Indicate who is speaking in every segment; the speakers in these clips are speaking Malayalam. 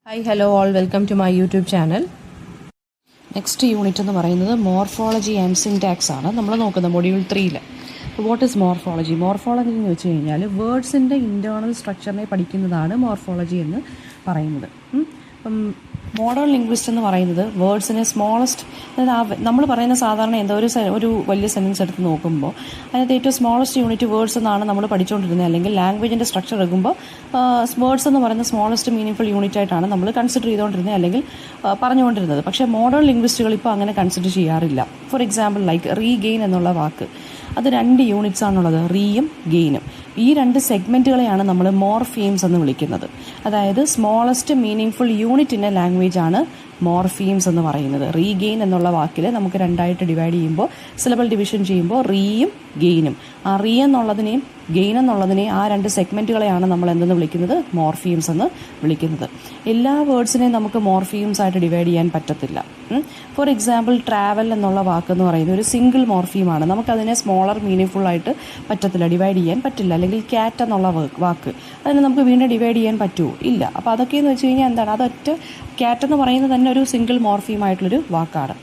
Speaker 1: Hi hello all welcome to my YouTube channel. Next unit എന്ന് പറയുന്നത് മോർഫോളജി ആൻഡ് സിൻടാക്സ് ആണ് നമ്മൾ നോക്കുന്നത് module 3. What is morphology? Morphology എന്ന് വെച്ച് കഴിഞ്ഞാൽ വേർഡ്സിൻ്റെ ഇൻറ്റേർണൽ സ്ട്രക്ചറിനെ പഠിക്കുന്നതാണ് മോർഫോളജി എന്ന് പറയുന്നത്. അപ്പം മോഡേൺ ലിംഗ്വിസ്റ്റ് എന്ന് പറയുന്നത് വേർഡ്സിനെ സ്മോളസ്റ്റ്, അതായത് നമ്മൾ പറയുന്ന സാധാരണ എന്താ ഒരു വലിയ സെൻറ്റൻസ് എടുത്ത് നോക്കുമ്പോൾ അതിനകത്ത് ഏറ്റവും സ്മോളസ്റ്റ് യൂണിറ്റ് വേർഡ്സ് എന്നാണ് നമ്മൾ പഠിച്ചുകൊണ്ടിരുന്നത്. അല്ലെങ്കിൽ ലാംഗ്വേജിൻ്റെ സ്ട്രക്ചർ എടുക്കുമ്പോൾ വേർഡ്സ് എന്ന് പറയുന്ന സ്മോളസ്റ്റ് മീനിങ്ഫുൾ യൂണിറ്റ് ആയിട്ടാണ് നമ്മൾ കൺസിഡർ ചെയ്തുകൊണ്ടിരുന്നത് അല്ലെങ്കിൽ പറഞ്ഞുകൊണ്ടിരുന്നത്. പക്ഷേ മോഡേൺ ലിംഗ്വിസ്റ്റുകൾ ഇപ്പോൾ അങ്ങനെ കൺസിഡർ ചെയ്യാറില്ല. ഫോർ എക്സാമ്പിൾ ലൈക്ക് റീഗെയിൻ എന്നുള്ള വാക്ക്, അത് 2 യൂണിറ്റ്സ് ആണുള്ളത്, റീയും ഗെയിനും. ഈ 2 സെഗ്മെൻറ്റുകളെയാണ് നമ്മൾ മോർഫീംസ് എന്ന് വിളിക്കുന്നത്. അതായത് smallest meaningful unit in A language ആണ് മോർഫീംസ് എന്ന് പറയുന്നത്. റീഗെയിൻ എന്നുള്ള വാക്കിൽ നമുക്ക് 2ആയിട്ട് ഡിവൈഡ് ചെയ്യുമ്പോൾ, സിലബിൾ ഡിവിഷൻ ചെയ്യുമ്പോൾ റീയും ഗെയിനും, ആ റീ എന്നുള്ളതിനെയും ഗെയിൻ എന്നുള്ളതിനെയും ആ 2 സെഗ്മെൻറ്റുകളെയാണ് നമ്മൾ എന്തെന്ന് വിളിക്കുന്നത്? മോർഫീംസ് എന്ന് വിളിക്കുന്നത്. എല്ലാ വേർഡ്സിനെയും നമുക്ക് മോർഫീംസ് ആയിട്ട് ഡിവൈഡ് ചെയ്യാൻ പറ്റത്തില്ല. ഫോർ എക്സാമ്പിൾ ട്രാവൽ എന്നുള്ള വാക്കെന്ന് പറയുന്നത് ഒരു സിംഗിൾ മോർഫീമാണ്. നമുക്കതിനെ സ്മോളർ മീനിങ്ഫുൾ ആയിട്ട് പറ്റത്തില്ല, ഡിവൈഡ് ചെയ്യാൻ പറ്റില്ല. അല്ലെങ്കിൽ ക്യാറ്റ് എന്നുള്ള വാക്ക്, അതിനെ നമുക്ക് വീണ്ടും ഡിവൈഡ് ചെയ്യാൻ പറ്റുമോ? ഇല്ല. അപ്പോൾ അതൊക്കെയെന്ന് വെച്ച് കഴിഞ്ഞാൽ എന്താണ്? അതൊറ്റ ക്യാറ്റ് എന്ന് പറയുന്നത് തന്നെ ഒരു സിംഗിൾ മോർഫീം ആയിട്ടുള്ളൊരു വാക്കാണ്.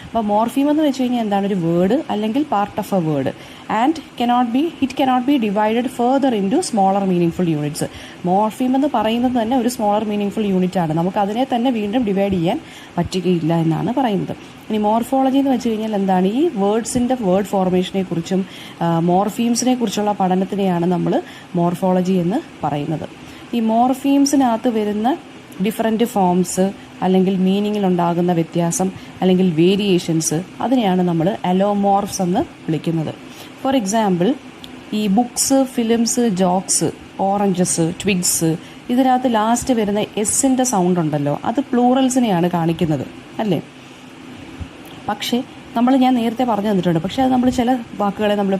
Speaker 1: അപ്പോൾ മോർഫീം എന്ന് വെച്ച് കഴിഞ്ഞാൽ എന്താണ്? ഒരു വേർഡ് അല്ലെങ്കിൽ part of A word and it cannot be divided further into smaller meaningful units. Morpheme എന്ന് പറയുന്നത് തന്നെ ഒരു സ്മോളർ മീനിങ്ഫുൾ യൂണിറ്റ് ആണ്. നമുക്ക് അതിനെ തന്നെ വീണ്ടും ഡിവൈഡ് ചെയ്യാൻ പറ്റുകയില്ല എന്നാണ് പറയുന്നത്. ഇനി മോർഫോളജി എന്ന് വെച്ച് കഴിഞ്ഞാൽ എന്താണ്? ഈ വേർഡ്സിൻ്റെ വേർഡ് ഫോർമേഷനെ കുറിച്ചും മോർഫീംസിനെ കുറിച്ചുള്ള പഠനത്തിനെയാണ് നമ്മൾ മോർഫോളജി എന്ന് പറയുന്നത്. ഈ മോർഫീംസിനകത്ത് വരുന്ന ഡിഫറൻറ്റ് ഫോംസ് അല്ലെങ്കിൽ മീനിങ്ങിലുണ്ടാകുന്ന വ്യത്യാസം അല്ലെങ്കിൽ വേരിയേഷൻസ്, അതിനെയാണ് നമ്മൾ അലോമോർഫ്സ് എന്ന് വിളിക്കുന്നത്. ഫോർ എക്സാമ്പിൾ ഈ books, films, jokes, oranges, twigs, ഇതിനകത്ത് ലാസ്റ്റ് വരുന്ന എസിൻ്റെ സൗണ്ട് ഉണ്ടല്ലോ, അത് പ്ലൂറൽസിനെയാണ് കാണിക്കുന്നത് അല്ലേ? പക്ഷേ ഞാൻ നേരത്തെ പറഞ്ഞു തന്നിട്ടുണ്ട്. പക്ഷേ അത് നമ്മൾ ചില വാക്കുകളെ നമ്മൾ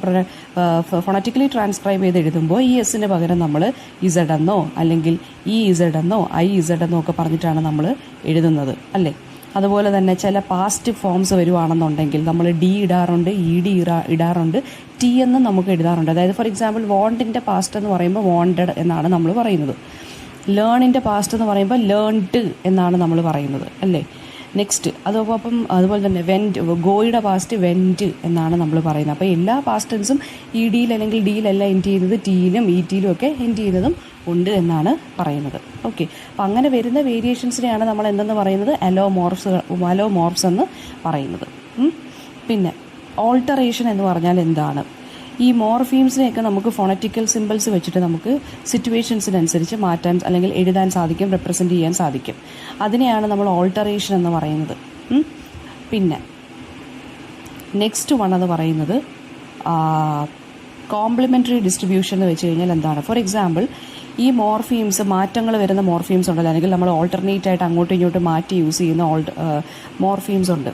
Speaker 1: ഫോണറ്റിക്കലി ട്രാൻസ്ക്രൈബ് ചെയ്ത് എഴുതുമ്പോൾ ഈ എസിന് പകരം നമ്മൾ ഇസഡ് എന്നോ അല്ലെങ്കിൽ ഇ ഇസഡ് എന്നോ ഐ ഇസഡ് എന്നോ ഒക്കെ പറഞ്ഞിട്ടാണ് നമ്മൾ എഴുതുന്നത് അല്ലേ? അതുപോലെ തന്നെ ചില പാസ്റ്റ് ഫോംസ് വരുവാണെന്നുണ്ടെങ്കിൽ നമ്മൾ ഡി ഇടാറുണ്ട്, ഇ ഡി ഇടാറുണ്ട്, ടി എന്നും നമുക്ക് എഴുതാറുണ്ട്. അതായത് ഫോർ എക്സാമ്പിൾ വോണ്ടിൻ്റെ പാസ്റ്റ് എന്ന് പറയുമ്പോൾ വോണ്ടഡ് എന്നാണ് നമ്മൾ പറയുന്നത്. ലേണിൻ്റെ പാസ്റ്റ് എന്ന് പറയുമ്പോൾ ലേൺഡ് എന്നാണ് നമ്മൾ പറയുന്നത് അല്ലേ? നെക്സ്റ്റ് അതുപോലെ തന്നെ ഗോയുടെ പാസ്റ്റ് വെൻറ്റ് എന്നാണ് നമ്മൾ പറയുന്നത്. അപ്പോൾ എല്ലാ പാസ്റ്റ് ടെൻസും ഇ ഡിയിൽ അല്ലെങ്കിൽ ഡിയിലല്ല എൻഡ് ചെയ്യുന്നത്, ടിയിലും ഇ ടിയിലും ഒക്കെ എൻഡ് ചെയ്യുന്നതും ഉണ്ട് എന്നാണ് പറയുന്നത്. ഓക്കെ, അപ്പം അങ്ങനെ വരുന്ന വേരിയേഷൻസിനെയാണ് നമ്മൾ എന്തെന്ന് പറയുന്നത്? അലോമോർഫ്സ് എന്ന് പറയുന്നത്. പിന്നെ ഓൾട്ടറേഷൻ എന്ന് പറഞ്ഞാൽ എന്താണ്? ഈ മോർഫീംസിനെയൊക്കെ നമുക്ക് ഫോണറ്റിക്കൽ സിമ്പിൾസ് വെച്ചിട്ട് നമുക്ക് സിറ്റുവേഷൻസിനനുസരിച്ച് മാറ്റാൻ അല്ലെങ്കിൽ എഴുതാൻ സാധിക്കും, റെപ്രസെൻ്റ് ചെയ്യാൻ സാധിക്കും. അതിനെയാണ് നമ്മൾ ഓൾട്ടറേഷൻ എന്ന് പറയുന്നത്. പിന്നെ നെക്സ്റ്റ് വൺ എന്ന് പറയുന്നത് കോംപ്ലിമെൻ്ററി ഡിസ്ട്രിബ്യൂഷൻ എന്ന് വെച്ച് കഴിഞ്ഞാൽ എന്താണ്? ഫോർ എക്സാമ്പിൾ ഈ മോർഫീംസ്, മാറ്റങ്ങൾ വരുന്ന മോർഫീംസ് ഉണ്ടല്ലോ, അല്ലെങ്കിൽ നമ്മൾ ഓൾട്ടർനേറ്റ് ആയിട്ട് അങ്ങോട്ടും ഇങ്ങോട്ടും മാറ്റി യൂസ് ചെയ്യുന്ന മോർഫീംസ് ഉണ്ട്.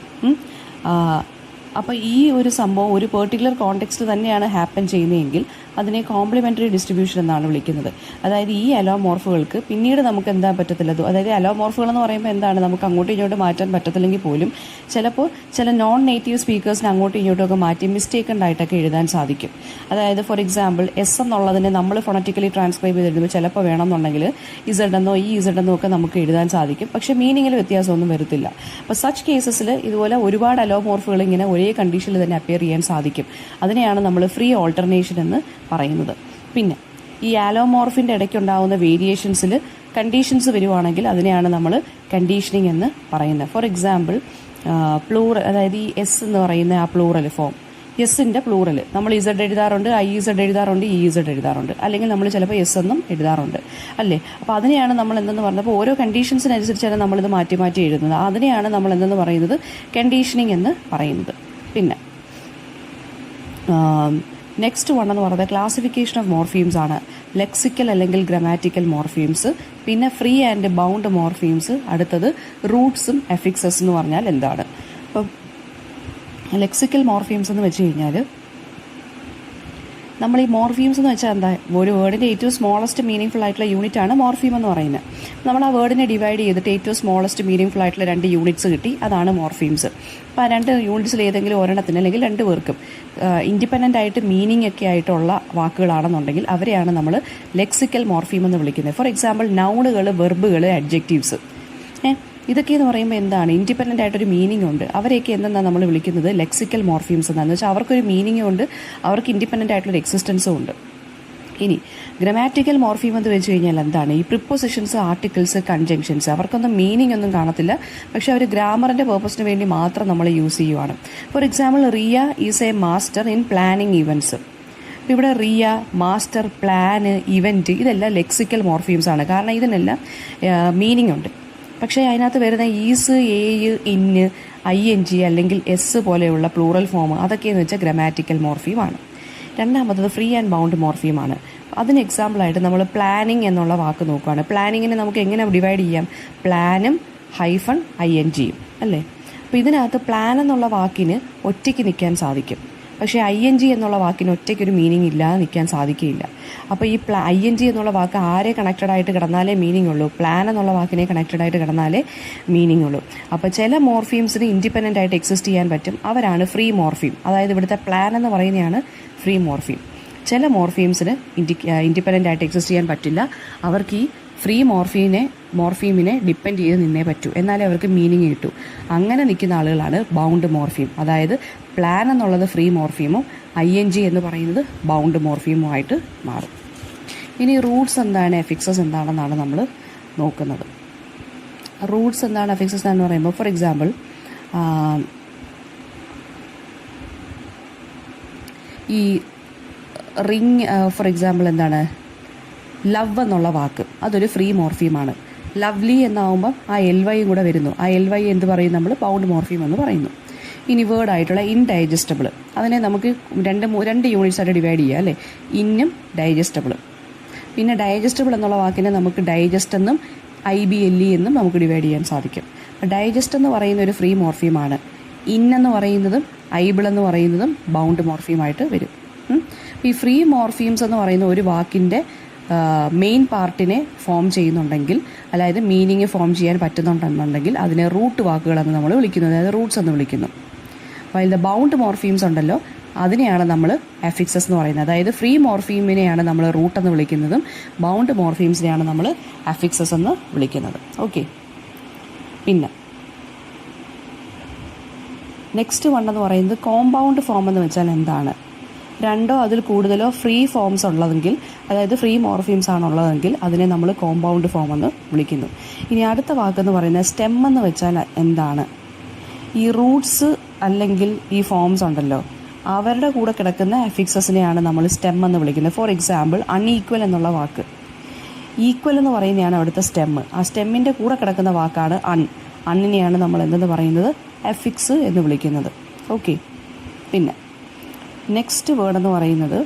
Speaker 1: അപ്പോൾ ഈ ഒരു സംഭവം ഒരു പെർട്ടിക്കുലർ കോണ്ടെക്സ്റ്റ് തന്നെയാണ് ഹാപ്പൻ ചെയ്യുന്നതെങ്കിൽ അതിനെ കോംപ്ലിമെൻ്ററി ഡിസ്ട്രിബ്യൂഷൻ എന്നാണ് വിളിക്കുന്നത്. അതായത് ഈ അലോമോർഫുകൾക്ക് പിന്നീട് നമുക്ക് എന്താ പറ്റത്തില്ല, അതായത് അലോമോർഫുകൾ എന്ന് പറയുമ്പോൾ എന്താണ്? നമുക്ക് അങ്ങോട്ടും ഇങ്ങോട്ടും മാറ്റാൻ പറ്റത്തില്ലെങ്കിൽ പോലും ചിലപ്പോൾ ചില നോൺ നേറ്റീവ് സ്പീക്കേഴ്സിന് അങ്ങോട്ടും ഇങ്ങോട്ടും ഒക്കെ മാറ്റി മിസ്റ്റേക്കൻഡ് ആയിട്ടൊക്കെ എഴുതാൻ സാധിക്കും. അതായത് ഫോർ എക്സാമ്പിൾ എസ് എന്നുള്ളതിനെ നമ്മൾ ഫോണറ്റിക്കലി ട്രാൻസ്ക്രൈബ് ചെയ്തെഴുതുമ്പോൾ ചിലപ്പോൾ വേണമെന്നുണ്ടെങ്കിൽ ഇസഡ് എന്നോ ഈ ഇസഡ് എന്നോ ഒക്കെ നമുക്ക് എഴുതാൻ സാധിക്കും. പക്ഷേ മീനിങ്ങിൽ വ്യത്യാസമൊന്നും വരത്തില്ല. അപ്പോൾ സച്ച് കേസസിൽ ഇതുപോലെ ഒരുപാട് അലോമോർഫുകൾ ഇങ്ങനെ ഒരേ കണ്ടീഷനിൽ തന്നെ അപ്പിയർ ചെയ്യാൻ സാധിക്കും. അതിനെയാണ് നമ്മൾ ഫ്രീ ഓൾട്ടർനേഷൻ എന്ന് പറയുന്നത്. പിന്നെ ഈ അലോമോർഫിൻ്റെ ഇടയ്ക്കുണ്ടാകുന്ന വേരിയേഷൻസിൽ കണ്ടീഷൻസ് വരുവാണെങ്കിൽ അതിനെയാണ് നമ്മൾ കണ്ടീഷനിങ് എന്ന് പറയുന്നത്. ഫോർ എക്സാമ്പിൾ അതായത് ഈ എസ് എന്ന് പറയുന്ന ആ പ്ലൂറൽ ഫോം, എസിൻ്റെ പ്ലൂറൽ നമ്മൾ ഇസഡ് എഴുതാറുണ്ട്, ഐ ഇസഡ് എഴുതാറുണ്ട്, ഇ ഇസഡ് എഴുതാറുണ്ട്, അല്ലെങ്കിൽ നമ്മൾ ചിലപ്പോൾ എസ് എന്നും എഴുതാറുണ്ട് അല്ലേ? അപ്പോൾ അതിനെയാണ് നമ്മൾ എന്തെന്ന് പറഞ്ഞപ്പോൾ ഓരോ കണ്ടീഷൻസിനനുസരിച്ചാണ് നമ്മളിത് മാറ്റി മാറ്റി എഴുതുന്നത്. അതിനെയാണ് നമ്മൾ എന്തെന്ന് പറയുന്നത്? കണ്ടീഷനിങ് എന്ന് പറയുന്നത്. പിന്നെ നെക്സ്റ്റ് വൺ എന്ന് പറയുന്നത് ക്ലാസിഫിക്കേഷൻ ഓഫ് മോർഫീംസ് ആണ്. ലെക്സിക്കൽ അല്ലെങ്കിൽ ഗ്രാമാറ്റിക്കൽ മോർഫീംസ്, പിന്നെ ഫ്രീ ആൻഡ് ബൗണ്ട് മോർഫീംസ്, അടുത്തത് റൂട്ട്സും എഫിക്സസ് എന്ന് പറഞ്ഞാൽ എന്താണ്? അപ്പം ലെക്സിക്കൽ മോർഫീംസ് എന്ന് വെച്ച് കഴിഞ്ഞാൽ നമ്മൾ ഈ മോർഫീംസ് എന്ന് വെച്ചാൽ എന്താ? ഒരു വേർഡിൻ്റെ ഏറ്റവും സ്മോളസ്റ്റ് മീനിങ്ഫുൾ ആയിട്ടുള്ള യൂണിറ്റ് ആണ് മോർഫീം എന്ന് പറയുന്നത്. നമ്മൾ ആ വേർഡിനെ ഡിവൈഡ് ചെയ്തിട്ട് ഏറ്റവും സ്മോളസ്റ്റ് മീനിങ്ഫുൾ ആയിട്ടുള്ള 2 യൂണിറ്റ്സ് കിട്ടി, അതാണ് മോർഫീംസ്. അപ്പോൾ ആ 2 യൂണിറ്റ്സിൽ ഏതെങ്കിലും ഒരെണ്ണത്തിന് അല്ലെങ്കിൽ 2 പേർക്കും ഇൻഡിപെൻഡൻ്റ് ആയിട്ട് മീനിങ് ഒക്കെ ആയിട്ടുള്ള വാക്കുകളാണെന്നുണ്ടെങ്കിൽ അവരെയാണ് നമ്മൾ ലെക്സിക്കൽ മോർഫീം എന്ന് വിളിക്കുന്നത്. ഫോർ എക്സാമ്പിൾ നൗണുകൾ, വെർബുകൾ, അഡ്ജക്റ്റീവ്സ്, ഇതൊക്കെ എന്ന് പറയുമ്പോൾ എന്താണ്, ഇൻഡിപെൻഡൻ്റ് ആയിട്ടൊരു മീനിങ് ഉണ്ട്. അവരെയൊക്കെ എന്തെന്നാണ് നമ്മൾ വിളിക്കുന്നത്, ലെക്സിക്കൽ മോർഫീംസ് എന്നാന്ന് വെച്ചാൽ അവർക്കൊരു മീനിങ്ങും ഉണ്ട്, അവർക്ക് ഇൻഡിപെൻഡൻ്റ് ആയിട്ടുള്ളൊരു എക്സിസ്റ്റൻസും ഉണ്ട്. ഇനി ഗ്രമാറ്റിക്കൽ മോർഫീം എന്ന് വെച്ച് കഴിഞ്ഞാൽ എന്താണ്, ഈ പ്രിപ്പോസിഷൻസ്, ആർട്ടിക്കിൾസ്, കൺജങ്ഷൻസ് അവർക്കൊന്നും മീനിങ് ഒന്നും കാണത്തില്ല, പക്ഷെ അവർ ഗ്രാമറിൻ്റെ പേർപ്പസിന് വേണ്ടി മാത്രം നമ്മൾ യൂസ് ചെയ്യുവാണ്. For example, Riya is a master in planning events. അപ്പോൾ ഇവിടെ റിയ, മാസ്റ്റർ, പ്ലാന്, ഇവൻറ്റ് ഇതെല്ലാം ലെക്സിക്കൽ മോർഫീംസ് ആണ്. കാരണം ഇതിനെല്ലാം മീനിങ് ഉണ്ട്. പക്ഷേ അതിനകത്ത് വരുന്ന ഈസ്, ഏയ്, ഇന്ന്, ING അല്ലെങ്കിൽ എസ് പോലെയുള്ള പ്ലൂറൽ ഫോം അതൊക്കെയെന്ന് വെച്ചാൽ ഗ്രമാറ്റിക്കൽ മോർഫീമാണ്. രണ്ടാമത്തത് ഫ്രീ ആൻഡ് ബൗണ്ട് മോർഫീമാണ്. അതിന് എക്സാമ്പിളായിട്ട് നമ്മൾ പ്ലാനിങ് എന്നുള്ള വാക്ക് നോക്കുകയാണ്. പ്ലാനിങ്ങിനെ നമുക്ക് എങ്ങനെ ഡിവൈഡ് ചെയ്യാം, പ്ലാനും -INGയും അല്ലേ. അപ്പോൾ ഇതിനകത്ത് പ്ലാൻ എന്നുള്ള വാക്കിന് ഒറ്റയ്ക്ക് നിൽക്കാൻ സാധിക്കും, പക്ഷേ ING എന്നുള്ള വാക്കിന് ഒറ്റയ്ക്കൊരു മീനിങ് ഇല്ലാതെ നിൽക്കാൻ സാധിക്കുകയില്ല. അപ്പോൾ ഈ ING എന്നുള്ള വാക്ക് ആരെ കണക്റ്റഡ് ആയിട്ട് കിടന്നാലേ മീനിങ് ഉള്ളൂ, പ്ലാൻ എന്നുള്ള വാക്കിനെ കണക്റ്റഡ് ആയിട്ട് കിടന്നാലേ മീനിങ് ഉള്ളൂ. അപ്പോൾ ചില മോർഫീംസിന് ഇൻഡിപെൻഡൻ്റ് ആയിട്ട് എക്സിസ്റ്റ് ചെയ്യാൻ പറ്റും, അവരാണ് ഫ്രീ മോർഫീം. അതായത് ഇവിടുത്തെ പ്ലാൻ എന്ന് പറയുന്നതാണ് ഫ്രീ മോർഫീം. ചില മോർഫീംസിന് ഇൻഡിപെൻഡൻ്റ് ആയിട്ട് എക്സിസ്റ്റ് ചെയ്യാൻ പറ്റില്ല, അവർക്ക് ഈ ഫ്രീ മോർഫീമിനെ ഡിപ്പെൻഡ് ചെയ്ത് നിന്നേ പറ്റൂ, എന്നാലേ അവർക്ക് മീനിങ് കിട്ടൂ. അങ്ങനെ നിൽക്കുന്ന ആളുകളാണ് ബൗണ്ട് മോർഫീം. അതായത് പ്ലാൻ എന്നുള്ളത് ഫ്രീ മോർഫീമും ING എന്ന് പറയുന്നത് ബൗണ്ട് മോർഫീമുമായിട്ട് മാറും. ഇനി റൂട്ട്സ് എന്താണ്, എഫിക്സസ് എന്താണെന്നാണ് നമ്മൾ നോക്കുന്നത്. റൂട്ട്സ് എന്താണ്, എഫിക്സസ് എന്ന് പറയുമ്പോൾ ഫോർ എക്സാമ്പിൾ ഈ റിങ്, ഫോർ എക്സാമ്പിൾ എന്താണ്, ലവ് എന്നുള്ള വാക്ക് അതൊരു ഫ്രീ മോർഫീമാണ്. ലവ്ലി എന്നാവുമ്പം ആ LY കൂടെ വരുന്നു. ആ LY എന്ത് പറയും, നമ്മൾ ബൗണ്ട് മോർഫീം എന്ന് പറയുന്നു. ഇനി വേർഡായിട്ടുള്ള ഇൻഡൈജസ്റ്റബിൾ, അതിനെ നമുക്ക് രണ്ട് യൂണിറ്റ്സ് ആയിട്ട് ഡിവൈഡ് ചെയ്യുക അല്ലേ, ഇന്നും ഡൈജസ്റ്റബിൾ. പിന്നെ ഡൈജസ്റ്റബിൾ എന്നുള്ള വാക്കിനെ നമുക്ക് ഡൈജസ്റ്റ് എന്നും IBLE എന്നും നമുക്ക് ഡിവൈഡ് ചെയ്യാൻ സാധിക്കും. ഡൈജസ്റ്റ് എന്ന് പറയുന്ന ഒരു ഫ്രീ മോർഫീമാണ്. എന്ന് പറയുന്നതും ഐബിൾ എന്ന് പറയുന്നതും ബൗണ്ട് മോർഫീമായിട്ട് വരും. ഈ ഫ്രീ മോർഫീംസ് എന്ന് പറയുന്ന ഒരു വാക്കിൻ്റെ മെയിൻ പാർട്ടിനെ ഫോം ചെയ്യുന്നുണ്ടെങ്കിൽ, അതായത് മീനിങ് ഫോം ചെയ്യാൻ പറ്റുന്നുണ്ടെന്നുണ്ടെങ്കിൽ അതിനെ റൂട്ട് വാക്കുകളെന്ന് നമ്മൾ വിളിക്കുന്നു, അതായത് റൂട്ട്സ് എന്ന് വിളിക്കുന്നു. അപ്പോൾ ഇത് ബൗണ്ട് മോർഫീംസ് ഉണ്ടല്ലോ, അതിനെയാണ് നമ്മൾ എഫിക്സസ് എന്ന് പറയുന്നത്. അതായത് ഫ്രീ മോർഫീമിനെയാണ് നമ്മൾ റൂട്ട് എന്ന് വിളിക്കുന്നതും ബൗണ്ട് മോർഫീംസിനെയാണ് നമ്മൾ എഫിക്സസ് എന്ന് വിളിക്കുന്നത്. ഓക്കെ. പിന്നെ നെക്സ്റ്റ് വൺ എന്ന് പറയുന്നത് കോമ്പൗണ്ട് ഫോം എന്ന് വെച്ചാൽ എന്താണ്, രണ്ടോ അതിൽ കൂടുതലോ ഫ്രീ ഫോംസ് ഉള്ളതെങ്കിൽ, അതായത് ഫ്രീ മോർഫീംസ് ആണുള്ളതെങ്കിൽ അതിനെ നമ്മൾ കോമ്പൗണ്ട് ഫോം എന്ന് വിളിക്കുന്നു. ഇനി അടുത്ത വാക്കെന്ന് പറയുന്നത് സ്റ്റെം എന്ന് വെച്ചാൽ എന്താണ്, ഈ റൂട്ട്സ് അല്ലെങ്കിൽ ഈ ഫോംസ് ഉണ്ടല്ലോ അവരുടെ കൂടെ കിടക്കുന്ന എഫിക്സസിനെയാണ് നമ്മൾ സ്റ്റെം എന്ന് വിളിക്കുന്നത്. ഫോർ എക്സാമ്പിൾ, അൺഈക്വൽ എന്നുള്ള വാക്ക്, ഈക്വൽ എന്ന് പറയുന്നതാണ് അവിടുത്തെ സ്റ്റെം. ആ സ്റ്റെമ്മിൻ്റെ കൂടെ കിടക്കുന്ന വാക്കാണ് അണ്ണിനെയാണ് നമ്മൾ എന്തെന്ന് പറയുന്നത്, എഫിക്സ് എന്ന് വിളിക്കുന്നത്. ഓക്കെ. പിന്നെ നെക്സ്റ്റ് വേർഡ് എന്ന് പറയുന്നത്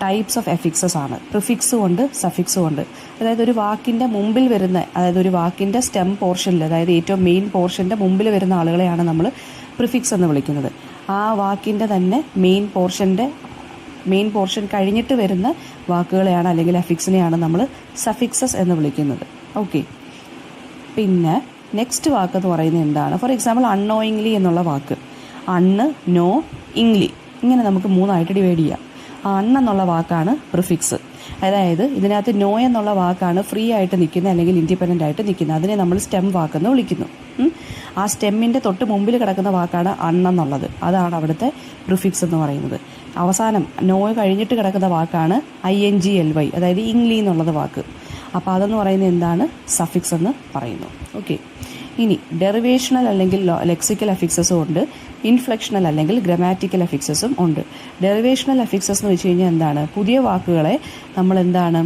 Speaker 1: ടൈപ്സ് ഓഫ് എഫിക്സസ് ആണ്. പ്രിഫിക്സും ഉണ്ട്, സഫിക്സും ഉണ്ട്. അതായത് ഒരു വാക്കിൻ്റെ മുമ്പിൽ വരുന്ന, അതായത് ഒരു വാക്കിൻ്റെ സ്റ്റെം പോർഷനിൽ, അതായത് ഏറ്റവും മെയിൻ പോർഷൻ്റെ മുമ്പിൽ വരുന്ന ആളുകളെയാണ് നമ്മൾ പ്രിഫിക്സ് എന്ന് വിളിക്കുന്നത്. ആ വാക്കിൻ്റെ തന്നെ മെയിൻ പോർഷൻ കഴിഞ്ഞിട്ട് വരുന്ന വാക്കുകളെയാണ് അല്ലെങ്കിൽ എഫിക്സിനെയാണ് നമ്മൾ സഫിക്സസ് എന്ന് വിളിക്കുന്നത്. ഓക്കെ. പിന്നെ നെക്സ്റ്റ് വാക്ക് എന്ന് പറയുന്നത് എന്താണ്, ഫോർ എക്സാമ്പിൾ അൺനോയിങ്ലി എന്നുള്ള വാക്ക്, അണ്ണ്, നോ, ഇംഗ്ലി, ഇങ്ങനെ നമുക്ക് മൂന്നായിട്ട് ഡിവൈഡ് ചെയ്യാം. ആ എന്നുള്ള വാക്കാണ് പ്രിഫിക്സ്. അതായത് ഇതിനകത്ത് നോ എന്നുള്ള വാക്കാണ് ഫ്രീ ആയിട്ട് നിൽക്കുന്നത് അല്ലെങ്കിൽ ഇൻഡിപെൻഡൻ്റ് ആയിട്ട് നിൽക്കുന്നത്, അതിനെ നമ്മൾ സ്റ്റെം വാക്കെന്ന് വിളിക്കുന്നു. ആ സ്റ്റെമ്മിൻ്റെ തൊട്ട് മുമ്പിൽ കിടക്കുന്ന വാക്കാണ് അണ്ണെന്നുള്ളത്, അതാണ് അവിടുത്തെ പ്രിഫിക്സ് എന്ന് പറയുന്നത്. അവസാനം നോ കഴിഞ്ഞിട്ട് കിടക്കുന്ന വാക്കാണ് INGLY, അതായത് ഇംഗ്ലി എന്നുള്ളത് വാക്ക്. അപ്പോൾ അതെന്ന് പറയുന്നത് എന്താണ്, സഫിക്സ് എന്ന് പറയുന്നു. ഓക്കെ. ഇനി ഡെറിവേഷണൽ അല്ലെങ്കിൽ ലെക്സിക്കൽ എഫിക്സസും ഉണ്ട്, ഇൻഫ്ലെക്ഷണൽ അല്ലെങ്കിൽ ഗ്രമാറ്റിക്കൽ എഫിക്സസും ഉണ്ട്. ഡെറിവേഷണൽ എഫിക്സസ് എന്ന് വെച്ച് കഴിഞ്ഞാൽ എന്താണ്, പുതിയ വാക്കുകളെ നമ്മൾ എന്താണ്,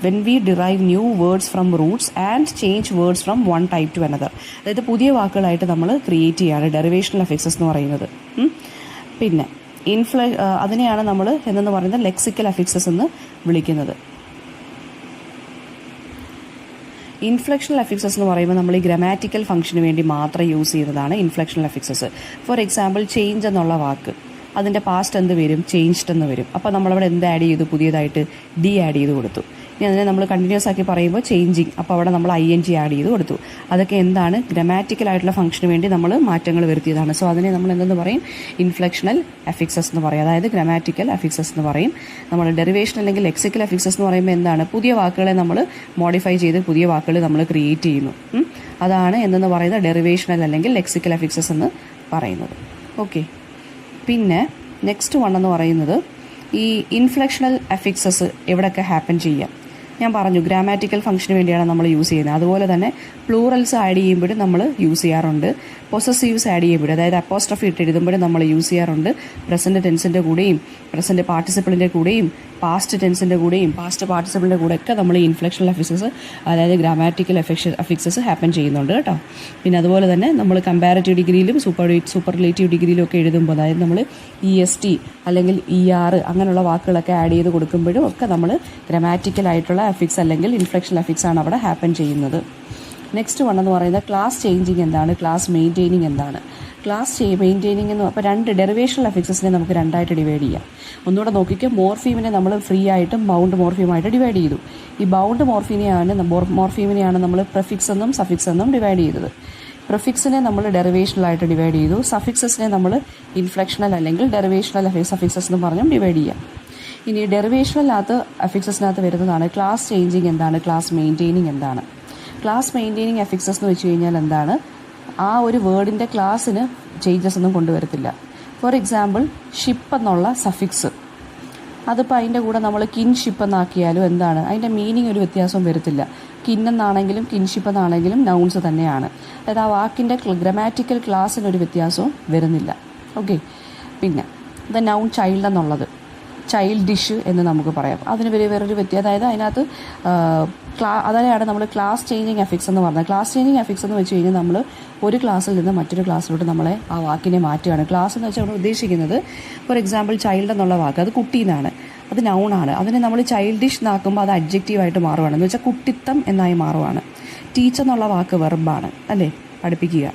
Speaker 1: when we derive new words from Roots and change words from one type two another, അതായത് പുതിയ വാക്കുകളായിട്ട് നമ്മൾ ക്രിയേറ്റ് ചെയ്യുകയാണ് ഡെറിവേഷണൽ എഫിക്സസ് എന്ന് പറയുന്നത്. പിന്നെ അതിനെയാണ് നമ്മൾ എന്നു പറയുന്നത് ലെക്സിക്കൽ എഫിക്സസ് എന്ന് വിളിക്കുന്നത്. ഇൻഫ്ലെക്ഷണൽ എഫിക്സസ് എന്ന് പറയുമ്പോൾ നമ്മൾ ഈ ഗ്രമാറ്റിക്കൽ ഫംഗ്ഷന് വേണ്ടി മാത്രം യൂസ് ചെയ്യുന്നതാണ് ഇൻഫ്ലെക്ഷണൽ എഫിക്സസ്. ഫോർ എക്സാമ്പിൾ, ചേഞ്ച് എന്നുള്ള വാക്ക്, അതിൻ്റെ പാസ്റ്റ് എന്ത് വരും, ചേഞ്ച്ഡ് എന്ന് വരും. അപ്പോൾ നമ്മളവിടെ എന്ത് ആഡ് ചെയ്തു, പുതിയതായിട്ട് ഡി ആഡ് ചെയ്ത് കൊടുത്തു. ഇനി അതിനെ നമ്മൾ കണ്ടിന്യൂസ് ആക്കി പറയുമ്പോൾ ചേഞ്ചിങ്, അപ്പോൾ അവിടെ നമ്മൾ ING ആഡ് ചെയ്ത് കൊടുത്തു. അതൊക്കെ എന്താണ്, ഗ്രാമാറ്റിക്കൽ ആയിട്ടുള്ള ഫംഗ്ഷന് വേണ്ടി നമ്മൾ മാറ്റങ്ങൾ വരുത്തിയതാണ്. സോ അതിനെ നമ്മൾ എന്തെന്ന് പറയും, ഇൻഫ്ലെക്ഷണൽ അഫിക്സസ് എന്ന് പറയും, അതായത് ഗ്രാമാറ്റിക്കൽ അഫിക്സസ് എന്ന് പറയും. നമ്മൾ ഡെറിവേഷൻ അല്ലെങ്കിൽ ലെക്സിക്കൽ അഫിക്സസ് എന്ന് പറയുമ്പോൾ എന്താണ്, പുതിയ വാക്കുകളെ നമ്മൾ മോഡിഫൈ ചെയ്ത് പുതിയ വാക്കുകൾ നമ്മൾ ക്രിയേറ്റ് ചെയ്യുന്നു. അതാണ് എന്തെന്ന് പറയുന്നത് ഡെറിവേഷണൽ അല്ലെങ്കിൽ ലെക്സിക്കൽ അഫിക്സസ് എന്ന് പറയുന്നത്. ഓക്കെ, പിന്നെ നെക്സ്റ്റ് വൺ എന്ന് പറയുന്നത് ഈ ഇൻഫ്ലെക്ഷണൽ അഫിക്സസ് എവിടെയൊക്കെ ഹാപ്പൻ ചെയ്യാം. ഞാൻ പറഞ്ഞു ഗ്രാമാറ്റിക്കൽ ഫംഗ്ഷന് വേണ്ടിയാണ് നമ്മൾ യൂസ് ചെയ്യുന്നത്. അതുപോലെ തന്നെ പ്ലൂറൽസ് ആഡ് ചെയ്യുമ്പോഴും നമ്മൾ യൂസ് ചെയ്യാറുണ്ട്. പൊസസീവ്സ് ആഡ് ചെയ്യുമ്പോഴും, അതായത് അപ്പോസ്ട്രഫി ഇട്ട് എഴുതുമ്പോഴും നമ്മൾ യൂസ് ചെയ്യാറുണ്ട്. പ്രസൻറ്റ് ടെൻസിൻ്റെ കൂടെയും പ്രസൻറ്റ് പാർട്ടിസിപ്പിളിൻ്റെ കൂടെയും പാസ്റ്റ് ടെൻസിൻ്റെ കൂടെയും പാസ്റ്റ് പാർട്ടിസിപ്പിളിൻ്റെ കൂടെയൊക്കെ നമ്മൾ ഈ ഇൻഫ്ലെക്ഷണൽ അഫിക്സസ്, അതായത് ഗ്രാമാറ്റിക്കൽ അഫിക്സസ് ഹാപ്പൻ ചെയ്യുന്നുണ്ട് കേട്ടോ. പിന്നെ അതുപോലെ തന്നെ നമ്മൾ കമ്പാരറ്റീവ് ഡിഗ്രിയിലും സൂപ്പർലേറ്റീവ് ഡിഗ്രിയിലും ഒക്കെ എഴുതുമ്പോൾ, അതായത് നമ്മൾ EST അല്ലെങ്കിൽ ER അങ്ങനെയുള്ള വാക്കുകളൊക്കെ ആഡ് ചെയ്ത് കൊടുക്കുമ്പോഴും ഒക്കെ നമ്മൾ ഗ്രാമാറ്റിക്കൽ ആയിട്ടുള്ള അഫിക്സ് അല്ലെങ്കിൽ ഇൻഫ്ലെക്ഷണൽ അഫിക്സ് ആണ് അവിടെ ഹാപ്പൻ ചെയ്യുന്നത്. നെക്സ്റ്റ് വൺ എന്ന് പറയുന്നത് ക്ലാസ് ചേഞ്ചിങ് എന്താണ്, ക്ലാസ് മെയിൻറ്റെയിനിങ് എന്താണ്. ക്ലാസ് മെയിൻറ്റെയിനിങ് എന്ന് അപ്പോൾ രണ്ട് ഡെറിവേഷണൽ അഫിക്സസിനെ നമുക്ക് രണ്ടായിട്ട് ഡിവൈഡ് ചെയ്യാം. ഒന്നുകൂടെ നോക്കിക്കുക, മോർഫീമിനെ നമ്മൾ ഫ്രീ ആയിട്ടും ബൗണ്ട് മോർഫീമായിട്ട് ഡിവൈഡ് ചെയ്തു. ഈ ബൗണ്ട് മോർഫീമിനെയാണ് നമ്മൾ പ്രിഫിക്സ് എന്നും സഫിക്സ് എന്നും ഡിവൈഡ് ചെയ്തത്. പ്രിഫിക്സിനെ നമ്മൾ ഡെറിവേഷണലായിട്ട് ഡിവൈഡ് ചെയ്തു. സഫിക്സസിനെ നമ്മൾ ഇൻഫ്ലെക്ഷണൽ അല്ലെങ്കിൽ ഡെറിവേഷണൽ സഫിക്സസ് എന്ന് പറഞ്ഞും ഡിവൈഡ് ചെയ്യാം. ഇനി ഡെറിവേഷണലിനകത്ത് അഫിക്സസിനകത്ത് വരുന്നതാണ് ക്ലാസ് ചേഞ്ചിങ് എന്താണ്, ക്ലാസ് മെയിൻറ്റെയിനിങ് എന്താണ്. ക്ലാസ് മെയിൻറ്റെയിനിങ് അഫിക്സസ് എന്ന് വെച്ച് കഴിഞ്ഞാൽ എന്താണ്, ആ ഒരു വേർഡിൻ്റെ ക്ലാസ്സിന് ചേഞ്ചസ് ഒന്നും കൊണ്ടുവരത്തില്ല. ഫോർ എക്സാമ്പിൾ ഷിപ്പ് എന്നുള്ള സഫിക്സ്, അതിപ്പോൾ അതിൻ്റെ കൂടെ നമ്മൾ കിൻഷിപ്പ് എന്നാക്കിയാലും എന്താണ്, അതിൻ്റെ മീനിങ് ഒരു വ്യത്യാസവും വരത്തില്ല. കിന്നെന്നാണെങ്കിലും കിൻഷിപ്പ് എന്നാണെങ്കിലും നൗൺസ് തന്നെയാണ്. അതായത് ആ വാക്കിൻ്റെ ഗ്രാമാറ്റിക്കൽ ക്ലാസ്സിനൊരു വ്യത്യാസവും വരുന്നില്ല. ഓക്കെ, പിന്നെ ദ നൗൺ ചൈൽഡ് എന്നുള്ളത് ചൈൽഡിഷ് എന്ന് നമുക്ക് പറയാം. അതിന് വേറൊരു വ്യത്യാസം, അതായത് അതിനകത്ത് അതാണ് നമ്മൾ ക്ലാസ് ചേഞ്ചിങ് അഫിക്സ് എന്ന് പറഞ്ഞത്. ക്ലാസ് ചേഞ്ചിങ് അഫിക്സ് എന്ന് വെച്ച് കഴിഞ്ഞാൽ നമ്മൾ ഒരു ക്ലാസ്സിൽ നിന്ന് മറ്റൊരു ക്ലാസ്സിലോട്ട് നമ്മളെ ആ വാക്കിനെ മാറ്റുകയാണ്. ക്ലാസ് എന്ന് വെച്ചാൽ നമ്മൾ ഉദ്ദേശിക്കുന്നത്, ഫോർ എക്സാമ്പിൾ ചൈൽഡ് എന്നുള്ള വാക്ക് അത് കുട്ടി എന്നാണ്, അത് നൗണാണ്. അതിനെ നമ്മൾ ചൈൽഡിഷ് എന്നാക്കുമ്പോൾ അത് അഡ്ജക്റ്റീവായിട്ട് മാറുവാണ്, എന്ന് വെച്ചാൽ കുട്ടിത്തം എന്നായി മാറുവാണ്. ടീച്ചർ എന്നുള്ള വാക്ക് വെർബാണ് അല്ലേ, പഠിപ്പിക്കുക.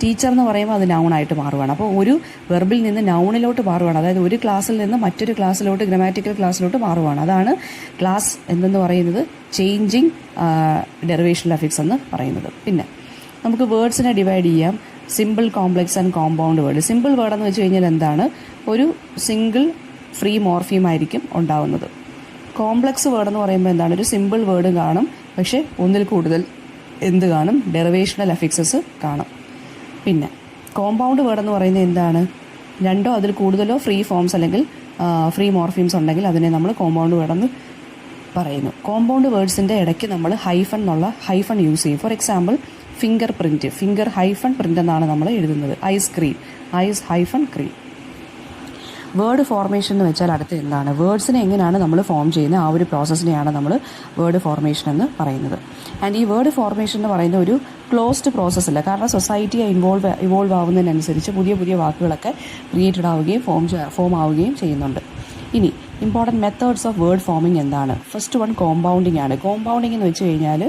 Speaker 1: ടീച്ചർ എന്ന് പറയുമ്പോൾ അത് നൗണായിട്ട് മാറുവാണ്. അപ്പോൾ ഒരു വെർബിൽ നിന്ന് നൗണിലോട്ട് മാറുവാണ്, അതായത് ഒരു ക്ലാസ്സിൽ നിന്ന് മറ്റൊരു ക്ലാസ്സിലോട്ട് ഗ്രാമാറ്റിക്കൽ ക്ലാസ്സിലോട്ട് മാറുവാണ്. അതാണ് ക്ലാസ് എന്തെന്ന് പറയുന്നത്, ചേഞ്ചിങ് ഡെറിവേഷണൽ അഫിക്സ് എന്ന് പറയുന്നത്. പിന്നെ നമുക്ക് വേർഡ്സിനെ ഡിവൈഡ് ചെയ്യാം, simple, complex and compound word. Simple word എന്ന് വെച്ച് കഴിഞ്ഞാൽ എന്താണ്, ഒരു സിംഗിൾ ഫ്രീ മോർഫീം ആയിരിക്കും ഉണ്ടാവുന്നത്. കോംപ്ലെക്സ് വേർഡ് എന്ന് പറയുമ്പോൾ എന്താണ്, ഒരു സിമ്പിൾ വേർഡ് കാണും, പക്ഷേ ഒന്നിൽ കൂടുതൽ എന്ത് കാണും, ഡെറിവേഷണൽ അഫിക്സസ് കാണും. പിന്നെ കോമ്പൗണ്ട് വേർഡ് എന്ന് പറയുന്നത് എന്താണ്, രണ്ടോ അതിൽ കൂടുതലോ ഫ്രീ ഫോംസ് അല്ലെങ്കിൽ ഫ്രീ മോർഫീംസ് ഉണ്ടെങ്കിൽ അതിനെ നമ്മൾ കോമ്പൗണ്ട് വേർഡ് എന്ന് പറയുന്നു. കോമ്പൗണ്ട് വേർഡ്സിൻ്റെ ഇടയ്ക്ക് നമ്മൾ ഹൈഫൺ യൂസ് ചെയ്യും. For example finger print, finger hyphen print എന്നാണ് നമ്മൾ എഴുതുന്നത്. Ice cream, ice hyphen cream. Word formation എന്ന് വെച്ചാൽ അടുത്ത് എന്താണ്, വേർഡ്സിനെ എങ്ങനെയാണ് നമ്മൾ ഫോം ചെയ്യുന്നത്, ആ ഒരു പ്രോസസ്സിനെയാണ് നമ്മൾ വേർഡ് ഫോർമേഷൻ എന്ന് പറയുന്നത്. ആൻഡ് ഈ വേർഡ് ഫോർമേഷൻ എന്ന് പറയുന്ന ഒരു ക്ലോസ്ഡ് പ്രോസസ്സല്ല, കാരണം സൊസൈറ്റിയെ ഇവോൾവ് ആവുന്നതിനനുസരിച്ച് പുതിയ പുതിയ വാക്കുകളൊക്കെ ക്രിയേറ്റഡ് ആവുകയും ഫോം ആവുകയും ചെയ്യുന്നുണ്ട്. ഇനി important methods of word forming എന്താണ്. ഫസ്റ്റ് വൺ കോമ്പൗണ്ടിങ് ആണ്. കോമ്പൗണ്ടിങ് എന്ന് വെച്ച് കഴിഞ്ഞാൽ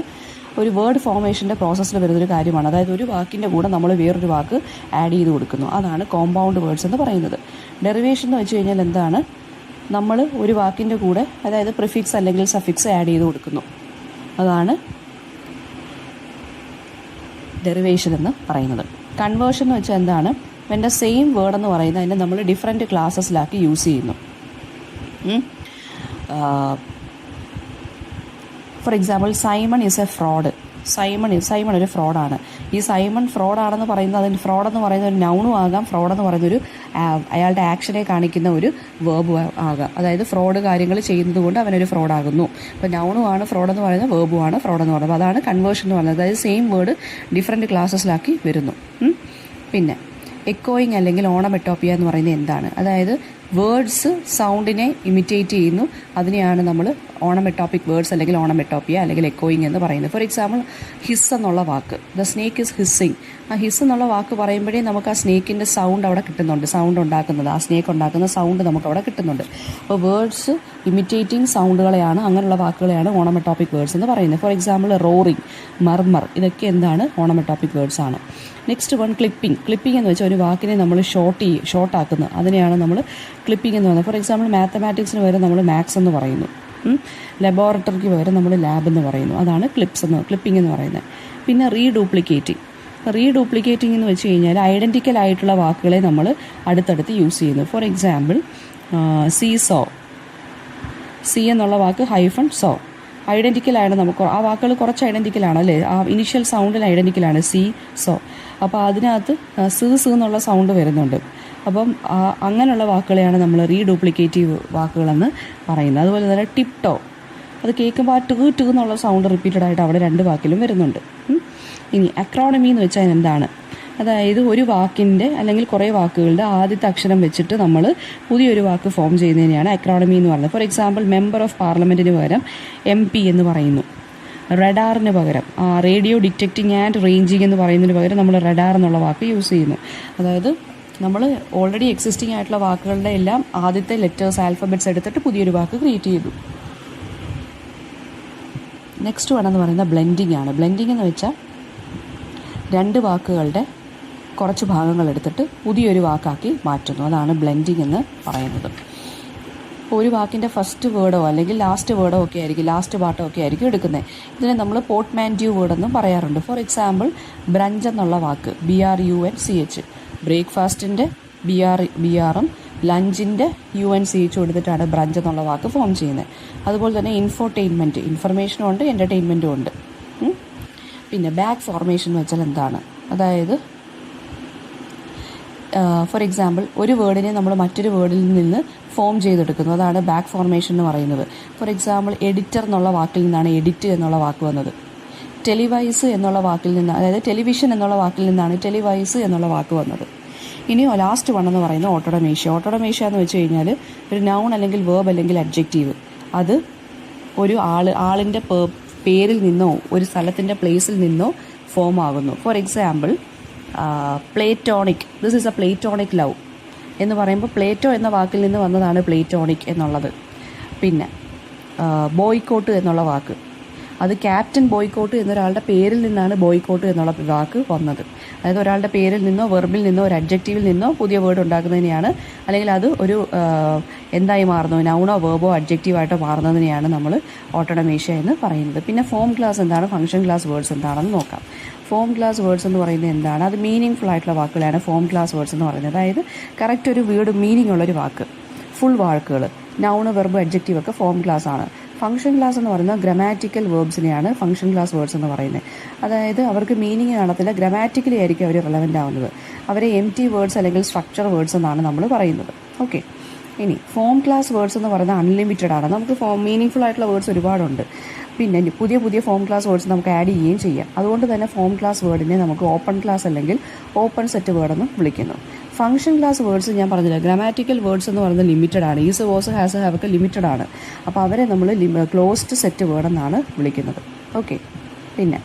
Speaker 1: ഒരു വേർഡ് ഫോർമേഷൻ്റെ പ്രോസസ്സിൽ വരുന്നൊരു കാര്യമാണ്. അതായത് ഒരു വാക്കിൻ്റെ കൂടെ നമ്മൾ വേറൊരു വാക്ക് ആഡ് ചെയ്ത് കൊടുക്കുന്നു, അതാണ് കോമ്പൗണ്ട് വേർഡ്സ് എന്ന് പറയുന്നത്. ഡെറിവേഷൻ എന്ന് വെച്ച് കഴിഞ്ഞാൽ എന്താണ്, നമ്മൾ ഒരു വാക്കിൻ്റെ കൂടെ അതായത് പ്രിഫിക്സ് അല്ലെങ്കിൽ സഫിക്സ് ആഡ് ചെയ്ത് കൊടുക്കുന്നു, അതാണ് ഡെറിവേഷൻ എന്ന് പറയുന്നത്. കൺവേർഷൻ എന്ന് വെച്ചാൽ എന്താണ്, എൻ്റെ സെയിം വേർഡ് എന്ന് പറയുന്നത് അതിനെ നമ്മൾ ഡിഫറെൻറ്റ് ക്ലാസ്സസിലാക്കി യൂസ് ചെയ്യുന്നു. For example Simon is A fraud. Simon ഒരു ഫ്രോഡാണ്. ഈ സൈമൺ ഫ്രോഡാണെന്ന് പറയുന്നത്, അതിന് ഫ്രോഡെന്ന് പറയുന്ന ഒരു നൗണും ആകാം, ഫ്രോഡെന്ന് പറയുന്നൊരു അയാളുടെ ആക്ഷനെ കാണിക്കുന്ന ഒരു വേർബ് ആകാം. അതായത് ഫ്രോഡ് കാര്യങ്ങൾ ചെയ്യുന്നത് കൊണ്ട് അവനൊരു ഫ്രോഡാകുന്നു. അപ്പോൾ നൗണുമാണ് ഫ്രോഡെന്ന് പറയുന്നത്, വേർബുമാണ് ഫ്രോഡെന്ന് പറയുന്നത്. അതാണ് കൺവേർഷൻ എന്ന് പറയുന്നത്. അതായത് സെയിം വേർഡ് ഡിഫറെൻറ്റ് ക്ലാസ്സസിലാക്കി വരുന്നു. പിന്നെ എക്കോയിങ് അല്ലെങ്കിൽ ഓണമെറ്റോപ്പിയ എന്ന് പറയുന്നത് എന്താണ്, അതായത് വേർഡ്സ് സൗണ്ടിനെ ഇമിറ്റേറ്റ് ചെയ്യുന്നു, അതിനെയാണ് നമ്മൾ ഓണമെറ്റോപ്പിക് വേർഡ്സ് അല്ലെങ്കിൽ ഓണമെറ്റോപ്പിയ അല്ലെങ്കിൽ എക്കോയിങ് എന്ന് പറയുന്നത്. ഫോർ എക്സാമ്പിൾ ഹിസ് എന്നുള്ള വാക്ക്, ദ സ്നേക്ക് ഇസ് ഹിസ്സിങ്. ആ ഹിസ് എന്നുള്ള വാക്ക് പറയുമ്പോഴേ നമുക്ക് ആ സ്നേക്കിൻ്റെ സൗണ്ട് അവിടെ കിട്ടുന്നുണ്ട്, സൗണ്ട് ഉണ്ടാക്കുന്നത്, ആ സ്നേക്ക് ഉണ്ടാക്കുന്ന സൗണ്ട് നമുക്ക് അവിടെ കിട്ടുന്നുണ്ട്. അപ്പോൾ വേർഡ്സ് ഇമിറ്റേറ്റിംഗ് സൗണ്ടുകളെയാണ്, അങ്ങനെയുള്ള വാക്കുകളെയാണ് ഓണമെറ്റോപ്പിക് വേർഡ്സ് എന്ന് പറയുന്നത്. ഫോർ എക്സാമ്പിൾ റോറിങ്, മർമർ, ഇതൊക്കെ എന്താണ്, ഓണമെറ്റോപ്പിക് വേർഡ്സ് ആണ്. നെക്സ്റ്റ് വൺ ക്ലിപ്പിംഗ് എന്ന് വെച്ചാൽ ഒരു വാക്കിനെ നമ്മൾ ഷോർട്ടാക്കുന്നത്, അതിനെയാണ് നമ്മൾ ക്ലിപ്പിംഗ് എന്ന് പറയുന്നത്. ഫോർ എക്സാമ്പിൾ മാത്തമാറ്റിക്സിന് വരെ നമ്മൾ മാത്സ് എന്ന് പറയുന്നു. ലബോറട്ടറിക്ക് പകരം നമ്മൾ ലാബ് എന്ന് പറയുന്നു. അതാണ് ക്ലിപ്പിംഗ് എന്ന് പറയുന്നത്. പിന്നെ റീഡ്യൂപ്ലിക്കേറ്റിംഗ് എന്ന് വെച്ച് കഴിഞ്ഞാൽ ഐഡൻറ്റിക്കൽ ആയിട്ടുള്ള വാക്കുകളെ നമ്മൾ അടുത്തടുത്ത് യൂസ് ചെയ്യുന്നു. ഫോർ എക്സാമ്പിൾ സി എന്നുള്ള വാക്ക് ഹൈഫൺ സോ ഐഡൻറ്റിക്കലാണ്. നമുക്ക് ആ വാക്കുകൾ കുറച്ച് ഐഡൻറ്റിക്കലാണ് അല്ലേ, ആ ഇനിഷ്യൽ സൗണ്ടിൽ ഐഡൻറ്റിക്കലാണ് സോ. അപ്പോൾ അതിനകത്ത് സ് എന്നുള്ള സൗണ്ട് വരുന്നുണ്ട്. അപ്പം അങ്ങനെയുള്ള വാക്കുകളെയാണ് നമ്മൾ റീഡ്യൂപ്ലിക്കേറ്റീവ് വാക്കുകളെന്ന് പറയുന്നത്. അതുപോലെ തന്നെ ടിപ്ടോ, അത് കേൾക്കുമ്പോൾ ആ ടു എന്നുള്ള സൗണ്ട് റിപ്പീറ്റഡ് ആയിട്ട് അവിടെ 2 വാക്കിലും വരുന്നുണ്ട്. ഇനി അക്രോണമി എന്ന് വെച്ചാൽ എന്താണ്? അതായത് ഒരു വാക്കിൻ്റെ അല്ലെങ്കിൽ കുറേ വാക്കുകളുടെ ആദ്യത്തെ അക്ഷരം വെച്ചിട്ട് നമ്മൾ പുതിയൊരു വാക്ക് ഫോം ചെയ്യുന്നതിനെയാണ് അക്രോണമി എന്ന് പറയുന്നത്. ഫോർ എക്സാമ്പിൾ മെമ്പർ ഓഫ് പാർലമെൻറ്റിന് പകരം MP എന്ന് പറയുന്നു. റഡാറിന് പകരം റേഡിയോ ഡിറ്റക്റ്റിംഗ് ആൻഡ് റേഞ്ചിങ് എന്ന് പറയുന്നതിന് പകരം നമ്മൾ റഡാർ എന്നുള്ള വാക്ക് യൂസ് ചെയ്യുന്നു. അതായത് നമ്മൾ ഓൾറെഡി എക്സിസ്റ്റിംഗ് ആയിട്ടുള്ള വാക്കുകളുടെ എല്ലാം ആദ്യത്തെ ലെറ്റേഴ്സ് ആൽഫബറ്റ്സ് എടുത്തിട്ട് പുതിയൊരു വാക്ക് ക്രിയേറ്റ് ചെയ്തു. നെക്സ്റ്റ് വേണമെന്ന് പറയുന്നത് ബ്ലെൻഡിങ് ആണ്. ബ്ലെൻഡിങ് എന്ന് വെച്ചാൽ 2 വാക്കുകളുടെ കുറച്ച് ഭാഗങ്ങൾ എടുത്തിട്ട് പുതിയൊരു വാക്കാക്കി മാറ്റുന്നു. അതാണ് ബ്ലെൻഡിങ് എന്ന് പറയുന്നത്. ഇപ്പോൾ ഒരു വാക്കിൻ്റെ ഫസ്റ്റ് വേർഡോ അല്ലെങ്കിൽ ലാസ്റ്റ് വേർഡോ ഒക്കെ ആയിരിക്കും, ലാസ്റ്റ് പാർട്ടോ ഒക്കെ ആയിരിക്കും എടുക്കുന്നത്. ഇതിനെ നമ്മൾ പോർട്ട്മാൻറ്റ്യൂ വേർഡ് എന്നും പറയാറുണ്ട്. ഫോർ എക്സാമ്പിൾ ബ്രഞ്ച് എന്നുള്ള വാക്ക് BRUNCH, ബ്രേക്ക്ഫാസ്റ്റിൻ്റെ BRും ലഞ്ചിൻ്റെ UNCH കൊടുത്തിട്ടാണ് ബ്രഞ്ച് എന്നുള്ള വാക്ക് ഫോം ചെയ്യുന്നത്. അതുപോലെ തന്നെ ഇൻഫോർടൈൻമെൻറ്റ്, ഇൻഫർമേഷനും ഉണ്ട് എൻ്റർടൈൻമെൻറ്റും ഉണ്ട്. പിന്നെ ബാക്ക് ഫോർമേഷൻ എന്ന് വെച്ചാൽ എന്താണ്? അതായത് ഫോർ എക്സാമ്പിൾ ഒരു വേർഡിനെ നമ്മൾ മറ്റൊരു വേർഡിൽ നിന്ന് ഫോം ചെയ്തെടുക്കുന്നു. അതാണ് ബാക്ക് ഫോർമേഷൻ എന്ന് പറയുന്നത്. ഫോർ എക്സാമ്പിൾ എഡിറ്റർ എന്നുള്ള വാക്കിൽ നിന്നാണ് എഡിറ്റ് എന്നുള്ള വാക്ക് വന്നത്. ടെലിവൈസ് എന്നുള്ള വാക്കിൽ നിന്ന്, അതായത് ടെലിവിഷൻ എന്നുള്ള വാക്കിൽ നിന്നാണ് ടെലിവൈസ് എന്നുള്ള വാക്ക് വന്നത്. ഇനി ലാസ്റ്റ് എന്ന് പറയുന്നത് ഓട്ടോഡമേഷ്യ എന്ന് വെച്ച് കഴിഞ്ഞാൽ ഒരു നൗൺ അല്ലെങ്കിൽ വേർബ് അല്ലെങ്കിൽ അഡ്ജക്റ്റീവ്, അത് ഒരു ആളിൻ്റെ പേരിൽ നിന്നോ ഒരു സ്ഥലത്തിൻ്റെ പ്ലേസിൽ നിന്നോ ഫോം ആകുന്നു. For example Platonic, this is A Platonic love എന്ന് പറയുമ്പോൾ പ്ലേറ്റോ എന്ന വാക്കിൽ നിന്ന് വന്നതാണ് പ്ലേറ്റോണിക് എന്നുള്ളത്. പിന്നെ ബോയ്ക്കോട്ട് എന്നുള്ള വാക്ക്, അത് ക്യാപ്റ്റൻ ബോയ്ക്കോട്ട് എന്നൊരാളുടെ പേരിൽ നിന്നാണ് ബോയ്ക്കോട്ട് എന്നുള്ള വാക്ക് വന്നത്. അതായത് ഒരാളുടെ പേരിൽ നിന്നോ വെർബിൽ നിന്നോ ഒരു അഡ്ജക്റ്റീവിൽ നിന്നോ പുതിയ വേർഡ് ഉണ്ടാക്കുന്നതിനെയാണ്, അല്ലെങ്കിൽ അത് ഒരു എന്തായി മാറുന്നു, നൗണോ വേർബോ അഡ്ജക്റ്റീവായിട്ടോ മാറുന്നതിനെയാണ് നമ്മൾ ഓട്ടോഡമേഷ്യ എന്ന് പറയുന്നത്. പിന്നെ ഫോം ക്ലാസ് എന്താണ്, ഫംഗ്ഷൻ ക്ലാസ് വേർഡ്സ് എന്താണെന്ന് നോക്കാം. ഫോം ക്ലാസ് വേർഡ്സ് എന്ന് പറയുന്നത് എന്താണ്? അത് മീനിങ് ഫുൾ ആയിട്ടുള്ള വാക്കുകളാണ് ഫോം ക്ലാസ് വേർഡ്സ് എന്ന് പറയുന്നത്. അതായത് കറക്റ്റ് ഒരു വേർഡ് മീനിങ് ഉള്ളൊരു വാക്ക്, ഫുൾ വാക്കുകൾ, നൗണ് വെർബ് അഡ്ജക്റ്റീവ് ഒക്കെ ഫോം ക്ലാസ് ആണ്. ഫംഗ്ഷൻ ക്ലാസ് എന്ന് പറയുന്നത് ഗ്രാമാറ്റിക്കൽ വേർബ്സിനെയാണ് ഫംഗ്ഷൻ ക്ലാസ് വേർഡ്സ് എന്ന് പറയുന്നത്. അതായത് അവർക്ക് മീനിങ് കാണത്തില്ല, ഗ്രാമാറ്റിക്കലി ആയിരിക്കും അവർ റിലവൻ്റ് ആവുന്നത്. അവരെ empty വേർഡ്സ് അല്ലെങ്കിൽ സ്ട്രക്ചർ വേർഡ്സ് എന്നാണ് നമ്മൾ പറയുന്നത്. ഓക്കെ, ഇനി ഫോം ക്ലാസ് വേർഡ്സ് എന്ന് പറയുന്നത് അൺലിമിറ്റഡ് ആണ്. നമുക്ക് മീനിങ് ഫുൾ ആയിട്ടുള്ള വേർഡ്സ് ഒരുപാടുണ്ട്. പിന്നെ പുതിയ ഫോം ക്ലാസ് വേർഡ്സ് നമുക്ക് ആഡ് ചെയ്യുകയും ചെയ്യാം. അതുകൊണ്ട് തന്നെ ഫോം ക്ലാസ് വേർഡിനെ നമുക്ക് ഓപ്പൺ ക്ലാസ് അല്ലെങ്കിൽ ഓപ്പൺ സെറ്റ് വേർഡ് എന്ന് വിളിക്കുന്നു. ഫംഗ്ഷൻ ക്ലാസ് വേർഡ്സ് ഞാൻ പറഞ്ഞില്ല, ഗ്രാമാറ്റിക്കൽ വേർഡ്സ് എന്ന് പറയുന്നത് ലിമിറ്റഡ് ആണ്. ഈസ്, വാസ്, ഹാസ്, ഹാവ് ഒക്കെ ലിമിറ്റഡ് ആണ്. അപ്പോൾ അവരെ നമ്മൾ ക്ലോസ്ഡ് സെറ്റ് വേർഡ് എന്നാണ് വിളിക്കുന്നത്. ഓക്കെ, പിന്നെ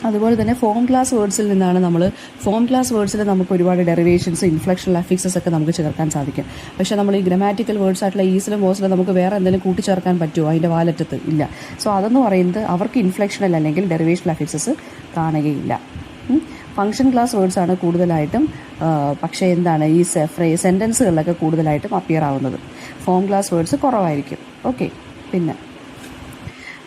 Speaker 1: അതുപോലെ തന്നെ ഫോം ക്ലാസ് വേർഡ്സിൽ നിന്നാണ് ഫോം ക്ലാസ് വേർഡ്സിൽ നമുക്ക് ഒരുപാട് ഡെറിവേഷൻസ്, ഇൻഫ്ലക്ഷണൽ അഫിക്സസ് ഒക്കെ നമുക്ക് ചേർക്കാൻ സാധിക്കും. പക്ഷേ നമ്മൾ ഈ ഗ്രാമാറ്റിക്കൽ വേർഡ്സ് ആയിട്ടുള്ള ഈസിലും വോസിലും നമുക്ക് വേറെ എന്തെങ്കിലും കൂട്ടിച്ചേർക്കാൻ പറ്റുമോ അതിൻ്റെ വാലറ്റത്ത്? ഇല്ല. സോ അതെന്ന് പറയുന്നത് അവർക്ക് ഇൻഫ്ലക്ഷണൽ അല്ലെങ്കിൽ ഡെറിവേഷണൽ അഫിക്സസ് കാണുകയില്ല. ഫംഗ്ഷൻ ക്ലാസ് വേർഡ്സ് ആണ് കൂടുതലായിട്ടും, പക്ഷേ എന്താണ് ഈ സെൻറ്റൻസുകളിലൊക്കെ കൂടുതലായിട്ടും അപ്പിയർ ആവുന്നത്. ഫോം ക്ലാസ് വേർഡ്സ് കുറവായിരിക്കും. ഓക്കെ, പിന്നെ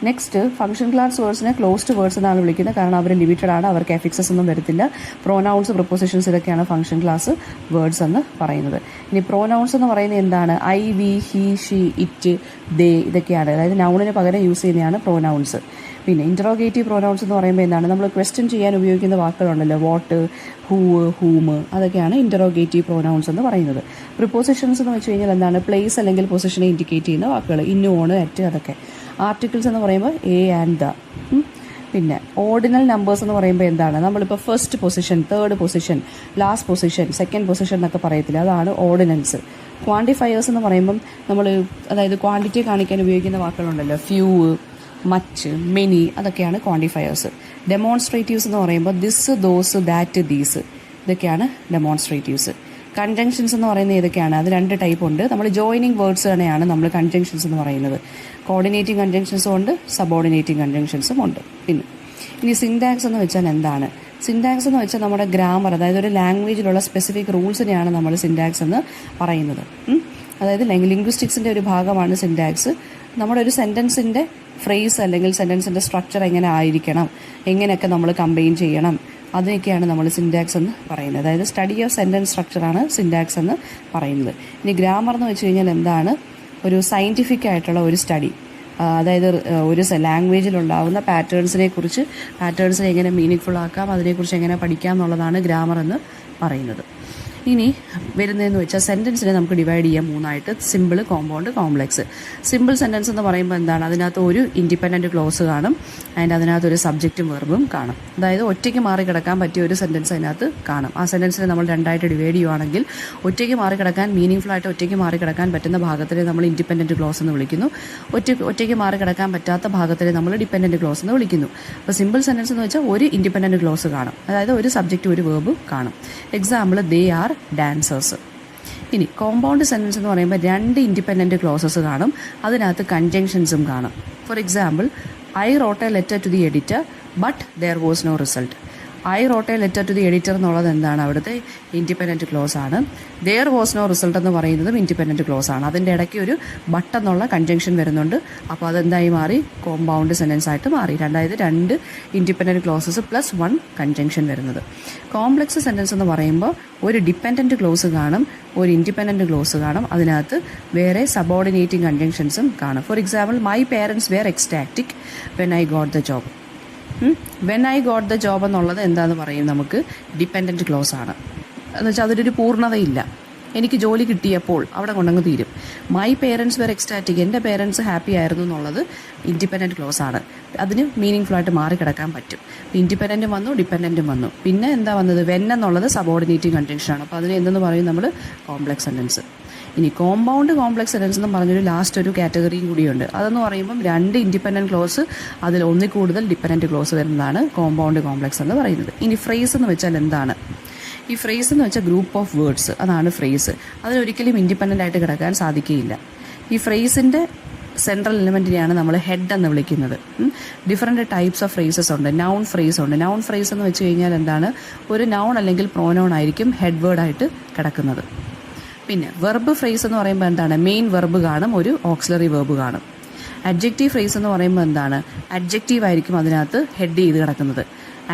Speaker 1: നെക്സ്റ്റ് ഫംഗ്ഷൻ ക്ലാസ് വേർഡ്സിനെ ക്ലോസ്ഡ് വേർഡ്സ് എന്നാണ് വിളിക്കുന്നത്. കാരണം അവർ ലിമിറ്റഡ് ആണ്, അവർക്ക് എഫിക്സസ് ഒന്നും വരത്തില്ല. പ്രോനൗൺസ്, പ്രിപ്പോസിഷൻസ് ഇതൊക്കെയാണ് ഫംഗ്ഷൻ ക്ലാസ് വേർഡ്സ് എന്ന് പറയുന്നത്. ഇനി പ്രോനൗൺസ് എന്ന് പറയുന്നത് എന്താണ്? I, we, he, she, it, they ഇതൊക്കെയാണ്. അതായത് നൗണിന് പകരം യൂസ് ചെയ്യുന്നതാണ് പ്രോനൗൺസ്. പിന്നെ ഇൻറ്ററോഗേറ്റീവ് പ്രോനൗൺസ് എന്ന് പറയുമ്പോൾ എന്താണ്? നമ്മൾ ക്വസ്റ്റ്യൻ ചെയ്യാൻ ഉപയോഗിക്കുന്ന വാക്കുകളുണ്ടല്ലോ, വാട്ട്, ഹൂ, ഹൂം, അതൊക്കെയാണ് ഇൻറ്ററോഗേറ്റീവ് പ്രോനൗൺസ് എന്ന് പറയുന്നത്. പ്രിപ്പോസിഷൻസ് എന്ന് വെച്ച് കഴിഞ്ഞാൽ എന്താണ്? പ്ലേസ് അല്ലെങ്കിൽ പൊസിഷനെ ഇൻഡിക്കേറ്റ് ചെയ്യുന്ന വാക്കുകൾ, ഇന്നു, ഓണ്, അറ്റ്, അതൊക്കെ. ആർട്ടിക്കിൾസ് എന്ന് പറയുമ്പോൾ എ ആൻഡ് ദ. പിന്നെ ഓർഡിനൽ നമ്പേഴ്സ് എന്ന് പറയുമ്പോൾ എന്താണ്? നമ്മളിപ്പോൾ first position, third position, last position, second position എന്നൊക്കെ പറയത്തില്ല, അതാണ് ഓർഡിനൽസ്. ക്വാണ്ടിഫയേഴ്സ് എന്ന് പറയുമ്പം അതായത് ക്വാണ്ടിറ്റി കാണിക്കാൻ ഉപയോഗിക്കുന്ന വാക്കുകളുണ്ടല്ലോ, ഫ്യൂ, മച്ച്, മെനി, അതൊക്കെയാണ് ക്വാണ്ടിഫയേഴ്സ്. ഡെമോൺസ്ട്രേറ്റീവ്സ് എന്ന് പറയുമ്പോൾ ദിസ്, ദോസ്, ദാറ്റ്, ദീസ് ഇതൊക്കെയാണ് ഡെമോൺസ്ട്രേറ്റീവ്സ്. കൺജങ്ഷൻസ് എന്ന് പറയുന്നത് ഏതൊക്കെയാണ്? അത് 2 ടൈപ്പ് ഉണ്ട്. നമ്മൾ ജോയിനിങ് വേർഡ്സ് തന്നെയാണ് നമ്മൾ കൺജങ്ഷൻസ് എന്ന് പറയുന്നത്. കോർഡിനേറ്റിംഗ് കൺജങ്ഷൻസും ഉണ്ട്, സബോർഡിനേറ്റിംഗ് കൺജങ്ഷൻസും ഉണ്ട്. പിന്നെ ഇനി സിൻടാക്സ് എന്ന് വെച്ചാൽ എന്താണ്? സിൻടാക്സ് എന്ന് വെച്ചാൽ നമ്മുടെ ഗ്രാമർ, അതായത് ഒരു ലാംഗ്വേജിലുള്ള സ്പെസിഫിക് റൂൾസിനെയാണ് നമ്മൾ സിൻടാക്സ് എന്ന് പറയുന്നത്. അതായത് ലിംഗ്വിസ്റ്റിക്സിൻ്റെ ഒരു ഭാഗമാണ് സിൻടാക്സ്. നമ്മുടെ ഒരു സെൻറ്റൻസിൻ്റെ ഫ്രേസ് അല്ലെങ്കിൽ സെൻറ്റൻസിൻ്റെ സ്ട്രക്ചർ എങ്ങനെ ആയിരിക്കണം, എങ്ങനെയൊക്കെ നമ്മൾ കമ്പൈൻ ചെയ്യണം, അതിനൊക്കെയാണ് നമ്മൾ സിൻറ്റാക്സ് എന്ന് പറയുന്നത്. അതായത് സ്റ്റഡി ഓഫ് സെൻറ്റൻസ് സ്ട്രക്ചറാണ് സിൻറ്റാക്സ് എന്ന് പറയുന്നത്. ഇനി ഗ്രാമർ എന്ന് വെച്ച് കഴിഞ്ഞാൽ എന്താണ്? ഒരു സയൻറ്റിഫിക് ആയിട്ടുള്ള ഒരു സ്റ്റഡി, അതായത് ഒരു ലാംഗ്വേജിലുണ്ടാവുന്ന പാറ്റേൺസിനെ എങ്ങനെ മീനിങ് ഫുൾ ആക്കാം, അതിനെക്കുറിച്ച് എങ്ങനെ പഠിക്കാം എന്നുള്ളതാണ് ഗ്രാമർ എന്ന് പറയുന്നത്. ഇനി വരുന്നതെന്ന് വെച്ചാൽ സെൻറ്റൻസിനെ നമുക്ക് ഡിവൈഡ് ചെയ്യാം മൂന്നായിട്ട്: simple, compound, complex. Simple sentence എന്ന് പറയുമ്പോൾ എന്താണ്? അതിനകത്ത് ഒരു ഇൻഡിപെൻഡൻറ്റ് ക്ലോസ് കാണും, ആൻഡ് അതിനകത്തൊരു സബ്ജക്റ്റും വെർബും കാണും. അതായത് ഒറ്റയ്ക്ക് മാറി കിടക്കാൻ പറ്റിയ ഒരു സെൻറ്റൻസ് അതിനകത്ത് കാണും. ആ സെൻറ്റൻസിനെ നമ്മൾ രണ്ടായിട്ട് ഡിവൈഡ് ചെയ്യുവാണെങ്കിൽ ഒറ്റയ്ക്ക് മാറി കിടക്കാൻ, മീനിങ് ഫുൾ ആയിട്ട് ഒറ്റയ്ക്ക് മാറി കിടക്കാൻ പറ്റുന്ന ഭാഗത്തിനെ നമ്മൾ ഇൻഡിപെൻഡൻറ്റ് ക്ലോസ് എന്ന് വിളിക്കുന്നു. ഒറ്റയ്ക്ക് മാറി കിടക്കാൻ പറ്റാത്ത ഭാഗത്തിനെ നമ്മൾ ഡിപെൻഡൻറ്റ് ക്ലോസ് എന്ന് വിളിക്കുന്നു. അപ്പോൾ സിമ്പിൾ സെൻറ്റൻസ് എന്ന് വെച്ചാൽ ഒരു ഇൻഡിപെൻഡൻറ്റ് ക്ലോസ് കാണും, അതായത് ഒരു സബ്ജക്റ്റ് ഒരു വെർബും കാണും. Example, they are dancers. ഇനി കോമ്പൗണ്ട് സെൻറ്റൻസ് എന്ന് പറയുമ്പോൾ രണ്ട് ഇൻഡിപെൻഡൻറ്റ് ക്ലോസസ് കാണും, അതിനകത്ത് കൺജങ്ഷൻസും കാണും. For example, I wrote a letter to the editor but there was no result. I wrote a letter to the editor എന്നുള്ളത് എന്താണ്? അവിടുത്തെ ഇൻഡിപെൻഡൻറ്റ് ക്ലോസ് ആണ്. ദെയർ വാസ് നോ റിസൾട്ട് എന്ന് പറയുന്നതും ഇൻഡിപെൻഡൻറ്റ് ക്ലോസ് ആണ്. അതിൻ്റെ ഇടയ്ക്ക് ഒരു ബട്ട് എന്നുള്ള കൺജങ്ഷൻ വരുന്നുണ്ട്. അപ്പോൾ അതെന്തായി മാറി? കോമ്പൗണ്ട് സെൻറ്റൻസ് ആയിട്ട് മാറി. അതായത് രണ്ട് independent clauses plus one conjunction വരുന്നത്. കോംപ്ലക്സ് സെൻറ്റൻസ് എന്ന് പറയുമ്പോൾ ഒരു ഡിപെൻഡൻറ്റ് ക്ലോസ് കാണും, ഒരു ഇൻഡിപെൻഡൻറ്റ് ക്ലോസ് കാണും, അതിനകത്ത് വേറെ സബോർഡിനേറ്റിംഗ് കൺജങ്ഷൻസും കാണും. For example, my parents were ecstatic when I got the job. When I got the job എന്നുള്ളത് എന്താണെന്ന് പറയും? നമുക്ക് ഡിപെൻഡൻറ്റ് ക്ലോസ് ആണ്. എന്ന് വെച്ചാൽ അതിലൊരു പൂർണ്ണതയില്ല. എനിക്ക് ജോലി കിട്ടിയപ്പോൾ അവിടെ കൊണ്ടങ്ങ് തീരും. മൈ പേരൻസ് വെർ എക്സ്റ്റാറ്റിക്, എൻ്റെ പേരൻസ് ഹാപ്പി ആയിരുന്നു എന്നുള്ളത് ഇൻഡിപെൻഡൻറ്റ് ക്ലോസ് ആണ്. അതിന് മീനിങ് ഫുൾ ആയിട്ട് മാറി കിടക്കാൻ പറ്റും. ഇൻഡിപെൻഡൻറ്റും വന്നു, ഡിപെൻഡൻറ്റും വന്നു. പിന്നെ എന്താ വന്നത്? വെൻ എന്നുള്ളത് സബോർഡിനേറ്റിംഗ് കണ്ടീഷനാണ്. അപ്പോൾ അതിന് എന്തെന്ന് പറയും നമ്മൾ? Complex sentence. ഇനി കോമ്പൗണ്ട് കോംപ്ലക്സ് സെൻറ്റൻസ് എന്ന് പറഞ്ഞൊരു ലാസ്റ്റ് ഒരു കാറ്റഗറിയും കൂടിയുണ്ട്. അതെന്ന് പറയുമ്പം രണ്ട് ഇൻഡിപെൻഡൻറ്റ് ക്ലോസ്, അതിൽ ഒന്നിൽ കൂടുതൽ ഡിപെൻഡൻറ്റ് ക്ലോസ് വരുന്നതാണ് കോമ്പൗണ്ട് കോംപ്ലക്സ് എന്ന് പറയുന്നത്. ഇനി ഫ്രേസ് എന്ന് വെച്ചാൽ എന്താണ്? ഈ ഫ്രേസ് എന്ന് വെച്ചാൽ ഗ്രൂപ്പ് ഓഫ് വേർഡ്സ്, അതാണ് ഫ്രേസ്. അതിലൊരിക്കലും ഇൻഡിപെൻഡൻ്റ് ആയിട്ട് കിടക്കാൻ സാധിക്കുകയില്ല. ഈ ഫ്രേസിൻ്റെ സെൻട്രൽ എലിമെൻറ്റിനെയാണ് നമ്മൾ ഹെഡ് എന്ന് വിളിക്കുന്നത്. ഡിഫറെൻറ്റ് ടൈപ്സ് ഓഫ് ഫ്രേസസ് ഉണ്ട്. നൗൺ ഫ്രേസ് ഉണ്ട്. നൗൺ ഫ്രേസ് എന്ന് വെച്ച് കഴിഞ്ഞാൽ എന്താണ്? ഒരു നൗൺ അല്ലെങ്കിൽ പ്രോനൗൺ ആയിരിക്കും ഹെഡ് വേർഡായിട്ട് കിടക്കുന്നത്. പിന്നെ വെർബ് ഫ്രേസ് എന്ന് പറയുമ്പോൾ എന്താണ്? മെയിൻ വെർബ് കാണും, ഒരു ഓക്സിലറി വെർബ് കാണും. അഡ്ജക്റ്റീവ് ഫ്രേസ് എന്ന് പറയുമ്പോൾ എന്താണ്? അഡ്ജക്റ്റീവ് ആയിരിക്കും അതിനകത്ത് ഹെഡ് ചെയ്ത് കിടക്കുന്നത്.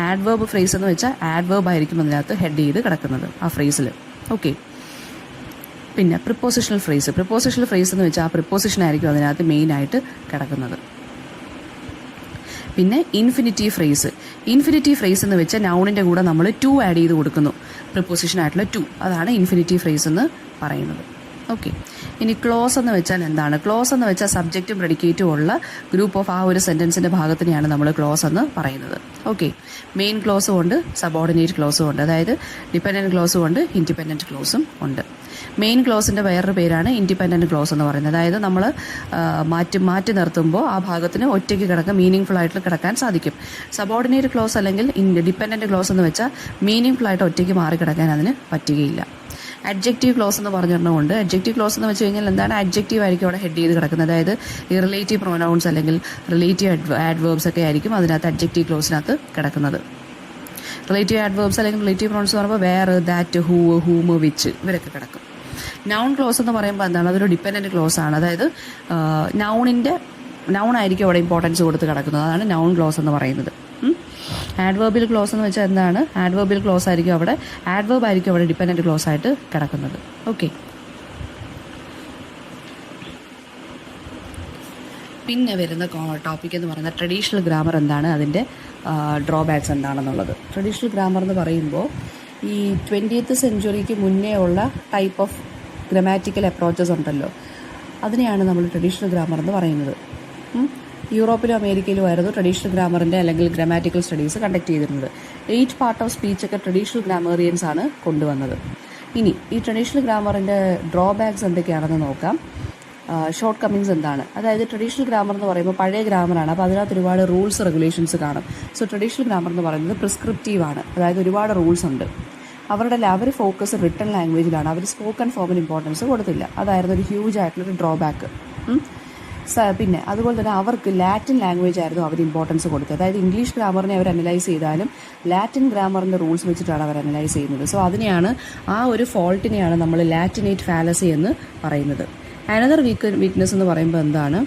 Speaker 1: ആഡ്വേർബ് ഫ്രേസ് എന്ന് വെച്ചാൽ ആഡ്വേർബ് ആയിരിക്കും അതിനകത്ത് ഹെഡ് ചെയ്ത് കിടക്കുന്നത് ആ ഫ്രേസിൽ. ഓക്കെ. പിന്നെ പ്രിപ്പോസിഷണൽ ഫ്രേസ് എന്ന് വെച്ചാൽ ആ പ്രിപ്പോസിഷൻ ആയിരിക്കും അതിനകത്ത് മെയിനായിട്ട് കിടക്കുന്നത്. പിന്നെ ഇൻഫിനിറ്റീവ് ഫ്രേസ് എന്ന് വെച്ചാൽ നൗണിൻ്റെ കൂടെ നമ്മൾ ടു ആഡ് ചെയ്ത് കൊടുക്കുന്നു, പ്രിപ്പോസിഷൻ ആയിട്ടുള്ള ടു. അതാണ് ഇൻഫിനിറ്റീവ് ഫ്രേസ് എന്ന് പറയുന്നത്. ഓക്കെ. ഇനി ക്ലോസ് എന്ന് വെച്ചാൽ എന്താണ്? ക്ലോസ് എന്ന് വെച്ചാൽ സബ്ജക്റ്റും പ്രെഡിക്കേറ്റും ഉള്ള ഗ്രൂപ്പ് ഓഫ് ആ ഒരു സെൻറ്റൻസിൻ്റെ ഭാഗത്തിനെയാണ് നമ്മൾ ക്ലോസ് എന്ന് പറയുന്നത്. ഓക്കെ. മെയിൻ ക്ലോസും ഉണ്ട്, സബോർഡിനേറ്റ് ക്ലോസും ഉണ്ട്. അതായത് ഡിപെൻഡൻറ്റ് ക്ലോസും ഉണ്ട്, ഇൻഡിപെൻഡൻറ്റ് ക്ലോസും ഉണ്ട്. മെയിൻ ക്ലോസിൻ്റെ വേറൊരു പേരാണ് ഇൻഡിപെൻഡൻറ്റ് ക്ലോസ് എന്ന് പറയുന്നത്. അതായത് നമ്മൾ മാറ്റി നിർത്തുമ്പോൾ ആ ഭാഗത്തിന് ഒറ്റയ്ക്ക് കിടക്കാൻ, മീനിങ് ഫുൾ ആയിട്ട് കിടക്കാൻ സാധിക്കും. സബോർഡിനേറ്റ് ക്ലോസ് അല്ലെങ്കിൽ ഡിപെൻഡൻറ്റ് ക്ലോസ് എന്ന് വെച്ചാൽ മീനിങ് ഫുൾ ആയിട്ട് ഒറ്റയ്ക്ക് മാറി കിടക്കാൻ അതിന് പറ്റുകയില്ല. അഡ്ജക്റ്റീവ് ക്ലോസ് എന്ന് പറഞ്ഞിട്ടുണ്ട്. അഡ്ജക്റ്റീവ് ക്ലോസ് എന്ന് വെച്ച് കഴിഞ്ഞാൽ എന്താണ്? അഡ്ജക്റ്റീവ് ആയിരിക്കും അവിടെ ഹെഡ് ചെയ്ത് കിടക്കുന്നത്. അതായത് ഈ റിലേറ്റീവ് പ്രൊനൗൺസ് അല്ലെങ്കിൽ റിലേറ്റീവ് ആഡ്വേർബ്സ് ഒക്കെ ആയിരിക്കും അതിനകത്ത് അഡ്ജക്റ്റീവ് ക്ലോസിനകത്ത് കിടക്കുന്നത്. റിലേറ്റീവ് ആഡ്വേർബ്സ് അല്ലെങ്കിൽ റിലേറ്റീവ് പ്രൊനൗൺസ് എന്ന് പറയുമ്പോൾ വേർ, ദാറ്റ്, ഹൂ, ഹൂം, വിച്ച് ഇവരൊക്കെ കിടക്കും. നൗൺ ക്ലോസ് എന്ന് പറയുമ്പോൾ എന്താണ്? അതൊരു ഡിപെൻഡൻറ്റ് ക്ലോസ് ആണ്. അതായത് നൗൺ ആയിരിക്കും അവിടെ ഇമ്പോർട്ടൻസ് കൊടുത്ത് കിടക്കുന്നത്. അതാണ് നൗൺ ക്ലോസ് എന്ന് പറയുന്നത്. ആഡ്വേർബിൽ ക്ലോസ് എന്ന് വെച്ചാൽ എന്താണ്? ആഡ്വേർബിൽ ക്ലോസ് ആയിരിക്കും അവിടെ, ആഡ്വേർബ് ആയിരിക്കും അവിടെ ഡിപെൻഡൻറ്റ് ക്ലോസ് ആയിട്ട് കിടക്കുന്നത്. ഓക്കെ. പിന്നെ വരുന്ന ടോപ്പിക് എന്ന് പറയുന്നത് ട്രഡീഷണൽ ഗ്രാമർ എന്താണ്, അതിൻ്റെ ഡ്രോബാക്സ് എന്താണെന്നുള്ളത്. ട്രഡീഷണൽ ഗ്രാമർ എന്ന് പറയുമ്പോൾ ഈ 20th സെഞ്ച്വറിക്ക് മുന്നേ ഉള്ള ടൈപ്പ് ഓഫ് ഗ്രമാറ്റിക്കൽ അപ്രോച്ചസ് ഉണ്ടല്ലോ, അതിനെയാണ് നമ്മൾ ട്രഡീഷണൽ ഗ്രാമർ എന്ന് പറയുന്നത്. യൂറോപ്പിലും അമേരിക്കയിലും ആയിരുന്നു ട്രഡീഷണൽ ഗ്രാമറിൻ്റെ അല്ലെങ്കിൽ ഗ്രാമാറ്റിക്കൽ സ്റ്റഡീസ് കണ്ടക്ട് ചെയ്തിരുന്നത്. 8 പാർട്ട് ഓഫ് സ്പീച്ചൊക്കെ ട്രഡീഷണൽ ഗ്രാമറിയൻസ് ആണ് കൊണ്ടുവന്നത്. ഇനി ഈ ട്രഡീഷണൽ ഗ്രാമറിൻ്റെ ഡ്രോബാക്സ് എന്തൊക്കെയാണെന്ന് നോക്കാം. ഷോർട്ട് കമ്മിങ്സ് എന്താണ്? അതായത് ട്രഡീഷണൽ ഗ്രാമർ എന്ന് പറയുമ്പോൾ പഴയ ഗ്രാമറാണ്, അപ്പോൾ അതിനകത്ത് ഒരുപാട് റൂൾസ് റെഗുലേഷൻസ് കാണും. സോ ട്രഡീഷണൽ ഗ്രാമർ എന്ന് പറയുന്നത് പ്രിസ്ക്രിപ്റ്റീവാണ്, അതായത് ഒരുപാട് റൂൾസ് ഉണ്ട്. അവർ ഫോക്കസ് റിട്ടൺ ലാംഗ്വേജിലാണ്, അവർ സ്പോക്കൺ ഫോമിന് ഇമ്പോർട്ടൻസ് കൊടുത്തില്ല. അതായിരുന്നു ഒരു ഹ്യൂജ് ആയിട്ടുള്ളൊരു ഡ്രോബാക്ക്. പിന്നെ അതുപോലെ തന്നെ അവർക്ക് ലാറ്റിൻ ലാംഗ്വേജ് ആയിരുന്നു അവർ ഇമ്പോർട്ടൻസ് കൊടുത്തത്. അതായത് ഇംഗ്ലീഷ് ഗ്രാമറിനെ അവർ അനലൈസ് ചെയ്താലും ലാറ്റിൻ ഗ്രാമറിൻ്റെ റൂൾസ് വെച്ചിട്ടാണ് അവർ അനലൈസ് ചെയ്യുന്നത്. സോ അതിനെയാണ്, ആ ഒരു ഫോൾട്ടിനെയാണ് നമ്മൾ ലാറ്റിനേറ്റ് ഫാലസി എന്ന് പറയുന്നത്. അനദർ വീക്ക്നെസ് എന്ന് പറയുമ്പോൾ എന്താണ്?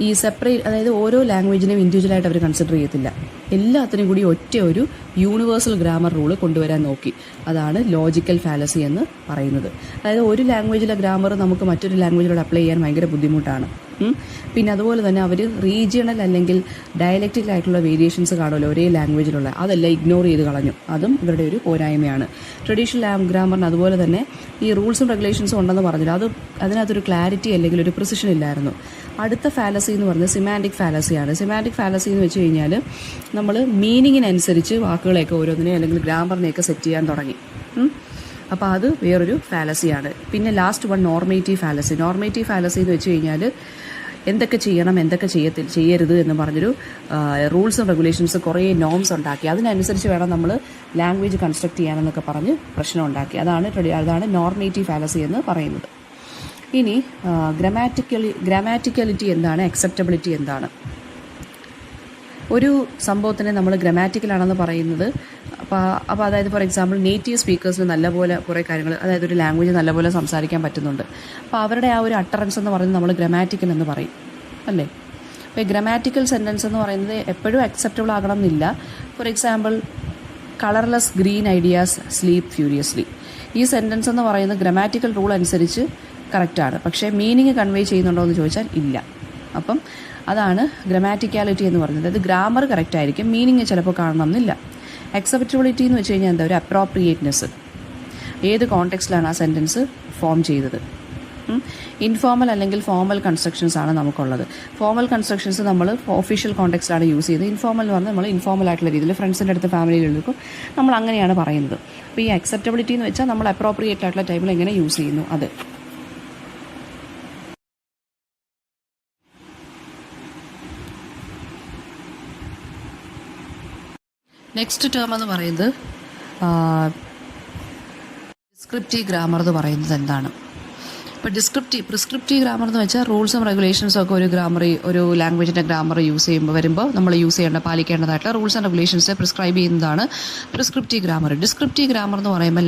Speaker 1: ഈ സെപ്പറേറ്റ്, അതായത് ഓരോ ലാംഗ്വേജിനെയും ഇൻഡിവിജ്വലായിട്ട് അവർ കൺസിഡർ ചെയ്യത്തില്ല, എല്ലാത്തിനും കൂടി ഒറ്റ ഒരു യൂണിവേഴ്സൽ ഗ്രാമർ റൂള് കൊണ്ടുവരാൻ നോക്കി. അതാണ് ലോജിക്കൽ ഫാലസി എന്ന് പറയുന്നത്. അതായത് ഒരു ലാംഗ്വേജിലെ ഗ്രാമർ നമുക്ക് മറ്റൊരു ലാംഗ്വേജിലോട് അപ്ലൈ ചെയ്യാൻ ഭയങ്കര ബുദ്ധിമുട്ടാണ്. പിന്നെ അതുപോലെ തന്നെ അവർ റീജിയണൽ അല്ലെങ്കിൽ ഡയലക്റ്റിക്കലായിട്ടുള്ള വേരിയേഷൻസ് കാണുമല്ലോ ഒരേ ലാംഗ്വേജിലുള്ള, അതെല്ലാം ഇഗ്നോർ ചെയ്ത് കളഞ്ഞു. അതും ഇവരുടെ ഒരു പോരായ്മയാണ്. ട്രഡീഷണൽ ഗ്രാമറിന് അതുപോലെ തന്നെ ഈ റൂൾസും റെഗുലേഷൻസും ഉണ്ടെന്ന് പറഞ്ഞില്ല, അതിനകത്തൊരു ക്ലാരിറ്റി അല്ലെങ്കിൽ ഒരു പ്രിസിഷൻ ഇല്ലായിരുന്നു. അടുത്ത ഫാലസി എന്ന് പറയുന്നത് സിമാൻറ്റിക് ഫാലസിയാണ്. സിമാൻറ്റിക് ഫാലസി എന്ന് വെച്ച് കഴിഞ്ഞാൽ നമ്മൾ മീനിങ്ങിനനുസരിച്ച് വാക്കുകളെയൊക്കെ ഓരോന്നിനെ അല്ലെങ്കിൽ ഗ്രാമറിനെയൊക്കെ സെറ്റ് ചെയ്യാൻ തുടങ്ങി. അപ്പോൾ അത് വേറൊരു ഫാലസിയാണ്. പിന്നെ last one normative fallacy. Normative fallacy എന്ന് വെച്ച് കഴിഞ്ഞാൽ എന്തൊക്കെ ചെയ്യണം, എന്തൊക്കെ ചെയ്യരുത് എന്ന് പറഞ്ഞൊരു റൂൾസും റെഗുലേഷൻസ് കുറേ നോംസ് ഉണ്ടാക്കി, അതിനനുസരിച്ച് വേണം നമ്മൾ ലാംഗ്വേജ് കൺസ്ട്രക്ട് ചെയ്യാനെന്നൊക്കെ പറഞ്ഞ് പ്രശ്നം ഉണ്ടാക്കി. അതാണ് നോർമേറ്റീവ് ഫാലസി എന്ന് പറയുന്നത്. ഇനി ഗ്രാമാറ്റിക്കലിറ്റി എന്താണ്, അക്സെപ്റ്റബിലിറ്റി എന്താണ്? ഒരു സംഭവത്തിനെ നമ്മൾ ഗ്രാമാറ്റിക്കലാണെന്ന് പറയുന്നത്, അപ്പോൾ അതായത് ഫോർ എക്സാമ്പിൾ നേറ്റീവ് സ്പീക്കേഴ്സിന് നല്ലപോലെ കുറേ കാര്യങ്ങൾ, അതായത് ഒരു ലാംഗ്വേജ് നല്ലപോലെ സംസാരിക്കാൻ പറ്റുന്നുണ്ട്. അപ്പോൾ അവരുടെ ആ ഒരു അട്ടറൻസ് എന്ന് പറയുന്നത് നമ്മൾ ഗ്രാമാറ്റിക്കൽ എന്ന് പറയും, അല്ലേ? അപ്പോൾ ഈ ഗ്രാമാറ്റിക്കൽ സെൻറ്റൻസ് എന്ന് പറയുന്നത് എപ്പോഴും അക്സെപ്റ്റബിൾ ആകണം എന്നില്ല. For example colourless green ideas sleep ഫ്യൂരിയസ്ലി. ഈ സെൻറ്റൻസ് എന്ന് പറയുന്നത് ഗ്രാമാറ്റിക്കൽ റൂൾ അനുസരിച്ച് കറക്റ്റാണ്, പക്ഷേ മീനിങ് കൺവേ ചെയ്യുന്നുണ്ടോ എന്ന് ചോദിച്ചാൽ ഇല്ല. അപ്പം അതാണ് ഗ്രാമാറ്റിക്കാലിറ്റി എന്ന് പറയുന്നത്. അത് ഗ്രാമർ കറക്റ്റ് ആയിരിക്കും, മീനിങ് ചിലപ്പോൾ കാണണമെന്നില്ല. അക്സെപ്റ്റബിലിറ്റി എന്ന് വെച്ച് കഴിഞ്ഞാൽ എന്താ, ഒരു അപ്രോപ്രിയേറ്റ്നെസ്, ഏത് കോണ്ടെക്സ്റ്റിലാണ് ആ സെൻറ്റൻസ് ഫോം ചെയ്തത്. ഇൻഫോർമൽ അല്ലെങ്കിൽ ഫോർമൽ കൺസ്ട്രക്ഷൻസ് ആണ് നമുക്കുള്ളത്. ഫോർമൽ കൺസ്ട്രക്ഷൻസ് നമ്മൾ ഒഫീഷ്യൽ കോണ്ടെക്സ്റ്റിലാണ് യൂസ് ചെയ്തത്. ഇൻഫോർമൽ എന്ന് പറഞ്ഞാൽ നമ്മൾ ഇൻഫോർമൽ ആയിട്ടുള്ള രീതിയിൽ ഫ്രണ്ട്സിൻ്റെ അടുത്ത് ഫാമിലിയിലെടുക്കും നമ്മൾ അങ്ങനെയാണ് പറയുന്നത്. അപ്പോൾ ഈ അക്സെപ്റ്റബിലിറ്റി എന്ന് വെച്ചാൽ നമ്മൾ അപ്രോപ്രിയേറ്റ് ആയിട്ടുള്ള ടൈമിൽ എങ്ങനെ യൂസ് ചെയ്യുന്നു അത്. നെക്സ്റ്റ് ടേം എന്ന് പറയുന്നത് ഡിസ്ക്രിപ്റ്റീവ് ഗ്രാമർ എന്ന് പറയുന്നത് എന്താണ്? ഇപ്പോൾ പ്രിസ്ക്രിപ്റ്റീവ് ഗ്രാമർ എന്ന് വെച്ചാൽ റൂൾസും റെഗുലേഷൻസും ഒക്കെ ഒരു ലാംഗ്വേജിൻ്റെ ഗ്രാമർ വരുമ്പോൾ നമ്മൾ പാലിക്കേണ്ടതായിട്ടുള്ള റൂൾസ് ആൻഡ് റെഗുലേഷൻസ് പ്രിസ്ക്രൈബ് ചെയ്യുന്നതാണ് പ്രിസ്ക്രിപ്റ്റീവ് ഗ്രാമർ. ഡിസ്ക്രിപ്റ്റീവ് ഗ്രാമർ എന്ന് പറയുമ്പോൾ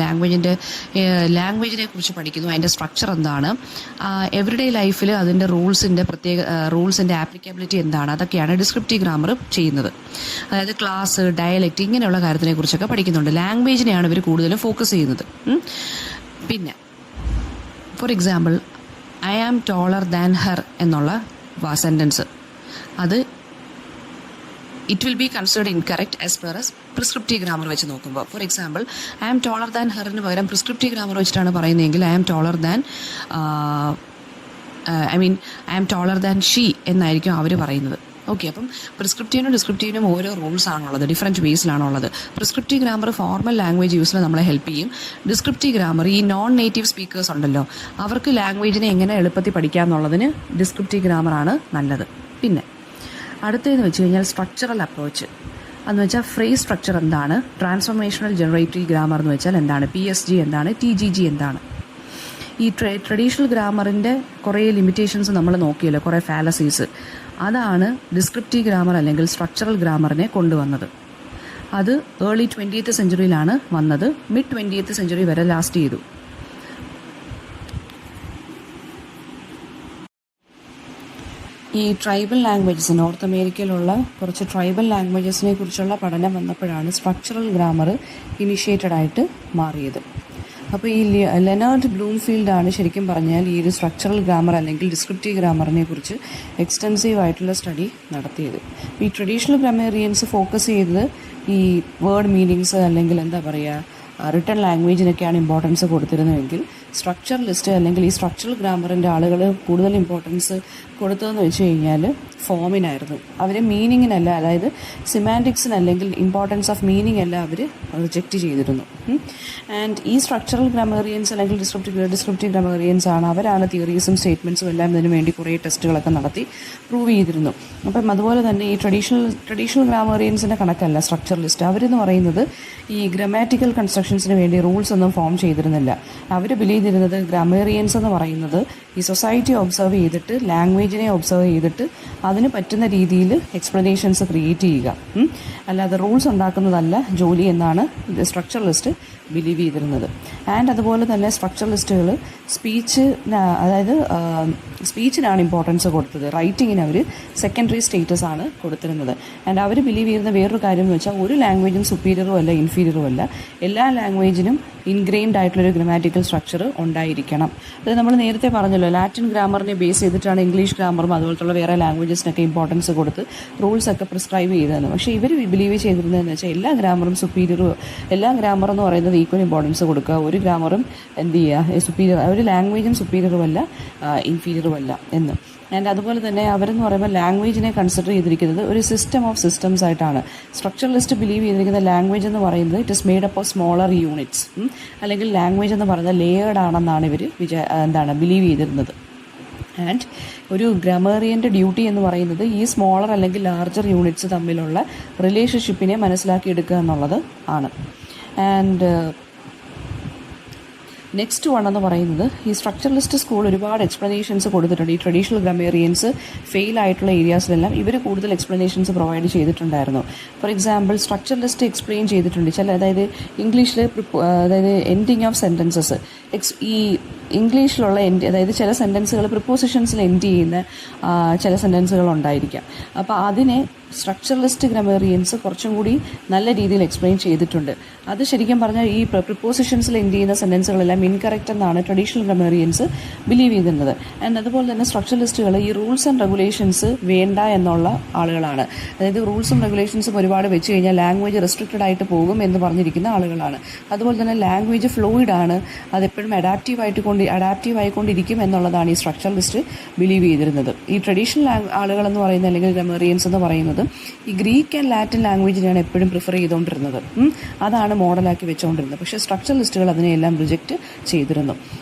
Speaker 1: ലാംഗ്വേജിനെ കുറിച്ച് പഠിക്കുന്നു, അതിൻ്റെ സ്ട്രക്ചർ എന്താണ്, എവറിഡേ ലൈഫിൽ അതിൻ്റെ റൂൾസിൻ്റെ ആപ്ലിക്കബിലിറ്റി എന്താണ്, അതൊക്കെയാണ് ഡിസ്ക്രിപ്റ്റീവ് ഗ്രാമർ ചെയ്യുന്നത്. അതായത് ക്ലാസ്, ഡയലക്റ്റ്, ഇങ്ങനെയുള്ള കാര്യത്തിനെ കുറിച്ചൊക്കെ പഠിക്കുന്നുണ്ട്. ലാംഗ്വേജിനെയാണ് ഇവർ കൂടുതലും ഫോക്കസ് ചെയ്യുന്നത്. പിന്നെ for example I am taller than her എന്നുള്ള സെൻറ്റൻസ്, അത് it will be considered incorrect as per as prescriptive grammar വെച്ച് നോക്കുമ്പോൾ. For example I am taller than ഹെറിന് പകരം പ്രിസ്ക്രിപ്റ്റീവ് ഗ്രാമർ വെച്ചിട്ടാണ് പറയുന്നതെങ്കിൽ I am taller than she എന്നായിരിക്കും അവർ പറയുന്നത്. ഓക്കെ, അപ്പം പ്രിസ്ക്രിപ്റ്റീവിനും ഡിസ്ക്രിപ്റ്റീവിനും ഓരോ റൂൾസ് ആണുള്ളത്, ഡിഫറെൻറ്റ് ബേസിലാണുള്ളത്. പ്രിസ്ക്രിപ്റ്റീവ് ഗ്രാമർ ഫോർമൽ ലാംഗ്വേജ് യൂസിൽ നമ്മളെ ഹെൽപ്പ് ചെയ്യും. ഡിസ്ക്രിപ്റ്റീവ് ഗ്രാമർ ഈ നോൺ നേറ്റീവ് സ്പീക്കേഴ്സ് ഉണ്ടല്ലോ, അവർക്ക് ലാംഗ്വേജിനെ എങ്ങനെ എളുപ്പത്തിൽ പഠിക്കാമെന്നുള്ളതിന് ഡിസ്ക്രിപ്റ്റീവ് ഗ്രാമറാണ് നല്ലത്. പിന്നെ അടുത്തതെന്ന് വെച്ച് കഴിഞ്ഞാൽ സ്ട്രക്ചറൽ അപ്രോച്ച് എന്ന് വെച്ചാൽ ഫ്രേസ് സ്ട്രക്ചർ എന്താണ്, ട്രാൻസ്ഫോർമേഷണൽ ജനറേറ്റീവ് ഗ്രാമർ എന്ന് വെച്ചാൽ എന്താണ്, PSG എന്താണ്, TGG എന്താണ്. ഈ ട്രഡീഷണൽ ഗ്രാമറിൻ്റെ കുറേ ലിമിറ്റേഷൻസ് നമ്മൾ നോക്കിയല്ലോ, കുറേ ഫാലസീസ്. അതാണ് ഡിസ്ക്രിപ്റ്റീവ് ഗ്രാമർ അല്ലെങ്കിൽ സ്ട്രക്ചറൽ ഗ്രാമറിനെ കൊണ്ടുവന്നത്. അത് ഏർലി 20th സെഞ്ച്വറിയിലാണ് വന്നത്, മിഡ് 20th സെഞ്ച്വറി വരെ ലാസ്റ്റ് ചെയ്തു. ഈ ട്രൈബൽ ലാംഗ്വേജസ്, നോർത്ത് അമേരിക്കയിലുള്ള കുറച്ച് ട്രൈബൽ ലാംഗ്വേജസിനെ കുറിച്ചുള്ള പഠനം വന്നപ്പോഴാണ് സ്ട്രക്ചറൽ ഗ്രാമർ ഇനിഷ്യേറ്റഡ് ആയിട്ട് മാറിയത്. അപ്പോൾ ഈ ലെനേർഡ് ബ്ലൂംഫീൽഡാണ് ശരിക്കും പറഞ്ഞാൽ ഈ ഒരു സ്ട്രക്ചറൽ ഗ്രാമർ അല്ലെങ്കിൽ ഡിസ്ക്രിപ്റ്റീവ് ഗ്രാമറിനെ കുറിച്ച് എക്സ്റ്റെൻസീവ് ആയിട്ടുള്ള സ്റ്റഡി നടത്തിയത്. ഈ ട്രഡീഷണൽ ഗ്രാമേറിയൻസ് ഫോക്കസ് ചെയ്തത് ഈ വേർഡ് മീനിങ്സ് അല്ലെങ്കിൽ എന്താ പറയുക റിട്ടൺ ലാംഗ്വേജിനൊക്കെയാണ് ഇമ്പോർട്ടൻസ് കൊടുത്തിരുന്നതെങ്കിൽ സ്ട്രക്ചറലിസ്റ്റ് അല്ലെങ്കിൽ ഈ സ്ട്രക്ചറൽ ഗ്രാമറിൻ്റെ ആളുകൾ കൂടുതൽ ഇമ്പോർട്ടൻസ് കൊടുത്തതെന്ന് വെച്ച് കഴിഞ്ഞാൽ ഫോമിനായിരുന്നു. അവർ മീനിങ്ങിനല്ല, അതായത് സിമാൻറ്റിക്സിന് അല്ലെങ്കിൽ ഇമ്പോർട്ടൻസ് ഓഫ് മീനിങ് അല്ല അവർ റിജക്റ്റ് ചെയ്തിരുന്നു. ആൻഡ് ഈ സ്ട്രക്ചറൽ ഗ്രാമേറിയൻസ് അല്ലെങ്കിൽ ഡിസ്ക്രിപ്റ്റീവ് ഗ്രാമേറിയൻസ് അവരാണ് തിയറീസും സ്റ്റേറ്റ്മെൻറ്റ്സും എല്ലാം ഇതിനു വേണ്ടി കുറേ ടെസ്റ്റുകളൊക്കെ നടത്തി പ്രൂവ് ചെയ്തിരുന്നു. അപ്പം അതുപോലെ തന്നെ ഈ ട്രഡീഷണൽ ഗ്രാമേറിയൻസിൻ്റെ കണക്കല്ല സ്ട്രക്ചറലിസ്റ്റ്. അവരെന്ന് പറയുന്നത് ഈ ഗ്രാമാറ്റിക്കൽ കൺസ്ട്രക്ഷൻസിന് വേണ്ടി റൂൾസ് ഒന്നും ഫോം ചെയ്തിരുന്നില്ല. അവർ ബിലീവ് ചെയ്തിരുന്നത് ഗ്രാമേറിയൻസ് എന്ന് പറയുന്നത് ഈ സൊസൈറ്റി ഒബ്സർവ് ചെയ്തിട്ട് ലാംഗ്വേജിനെ ഒബ്സർവ് ചെയ്തിട്ട് അതിന് പറ്റുന്ന രീതിയിൽ എക്സ്പ്ലനേഷൻസ് ക്രിയേറ്റ് ചെയ്യുക. അല്ലാതെ റൂൾസ് ഉണ്ടാക്കുന്നതല്ല ജോലി എന്നാണ് സ്ട്രക്ചറലിസ്റ്റ് ബിലീവ് ചെയ്തിരുന്നത്. ആൻഡ് അതുപോലെ തന്നെ സ്ട്രക്ചറലിസ്റ്റുകൾ അതായത് സ്പീച്ചിനാണ് ഇമ്പോർട്ടൻസ് കൊടുത്തത്. റൈറ്റിങ്ങിന് അവർ സെക്കൻഡറി സ്റ്റേറ്റസ് ആണ് കൊടുത്തിരുന്നത്. ആൻഡ് അവർ ബിലീവ് ചെയ്യുന്ന വേറൊരു കാര്യം എന്ന് വെച്ചാൽ ഒരു ലാംഗ്വേജും സുപ്പീരിയറും അല്ല ഇൻഫീരിയറും അല്ല, എല്ലാ ലാംഗ്വേജിനും ഇൻഗ്രെയിൻഡ് ആയിട്ടുള്ളൊരു ഗ്രാമാറ്റിക്കൽ സ്ട്രക്ചർ ഉണ്ടായിരിക്കണം. അത് നമ്മൾ നേരത്തെ പറഞ്ഞല്ലോ, ലാറ്റിൻ ഗ്രാമറിനെ ബേസ് ചെയ്തിട്ടാണ് ഇംഗ്ലീഷ് ഗ്രാമറും അതുപോലത്തുള്ള വേറെ ലാംഗ്വേജസിനൊക്കെ ഇമ്പോർട്ടൻസ് കൊടുത്ത് റൂൾസൊക്കെ പ്രിസ്ക്രൈബ് ചെയ്തതെന്ന്. പക്ഷേ ഇവർ ബിലീവ് ചെയ്തിരുന്നതെന്ന് വെച്ചാൽ എല്ലാ ഗ്രാമറും സുപ്പീരിയറും, എല്ലാ ഗ്രാമർ എന്ന് പറയുന്നത് ഈക്വൽ ഇമ്പോർട്ടൻസ് കൊടുക്കുക. ഒരു ഗ്രാമറും എന്ത് ചെയ്യുക, സുപ്പീരിയർ, ഒരു ലാംഗ്വേജും സുപ്പീരിയറും അല്ല ഇൻഫീരിയറും അല്ല എന്ന്. ആൻഡ് അതുപോലെ തന്നെ അവരെന്ന് പറയുമ്പോൾ ലാംഗ്വേജിനെ കൺസിഡർ ചെയ്തിരിക്കുന്നത് ഒരു സിസ്റ്റം ഓഫ് സിസ്റ്റംസ് ആയിട്ടാണ്. സ്ട്രക്ചറലിസ്റ്റ് ബിലീവ് ചെയ്തിരിക്കുന്ന ലാംഗ്വേജ് എന്ന് പറയുന്നത് it is made up of smaller units, അല്ലെങ്കിൽ ലാംഗ്വേജ് എന്ന് പറയുന്നത് ലേയേർഡ് ആണെന്നാണ് ഇവർ ബിലീവ് ചെയ്തിരുന്നത്. ആൻഡ് ഒരു ഗ്രാമറിയൻ്റെ ഡ്യൂട്ടി എന്ന് പറയുന്നത് ഈ സ്മോളർ അല്ലെങ്കിൽ ലാർജർ യൂണിറ്റ്സ് തമ്മിലുള്ള റിലേഷൻഷിപ്പിനെ മനസ്സിലാക്കിയെടുക്കുക എന്നുള്ളത് ആണ്. ആൻഡ് നെക്സ്റ്റ് വൺ എന്ന് പറയുന്നത് ഈ സ്ട്രക്ചറലിസ്റ്റ് സ്കൂൾ ഒരുപാട് എക്സ്പ്ലനേഷൻസ് കൊടുത്തിട്ടുണ്ട്. ഈ ട്രഡീഷണൽ ഗ്രാമേറിയൻസ് ഫെയിൽ ആയിട്ടുള്ള ഏരിയാസിലെല്ലാം ഇവർ കൂടുതൽ എക്സ്പ്ലനേഷൻസ് പ്രൊവൈഡ് ചെയ്തിട്ടുണ്ടായിരുന്നു. ഫോർ എക്സാമ്പിൾ സ്ട്രക്ചറലിസ്റ്റ് എക്സ്പ്ലെയിൻ ചെയ്തിട്ടുണ്ട് അതായത് ഇംഗ്ലീഷിൽ അതായത് എൻഡിങ് ഓഫ് സെൻറ്റൻസസ്, ഈ ഇംഗ്ലീഷിലുള്ള അതായത് ചില സെൻറ്റൻസുകൾ പ്രിപ്പോസിഷൻസിൽ എൻഡ് ചെയ്യുന്ന ചില സെൻറ്റൻസുകൾ ഉണ്ടായിരിക്കാം. അപ്പോൾ അതിനെ സ്ട്രക്ചറലിസ്റ്റ് ഗ്രാമേറിയൻസ് കുറച്ചും കൂടി നല്ല രീതിയിൽ എക്സ്പ്ലെയിൻ ചെയ്തിട്ടുണ്ട്. അത് ശരിക്കും പറഞ്ഞാൽ ഈ പ്രിപ്പോസിഷൻസിൽ എൻഡ് ചെയ്യുന്ന സെൻറ്റൻസുകളെല്ലാം ഇൻകറക്റ്റ് എന്നാണ് ട്രഡീഷണൽ ഗ്രാമേറിയൻസ് ബിലീവ് ചെയ്യുന്നത്. ആൻഡ് അതുപോലെ തന്നെ സ്ട്രക്ചറലിസ്റ്റുകൾ ഈ റൂൾസ് ആൻഡ് റെഗുലേഷൻസ് വേണ്ട എന്നുള്ള ആളുകളാണ്. അതായത് റൂൾസും റെഗുലേഷൻസും ഒരുപാട് വെച്ച് കഴിഞ്ഞാൽ ലാംഗ്വേജ് റെസ്ട്രിക്റ്റഡ് ആയിട്ട് പോകും എന്ന് പറഞ്ഞിരിക്കുന്ന ആളുകളാണ്. അതുപോലെ തന്നെ ലാംഗ്വേജ് ഫ്ലൂയിഡ് ആണ്, അതെപ്പോഴും അഡാപ്റ്റീവ് ആയിക്കൊണ്ടിരിക്കും എന്നുള്ളതാണ് ഈ സ്ട്രക്ചറലിസ്റ്റ് ബിലീവ് ചെയ്തിരുന്നത്. ഈ ട്രഡീഷണൽ ആളുകളെന്ന് പറയുന്നത് അല്ലെങ്കിൽ ഗ്രാമേറിയൻസ് എന്ന് പറയുന്നത് ഈ ഗ്രീക്ക് ആൻഡ് ലാറ്റിൻ ലാംഗ്വേജിനെയാണ് എപ്പോഴും പ്രിഫർ ചെയ്തുകൊണ്ടിരുന്നത്. അതാണ് മോഡലാക്കി വെച്ചുകൊണ്ടിരുന്നത്. പക്ഷേ സ്ട്രക്ചറലിസ്റ്റുകൾ അതിനെയെല്ലാം റിജക്റ്റ് ചെയ്തിരുന്നു.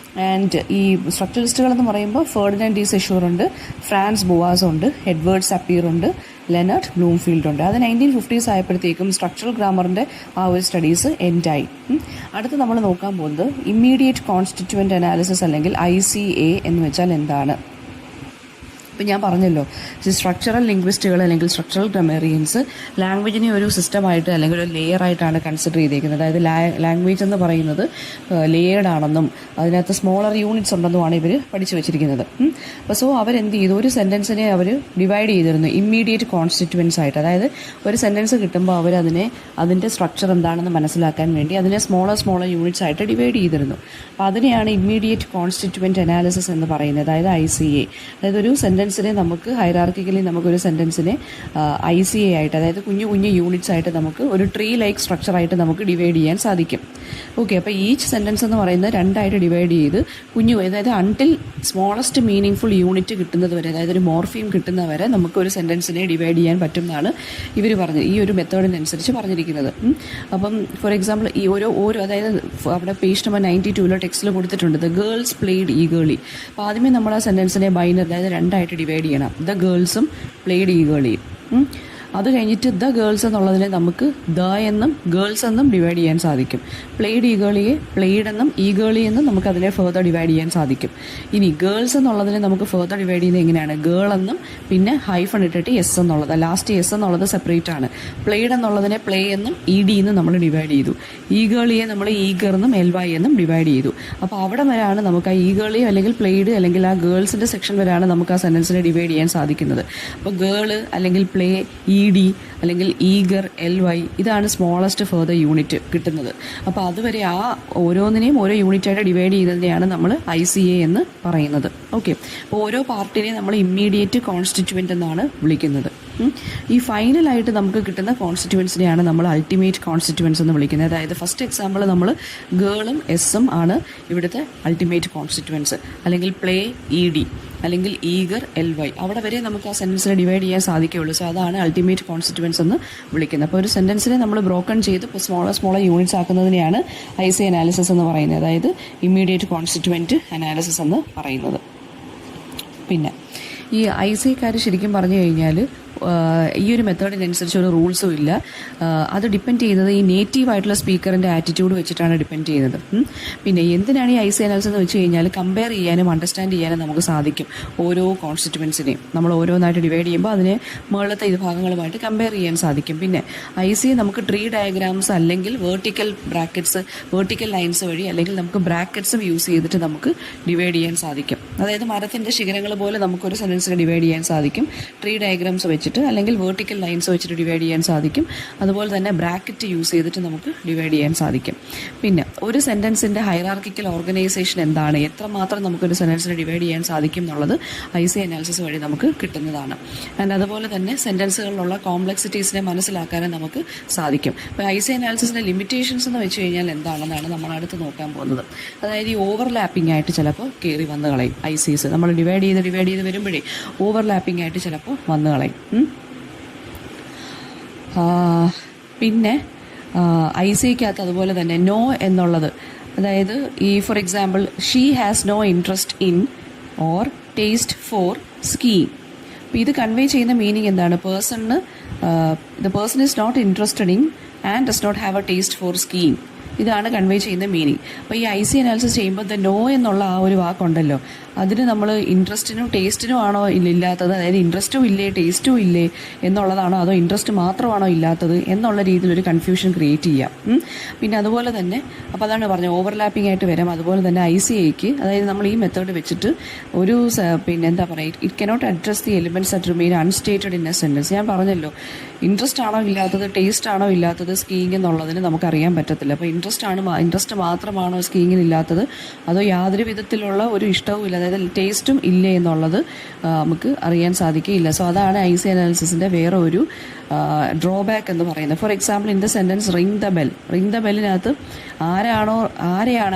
Speaker 1: ആൻഡ് ഈ സ്ട്രക്ചറലിസ്റ്റുകൾ എന്ന് പറയുമ്പോൾ ഫെർഡിനാൻഡ് ഡി സെഷൂർ ഉണ്ട്, ഫ്രാൻസ് ബോവാസ് ഉണ്ട്, എഡ്വേർഡ് സപ്പീർ ഉണ്ട്, ലെനർഡ് ബ്ലൂംഫീൽഡ് ഉണ്ട്. അത് 1950s ആയപ്പോഴത്തേക്കും സ്ട്രക്ചറൽ ഗ്രാമറിൻ്റെ ആ ഒരു സ്റ്റഡീസ് എൻഡായി. അടുത്ത് നമ്മൾ നോക്കാൻ പോകുന്നത് ഇമ്മീഡിയറ്റ് കോൺസ്റ്റിറ്റ്യുവൻ്റ് അനാലിസിസ് അല്ലെങ്കിൽ ICA എന്ന് വെച്ചാൽ എന്താണ്. ഇപ്പം ഞാൻ പറഞ്ഞല്ലോ, സ്ട്രക്ചറൽ ലിംഗ്വിസ്റ്റുകൾ അല്ലെങ്കിൽ സ്ട്രക്ചറൽ ഗ്രാമേറിയൻസ് ലാംഗ്വേജിനെ ഒരു സിസ്റ്റമായിട്ട് അല്ലെങ്കിൽ ഒരു ലെയറായിട്ടാണ് കൺസിഡർ ചെയ്തിരിക്കുന്നത്. അതായത് ലാംഗ്വേജ് എന്ന് പറയുന്നത് ലെയേർഡ് ആണെന്നും അതിനകത്ത് സ്മോളർ യൂണിറ്റ്സ് ഉണ്ടെന്നുമാണ് ഇവർ പഠിച്ചു വെച്ചിരിക്കുന്നത്. അപ്പോൾ സോ അവരെന്ത് ചെയ്തു, ഒരു സെൻറ്റൻസിനെ അവർ ഡിവൈഡ് ചെയ്തിരുന്നു ഇമ്മീഡിയറ്റ് കോൺസ്റ്റിറ്റ്യുവൻസ് ആയിട്ട്. അതായത് ഒരു സെൻറ്റൻസ് കിട്ടുമ്പോൾ അതിൻ്റെ സ്ട്രക്ചർ എന്താണെന്ന് മനസ്സിലാക്കാൻ വേണ്ടി അതിനെ സ്മോളർ യൂണിറ്റ്സ് ആയിട്ട് ഡിവൈഡ് ചെയ്തിരുന്നു. അപ്പോൾ അതിനെയാണ് ഇമ്മീഡിയറ്റ് കോൺസ്റ്റിറ്റ്യുവൻ്റ് അനാലിസിസ് എന്ന് പറയുന്നത്, അതായത് ICA. അതായത് ഒരു സെൻറ്റൻസിനെ നമുക്ക് ഹൈറാർക്കിക്കലി നമുക്കൊരു സെൻറ്റൻസിനെ ICA ആയിട്ട്, അതായത് കുഞ്ഞു യൂണിറ്റ്സ് ആയിട്ട് നമുക്ക് ഒരു ട്രീ ലൈക്ക് സ്ട്രക്ചറായിട്ട് നമുക്ക് ഡിവൈഡ് ചെയ്യാൻ സാധിക്കും. ഓക്കെ, അപ്പോൾ ഈച്ച് സെൻറ്റൻസ് എന്ന് പറയുന്നത് രണ്ടായിട്ട് ഡിവൈഡ് ചെയ്ത് അതായത് until smallest meaning full unit കിട്ടുന്നത് വരെ, അതായത് ഒരു മോർഫീം കിട്ടുന്നവരെ നമുക്ക് ഒരു സെൻറ്റൻസിനെ ഡിവൈഡ് ചെയ്യാൻ പറ്റും എന്നാണ് ഇവർ പറഞ്ഞത്, ഈ ഒരു മെത്തേഡിനനുസരിച്ച് പറഞ്ഞിരിക്കുന്നത്. അപ്പം ഫോർ എക്സാമ്പിൾ ഈ ഓരോ അതായത് അവിടെ പേജ് നമ്പർ 92 ടെക്സ്റ്റിൽ കൊടുത്തിട്ടുണ്ട് ദ ഗേൾസ് പ്ലേഡ് ഈഗേർലി. അപ്പോൾ ആദ്യമേ നമ്മൾ ആ സെൻറ്റൻസിനെ ബൈനറി, അതായത് രണ്ടായിട്ട് ഡിവൈഡ് ചെയ്യണം. ദ ഗേൾസും പ്ലേഡ് ഈഗേർലിയും. അത് കഴിഞ്ഞിട്ട് ദ ഗേൾസ് എന്നുള്ളതിനെ നമുക്ക് ദ എന്നും ഗേൾസ് എന്നും ഡിവൈഡ് ചെയ്യാൻ സാധിക്കും. പ്ലേഡ് ഈഗേളിയെ പ്ലേഡ് എന്നും ഈഗേളി എന്നും നമുക്ക് അതിനെ ഫെർദർ ഡിവൈഡ് ചെയ്യാൻ സാധിക്കും. ഇനി ഗേൾസ് എന്നുള്ളതിനെ നമുക്ക് ഫെർദർ ഡിവൈഡ് ചെയ്യുന്നത് എങ്ങനെയാണ്, ഗേൾ എന്നും പിന്നെ ഹൈഫൺ ഇട്ടിട്ട് എസ് എന്നുള്ളത്, ലാസ്റ്റ് എസ് എന്നുള്ളത് സെപ്പറേറ്റ് ആണ്. പ്ലേഡ് എന്നുള്ളതിനെ പ്ലേ എന്നും ED എന്നും നമ്മൾ ഡിവൈഡ് ചെയ്തു. ഈഗേളിയെ നമ്മൾ ഈഗർ എന്നും LY എന്നും ഡിവൈഡ് ചെയ്തു. അപ്പോൾ അവിടെ വരെയാണ് നമുക്ക് ആ ഈഗേളി അല്ലെങ്കിൽ പ്ലേഡ് അല്ലെങ്കിൽ ആ ഗേൾസിൻ്റെ സെക്ഷൻ വരെയാണ് നമുക്ക് ആ സെൻറ്റൻസിനെ ഡിവൈഡ് ചെയ്യാൻ സാധിക്കുന്നത്. അപ്പോൾ ഗേള് അല്ലെങ്കിൽ പ്ലേ, ED അല്ലെങ്കിൽ ഈഗർ, LY, ഇതാണ് സ്മോളസ്റ്റ് ഫെർദർ യൂണിറ്റ് കിട്ടുന്നത്. അപ്പോൾ അതുവരെ ആ ഓരോന്നിനെയും ഓരോ യൂണിറ്റായിട്ട് ഡിവൈഡ് ചെയ്യുന്നതിനെയാണ് നമ്മൾ ICA എന്ന് പറയുന്നത്. ഓക്കെ, അപ്പോൾ ഓരോ പാർട്ടിനെയും നമ്മൾ ഇമ്മീഡിയറ്റ് കോൺസ്റ്റിറ്റ്യുവൻ്റ് എന്നാണ് വിളിക്കുന്നത്. ഈ ഫൈനലായിട്ട് നമുക്ക് കിട്ടുന്ന കോൺസ്റ്റിറ്റ്യുവൻസിനെയാണ് നമ്മൾ അൾട്ടിമേറ്റ് കോൺസ്റ്റിറ്റ്യുവൻസ് എന്ന് വിളിക്കുന്നത്. അതായത് ഫസ്റ്റ് എക്സാമ്പിൾ നമ്മൾ ഗേളും എസ്സും ആണ് ഇവിടുത്തെ അൾട്ടിമേറ്റ് കോൺസ്റ്റിറ്റ്യുവൻസ്, അല്ലെങ്കിൽ പ്ലേ, ED അല്ലെങ്കിൽ ഈഗർ, LY, അവിടെ വരെ നമുക്ക് ആ സെൻറ്റൻസിനെ ഡിവൈഡ് ചെയ്യാൻ സാധിക്കുകയുള്ളൂ. സോ അതാണ് അൾട്ടിമേറ്റ് കോൺസ്റ്റിറ്റ്യുവൻസ് എന്ന് വിളിക്കുന്നത്. അപ്പോൾ ഒരു സെൻറ്റൻസിനെ നമ്മൾ ബ്രോക്കൺ ചെയ്ത് ഇപ്പോൾ സ്മോളർ യൂണിറ്റ്സ് ആക്കുന്നതിനെയാണ് ICA അനാലിസിസ് എന്ന് പറയുന്നത്, അതായത് ഇമ്മീഡിയറ്റ് കോൺസ്റ്റിറ്റ്യുവൻ്റ് അനാലിസിസ് എന്ന് പറയുന്നത്. പിന്നെ ഈ ICAക്കാർ ശരിക്കും പറഞ്ഞു കഴിഞ്ഞാൽ ഈ ഒരു മെത്തേഡിനനുസരിച്ച് ഒരു റൂൾസും ഇല്ല. അത് ഡിപ്പെൻഡ് ചെയ്യുന്നത് ഈ നേറ്റീവ് ആയിട്ടുള്ള സ്പീക്കറിൻ്റെ ആറ്റിറ്റ്യൂഡ് വെച്ചിട്ടാണ് ഡിപ്പെൻഡ് ചെയ്യുന്നത്. പിന്നെ എന്തിനാണ് ഈ IC അനാലിസിസ് എന്ന് വെച്ച് കഴിഞ്ഞാൽ കമ്പയർ ചെയ്യാനും അണ്ടർസ്റ്റാൻഡ് ചെയ്യാനും നമുക്ക് സാധിക്കും. ഓരോ കോൺസ്റ്റിറ്റ്യുവൻസിനെയും നമ്മൾ ഓരോന്നായിട്ട് ഡിവൈഡ് ചെയ്യുമ്പോൾ അതിനെ മുകളിലത്തെ ഇത് ഭാഗങ്ങളുമായിട്ട് കമ്പയർ ചെയ്യാൻ സാധിക്കും. പിന്നെ IC നമുക്ക് ട്രീ ഡയഗ്രാംസ് അല്ലെങ്കിൽ വെർട്ടിക്കൽ ലൈൻസ് വഴി അല്ലെങ്കിൽ നമുക്ക് ബ്രാക്കറ്റ്സും യൂസ് ചെയ്തിട്ട് നമുക്ക് ഡിവൈഡ് ചെയ്യാൻ സാധിക്കും. അതായത് മരത്തിൻ്റെ ശിഖരങ്ങൾ പോലെ നമുക്കൊരു സെൻറ്റൻസിനെ ഡിവൈഡ് ചെയ്യാൻ സാധിക്കും. ട്രീ ഡയഗ്രാംസ് വെച്ചിട്ട് അല്ലെങ്കിൽ വെർട്ടിക്കൽ ലൈൻസ് വെച്ചിട്ട് ഡിവൈഡ് ചെയ്യാൻ സാധിക്കും. അതുപോലെ തന്നെ ബ്രാക്കറ്റ് യൂസ് ചെയ്തിട്ട് നമുക്ക് ഡിവൈഡ് ചെയ്യാൻ സാധിക്കും. പിന്നെ ഒരു സെൻറ്റൻസിൻ്റെ ഹൈറാർക്കിക്കൽ ഓർഗനൈസേഷൻ എന്താണ്, എത്രമാത്രം നമുക്കൊരു സെൻറ്റൻസിനെ ഡിവൈഡ് ചെയ്യാൻ സാധിക്കും എന്നുള്ളത് IC അനാലിസിസ് വഴി നമുക്ക് കിട്ടുന്നതാണ്. ആൻഡ് അതുപോലെ തന്നെ സെൻറ്റൻസുകളിലുള്ള കോംപ്ലക്സിറ്റീസിനെ മനസ്സിലാക്കാനും നമുക്ക് സാധിക്കും. അപ്പോൾ IC അനാലിസിസിൻ്റെ ലിമിറ്റേഷൻസ് എന്ന് വെച്ച് കഴിഞ്ഞാൽ എന്താണെന്നാണ് നമ്മൾ അടുത്ത് നോക്കാൻ പോകുന്നത്. അതായത് ഈ ഓവർലാപ്പിംഗ് ആയിട്ട് ചിലപ്പോൾ കയറി വന്ന് കളയും. ICs നമ്മൾ ഡിവൈഡ് ചെയ്ത് വരുമ്പോഴേ ഓവർലാപ്പിംഗ് ആയിട്ട് ചിലപ്പോൾ വന്ന് കളയും. പിന്നെ ICക്കകത്ത് അതുപോലെ തന്നെ നോ എന്നുള്ളത്, അതായത് ഈ for example she has no interest in or taste for skiing. അപ്പോൾ ഇത് കൺവേ ചെയ്യുന്ന മീനിങ് എന്താണ്? The person is not interested in and does not have a taste for skiing. ഇതാണ് കൺവേ ചെയ്യുന്ന മീനിങ്. അപ്പോൾ ഈ IC അനാലിസിസ് ചെയ്യുമ്പോൾ നോ എന്നുള്ള ആ ഒരു വാക്കുണ്ടല്ലോ, അതിന് നമ്മൾ ഇൻട്രസ്റ്റിനും ടേസ്റ്റിനും ആണോ ഇല്ലാത്തത്, അതായത് ഇൻട്രസ്റ്റും ഇല്ലേ ടേസ്റ്റും ഇല്ലേ എന്നുള്ളതാണോ, അതോ ഇൻട്രസ്റ്റ് മാത്രമാണോ ഇല്ലാത്തത് എന്നുള്ള രീതിയിലൊരു കൺഫ്യൂഷൻ ക്രിയേറ്റ് ചെയ്യാം. പിന്നെ അതുപോലെ തന്നെ അപ്പോൾ അതാണ് പറഞ്ഞത് ഓവർലാപ്പിംഗ് ആയിട്ട് വരാം. അതുപോലെ തന്നെ ICAക്ക്, അതായത് നമ്മൾ ഈ മെത്തേഡ് വെച്ചിട്ട് ഒരു പിന്നെ എന്താ പറയുക, it cannot address the elements that remain unstated in a sentence. ഞാൻ പറഞ്ഞല്ലോ, ഇൻട്രസ്റ്റ് ആണോ ഇല്ലാത്തത്, ടേസ്റ്റ് ആണോ ഇല്ലാത്തത് സ്കീയിങ് എന്നുള്ളതിന് നമുക്കറിയാൻ പറ്റത്തില്ല. അപ്പോൾ ഇൻട്രസ്റ്റ് മാത്രമാണോ സ്കീയിങ്ങിന് ഇല്ലാത്തത്, അതോ യാതൊരു വിധത്തിലുള്ള ഒരു ഇഷ്ടവും ഇല്ല, അതായത് ടേസ്റ്റും ഇല്ലേ എന്നുള്ളത് നമുക്ക് അറിയാൻ സാധിക്കുകയില്ല. സോ അതാണ് IC അനാലിസിസിൻ്റെ വേറെ ഒരു ഡ്രോബാക്ക് എന്ന് പറയുന്നത്. For example in the sentence ring the ബെല്ലിനകത്ത്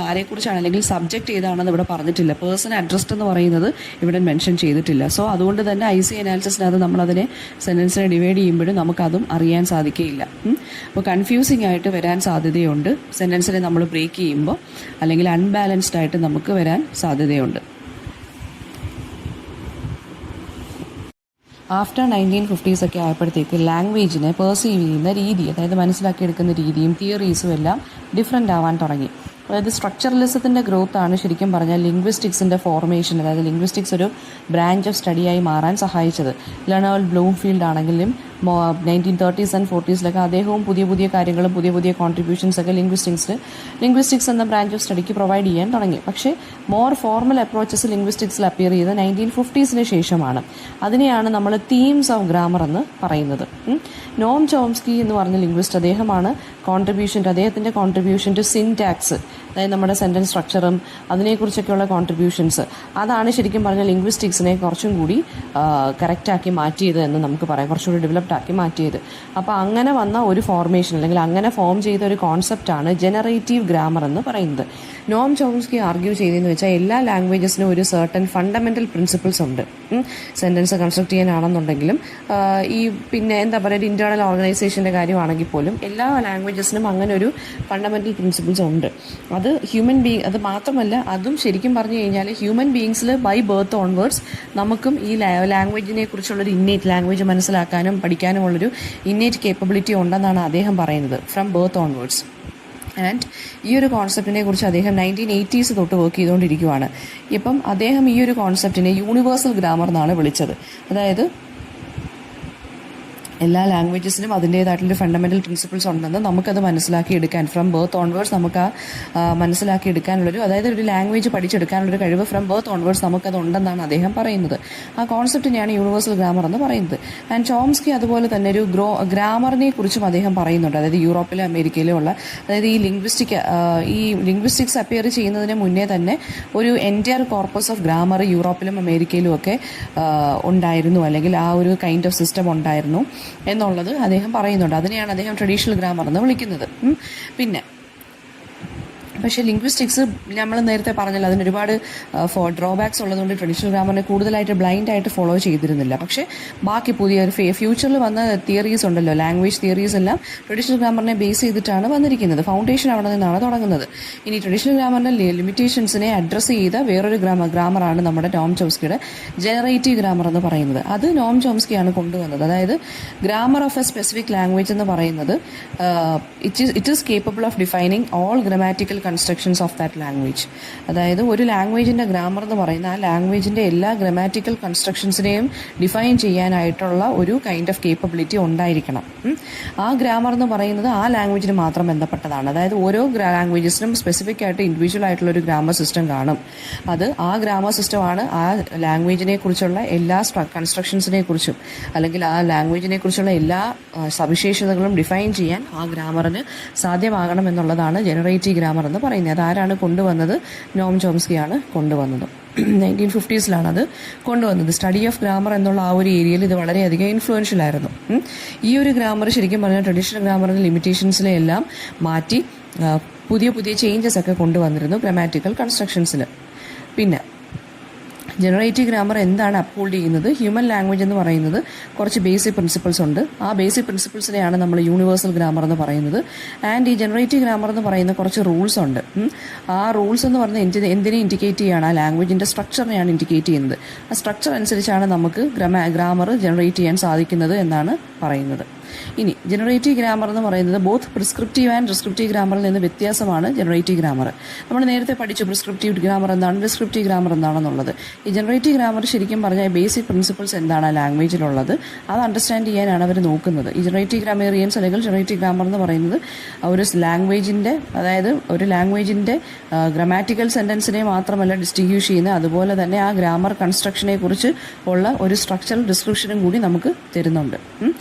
Speaker 1: ആരെക്കുറിച്ചാണ് അല്ലെങ്കിൽ സബ്ജക്റ്റ് ഏതാണെന്ന് ഇവിടെ പറഞ്ഞിട്ടില്ല. പേഴ്സൺ അഡ്രസ്ഡ് എന്ന് പറയുന്നത് ഇവിടെ മെൻഷൻ ചെയ്തിട്ടില്ല. സോ അതുകൊണ്ട് തന്നെ IC അനാലിസിസിനകത്ത് നമ്മളതിനെ സെൻറ്റൻസിനെ ഡിവൈഡ് ചെയ്യുമ്പോഴും നമുക്കതും അറിയാൻ സാധിക്കുകയില്ല. അപ്പോൾ കൺഫ്യൂസിംഗ് ആയിട്ട് വരാൻ സാധ്യതയുണ്ട്. സെൻറ്റൻസിനെ നമ്മൾ ബ്രേക്ക് ചെയ്യുമ്പോൾ അല്ലെങ്കിൽ അൺബാലൻസ്ഡ് ആയിട്ട് നമുക്ക് വരാൻ സാധ്യതയുണ്ട്. ആഫ്റ്റർ 1950s ഒക്കെ ആയപ്പോഴത്തേക്ക് ലാംഗ്വേജിനെ പെർസീവ് ചെയ്യുന്ന രീതി, അതായത് മനസ്സിലാക്കിയെടുക്കുന്ന രീതിയും തിയറീസും എല്ലാം ഡിഫറെൻ്റ് ആവാൻ തുടങ്ങി. അതായത് സ്ട്രക്ചറലിസത്തിൻ്റെ ഗ്രോത്ത് ആണ് ശരിക്കും പറഞ്ഞാൽ ലിംഗ്വിസ്റ്റിക്സിൻ്റെ ഫോർമേഷൻ, അതായത് ലിംഗ്വിസ്റ്റിക്സ് ഒരു ബ്രാഞ്ച് ഓഫ് സ്റ്റഡിയായി മാറാൻ സഹായിച്ചത്. ലേണേർഡ് ബ്ലൂംഫീൽഡ് ആണെങ്കിലും 1930s and 40s അദ്ദേഹവും പുതിയ കാര്യങ്ങളും പുതിയ കോൺട്രിബ്യൂഷൻസ് ഒക്കെ ലിംഗ്വിസ്റ്റിക്സ് എന്ന ബ്രാഞ്ച് ഓഫ് സ്റ്റഡിക്ക് പ്രൊവൈഡ് ചെയ്യാൻ തുടങ്ങി. പക്ഷേ മോർ ഫോർമൽ അപ്രോച്ചസ് ലിംഗ്വിസ്റ്റിക്സിൽ അപ്പിയർ ചെയ്ത് 1950s ശേഷമാണ്. അതിനെയാണ് നമ്മൾ തീംസ് ഓഫ് ഗ്രാമർ എന്ന് പറയുന്നത്. നോം ചോംസ്കി എന്ന് പറഞ്ഞ ലിംഗ്വിസ്റ്റ്, അദ്ദേഹത്തിൻ്റെ കോൺട്രിബ്യൂഷൻ ടു സിൻടാക്സ്, അതായത് നമ്മുടെ സെൻറ്റൻസ് സ്ട്രക്ചറും അതിനെക്കുറിച്ചൊക്കെയുള്ള കോൺട്രിബ്യൂഷൻസ്, അതാണ് ശരിക്കും പറഞ്ഞാൽ ലിംഗ്വിസ്റ്റിക്സിനെ കുറച്ചും കൂടി കറക്റ്റാക്കി മാറ്റിയത് എന്ന് നമുക്ക് പറയാം, കുറച്ചുകൂടി ഡെവലപ്ഡ് ആക്കി മാറ്റിയത്. അപ്പോൾ അങ്ങനെ വന്ന ഒരു ഫോർമേഷൻ അല്ലെങ്കിൽ അങ്ങനെ ഫോം ചെയ്ത ഒരു കോൺസെപ്റ്റാണ് ജനറേറ്റീവ് ഗ്രാമർ എന്ന് പറയുന്നത്. നോം ചോംസ്കി ആർഗ്യൂ ചെയ്തതെന്ന് വെച്ചാൽ എല്ലാ ലാംഗ്വേജസിനും ഒരു സർട്ടൻ ഫണ്ടമെൻ്റൽ പ്രിൻസിപ്പിൾസ് ഉണ്ട്. സെൻറ്റൻസ് കൺസ്ട്രക്ട് ചെയ്യാനാണെന്നുണ്ടെങ്കിലും ഈ പിന്നെ എന്താ പറയുക ഇൻറ്റേർണൽ ഓർഗനൈസേഷൻ്റെ കാര്യമാണെങ്കിൽ പോലും എല്ലാ ലാംഗ്വേജസിനും അങ്ങനെ ഒരു ഫണ്ടമെൻ്റൽ പ്രിൻസിപ്പിൾസ് ഉണ്ട്. അത് മാത്രമല്ല, അതും ശരിക്കും പറഞ്ഞു കഴിഞ്ഞാൽ ഹ്യൂമൻ ബീയിങ്സിൽ ബൈ ബർത്ത് ഓൺവേർഡ്സ് നമുക്കും ഈ ലാംഗ്വേജിനെ കുറിച്ചുള്ളൊരു ഇന്നേറ്റ് ലാംഗ്വേജ് മനസ്സിലാക്കാനും പഠിക്കാനുമുള്ളൊരു ഇന്നേറ്റ് കേപ്പബിലിറ്റി ഉണ്ടെന്നാണ് അദ്ദേഹം പറയുന്നത്, ഫ്രം ബർത്ത് ഓൺവേർഡ്സ്. ആൻഡ് ഈ ഒരു കോൺസെപ്റ്റിനെ കുറിച്ച് അദ്ദേഹം 1980s തൊട്ട് വർക്ക് ചെയ്തുകൊണ്ടിരിക്കുകയാണ്. ഇപ്പം അദ്ദേഹം ഈ ഒരു കോൺസെപ്റ്റിനെ യൂണിവേഴ്സൽ ഗ്രാമർ എന്നാണ് വിളിച്ചത്. അതായത് എല്ലാ ലാംഗ്വേജസിനും അതിൻ്റേതായിട്ടുള്ളൊരു ഫണ്ടമെൻ്റൽ പ്രിൻസിപ്പിൾസ് ഉണ്ടെന്ന് നമുക്കത് മനസ്സിലാക്കിയെടുക്കാൻ ഫ്രം ബർത്ത് ഓൺവേർഡ്സ് നമുക്ക് മനസ്സിലാക്കിയെടുക്കാനുള്ളൊരു, അതായത് ഒരു ലാംഗ്വേജ് പഠിച്ചെടുക്കാനുള്ളൊരു കഴിവ് ഫ്രം ബർത്ത് ഓൺവേർഡ്സ് നമുക്കത് ഉണ്ടെന്നാണ് അദ്ദേഹം പറയുന്നത്. ആ കോൺസെപ്റ്റിനെയാണ് യൂണിവേഴ്സൽ ഗ്രാമർ എന്ന് പറയുന്നത്. ആൻഡ് ചോംസ്കി അതുപോലെ തന്നെ ഒരു ഗ്രാമറിനെ കുറിച്ചും അദ്ദേഹം പറയുന്നുണ്ട്. അതായത് യൂറോപ്പിലും അമേരിക്കയിലും ഉള്ള, അതായത് ഈ ലിംഗ്വിസ്റ്റിക്സ് അപ്പിയർ ചെയ്യുന്നതിന് മുന്നേ തന്നെ ഒരു എൻറ്റയർ കോർപ്പസ് ഓഫ് ഗ്രാമർ യൂറോപ്പിലും അമേരിക്കയിലും ഒക്കെ ഉണ്ടായിരുന്നു, അല്ലെങ്കിൽ ആ ഒരു കൈൻഡ് ഓഫ് സിസ്റ്റം ഉണ്ടായിരുന്നു എന്നുള്ളത് അദ്ദേഹം പറയുന്നുണ്ട്. അതിനെയാണ് അദ്ദേഹം ട്രഡീഷണൽ ഗ്രാമർ എന്ന് വിളിക്കുന്നത്. പിന്നെ പക്ഷേ ലിംഗ്വിസ്റ്റിക്സ് നമ്മൾ നേരത്തെ പറഞ്ഞല്ലോ അതിന് ഒരുപാട് ഡ്രോബാക്സ് ഉള്ളതുകൊണ്ട് ട്രഡീഷണൽ ഗ്രാമറിനെ കൂടുതലായിട്ട് ബ്ലൈൻഡായിട്ട് ഫോളോ ചെയ്തിരുന്നില്ല. പക്ഷേ ബാക്കി പുതിയ ഫ്യൂച്ചറിൽ വന്ന തിയറീസ് ഉണ്ടല്ലോ, ലാംഗ്വേജ് തിയറീസ് എല്ലാം ട്രഡീഷണൽ ഗ്രാമറിനെ ബേസ് ചെയ്തിട്ടാണ് വന്നിരിക്കുന്നത്. ഫൗണ്ടേഷൻ അവിടെ നിന്നാണ് തുടങ്ങുന്നത്. ഇനി ട്രഡീഷണൽ ഗ്രാമറിൻ്റെ ലിമിറ്റേഷൻസിനെ അഡ്രസ്സ് ചെയ്ത വേറൊരു ഗ്രാമറാണ് നമ്മുടെ നോം ചോംസ്കിയുടെ ജനറേറ്റീവ് ഗ്രാമർ എന്ന് പറയുന്നത്. അത് നോം ചോംസ്കിയാണ് കൊണ്ടുവന്നത്. അതായത് grammar of A specific language എന്ന് പറയുന്നത് it is capable of defining all grammatical constructions of that language. അതായത് ഒരു ലാംഗ്വേജിൻ്റെ ഗ്രാമർ എന്ന് പറയുന്ന ആ ലാംഗ്വേജിൻ്റെ എല്ലാ ഗ്രാമാറ്റിക്കൽ കൺസ്ട്രക്ഷൻസിനെയും ഡിഫൈൻ ചെയ്യാനായിട്ടുള്ള ഒരു കൈൻഡ് ഓഫ് കേപ്പബിലിറ്റി ഉണ്ടായിരിക്കണം. ആ ഗ്രാമർ എന്ന് പറയുന്നത് ആ ലാംഗ്വേജിന് മാത്രം ബന്ധപ്പെട്ടതാണ്. അതായത് ഓരോ ലാംഗ്വേജസിനും സ്പെസിഫിക് ആയിട്ട് ഇൻഡിവിജ്വൽ ആയിട്ടുള്ള ഒരു ഗ്രാമർ സിസ്റ്റം കാണും. അത് ആ ഗ്രാമർ സിസ്റ്റമാണ് ആ ലാംഗ്വേജിനെ കുറിച്ചുള്ള എല്ലാ കൺസ്ട്രക്ഷൻസിനെ കുറിച്ചും അല്ലെങ്കിൽ ആ ലാംഗ്വേജിനെ കുറിച്ചുള്ള എല്ലാ സവിശേഷതകളും ഡിഫൈൻ ചെയ്യാൻ ആ ഗ്രാമറിന് സാധ്യമാകണം എന്നുള്ളതാണ് ജനറേറ്റീവ് ഗ്രാമർ എന്ന് പറയുന്നത്. അതാരാണ് കൊണ്ടുവന്നത്? നോം ചോംസ്കിയാണ് കൊണ്ടുവന്നത്. 1950s അത് കൊണ്ടുവന്നത്. സ്റ്റഡി ഓഫ് ഗ്രാമർ എന്നുള്ള ആ ഒരു ഏരിയയിൽ ഇത് വളരെയധികം ഇൻഫ്ലുവൻഷ്യൽ ആയിരുന്നു. ഈ ഒരു ഗ്രാമർ ശരിക്കും പറഞ്ഞാൽ ട്രഡീഷണൽ ഗ്രാമറിൻ്റെ ലിമിറ്റേഷൻസിനെ എല്ലാം മാറ്റി പുതിയ പുതിയ ചേഞ്ചസ് ഒക്കെ കൊണ്ടുവന്നിരുന്നു ഗ്രാമാറ്റിക്കൽ കൺസ്ട്രക്ഷൻസിൽ. പിന്നെ ജനറേറ്റീവ് ഗ്രാമർ എന്താണ് അപ്ഹോൾഡ് ചെയ്യുന്നത്? ഹ്യൂമൻ ലാംഗ്വേജ് എന്ന് പറയുന്നത് കുറച്ച് ബേസിക് പ്രിൻസിപ്പിൾസ് ഉണ്ട്. ആ ബേസിക് പ്രിൻസിപ്പിൾസിനെയാണ് നമ്മൾ യൂണിവേഴ്സൽ ഗ്രാമർ എന്ന് പറയുന്നത്. ആൻഡ് ഈ ജനറേറ്റീവ് ഗ്രാമർ എന്ന് പറയുന്ന കുറച്ച് റൂൾസ് ഉണ്ട്. ആ റൂൾസ് എന്ന് പറയുന്നത് എന്തിനെ ഇൻഡിക്കേറ്റ് ചെയ്യുകയാണ്? ആ ലാംഗ്വേജിൻ്റെ സ്ട്രക്ചറിനെയാണ് ഇൻഡിക്കേറ്റ് ചെയ്യുന്നത്. ആ സ്ട്രക്ചർ അനുസരിച്ചാണ് നമുക്ക് ഗ്രാമർ ജനറേറ്റ് ചെയ്യാൻ സാധിക്കുന്നത് എന്നാണ് പറയുന്നത്. ഇനി ജനറേറ്റീവ് ഗ്രാമർ എന്ന് പറയുന്നത് ബോത്ത് പ്രിസ്ക്രിപ്റ്റീവ് ആൻഡ് ഡിസ്ക്രിപ്റ്റീവ് ഗ്രാമറിൽ നിന്ന് വ്യത്യാസമാണ് ജനറേറ്റീവ് ഗ്രാമർ. നമ്മൾ നേരത്തെ പഠിച്ചു പ്രിസ്ക്രിപ്റ്റീവ് ഗ്രാമർ എന്താണ്, ഡിസ്ക്രിപ്റ്റീവ് ഗ്രാമർ എന്താണെന്നുള്ളത്. ഈ ജനറേറ്റീവ് ഗ്രാമർ ശരിക്കും പറഞ്ഞാൽ ബേസിക് പ്രിൻസിപ്പിൾസ് എന്താണ് ആ ലാംഗ്വേജിലുള്ളത് അത് അണ്ടർസ്റ്റാൻഡ് ചെയ്യാനാണ് അവർ നോക്കുന്നത്. ഈ ജനറേറ്റീവ് ഗ്രാമേറിയൻസ് അല്ലെങ്കിൽ ജനറേറ്റീവ് ഗ്രാമർ എന്ന് പറയുന്നത് ഒരു ലാംഗ്വേജിൻ്റെ അതായത് ഒരു ലാംഗ്വേജിൻ്റെ ഗ്രാമാറ്റിക്കൽ സെൻറ്റൻസിനെ മാത്രമല്ല ഡിസ്റ്റിങ്ക്യൂഷ് ചെയ്യുന്നത്, അതുപോലെ തന്നെ ആ ഗ്രാമർ കൺസ്ട്രക്ഷനെ കുറിച്ച് ഉള്ള ഒരു സ്ട്രക്ചറൽ ഡിസ്ക്രിപ്ഷനും കൂടി നമുക്ക് തരുന്നുണ്ട്.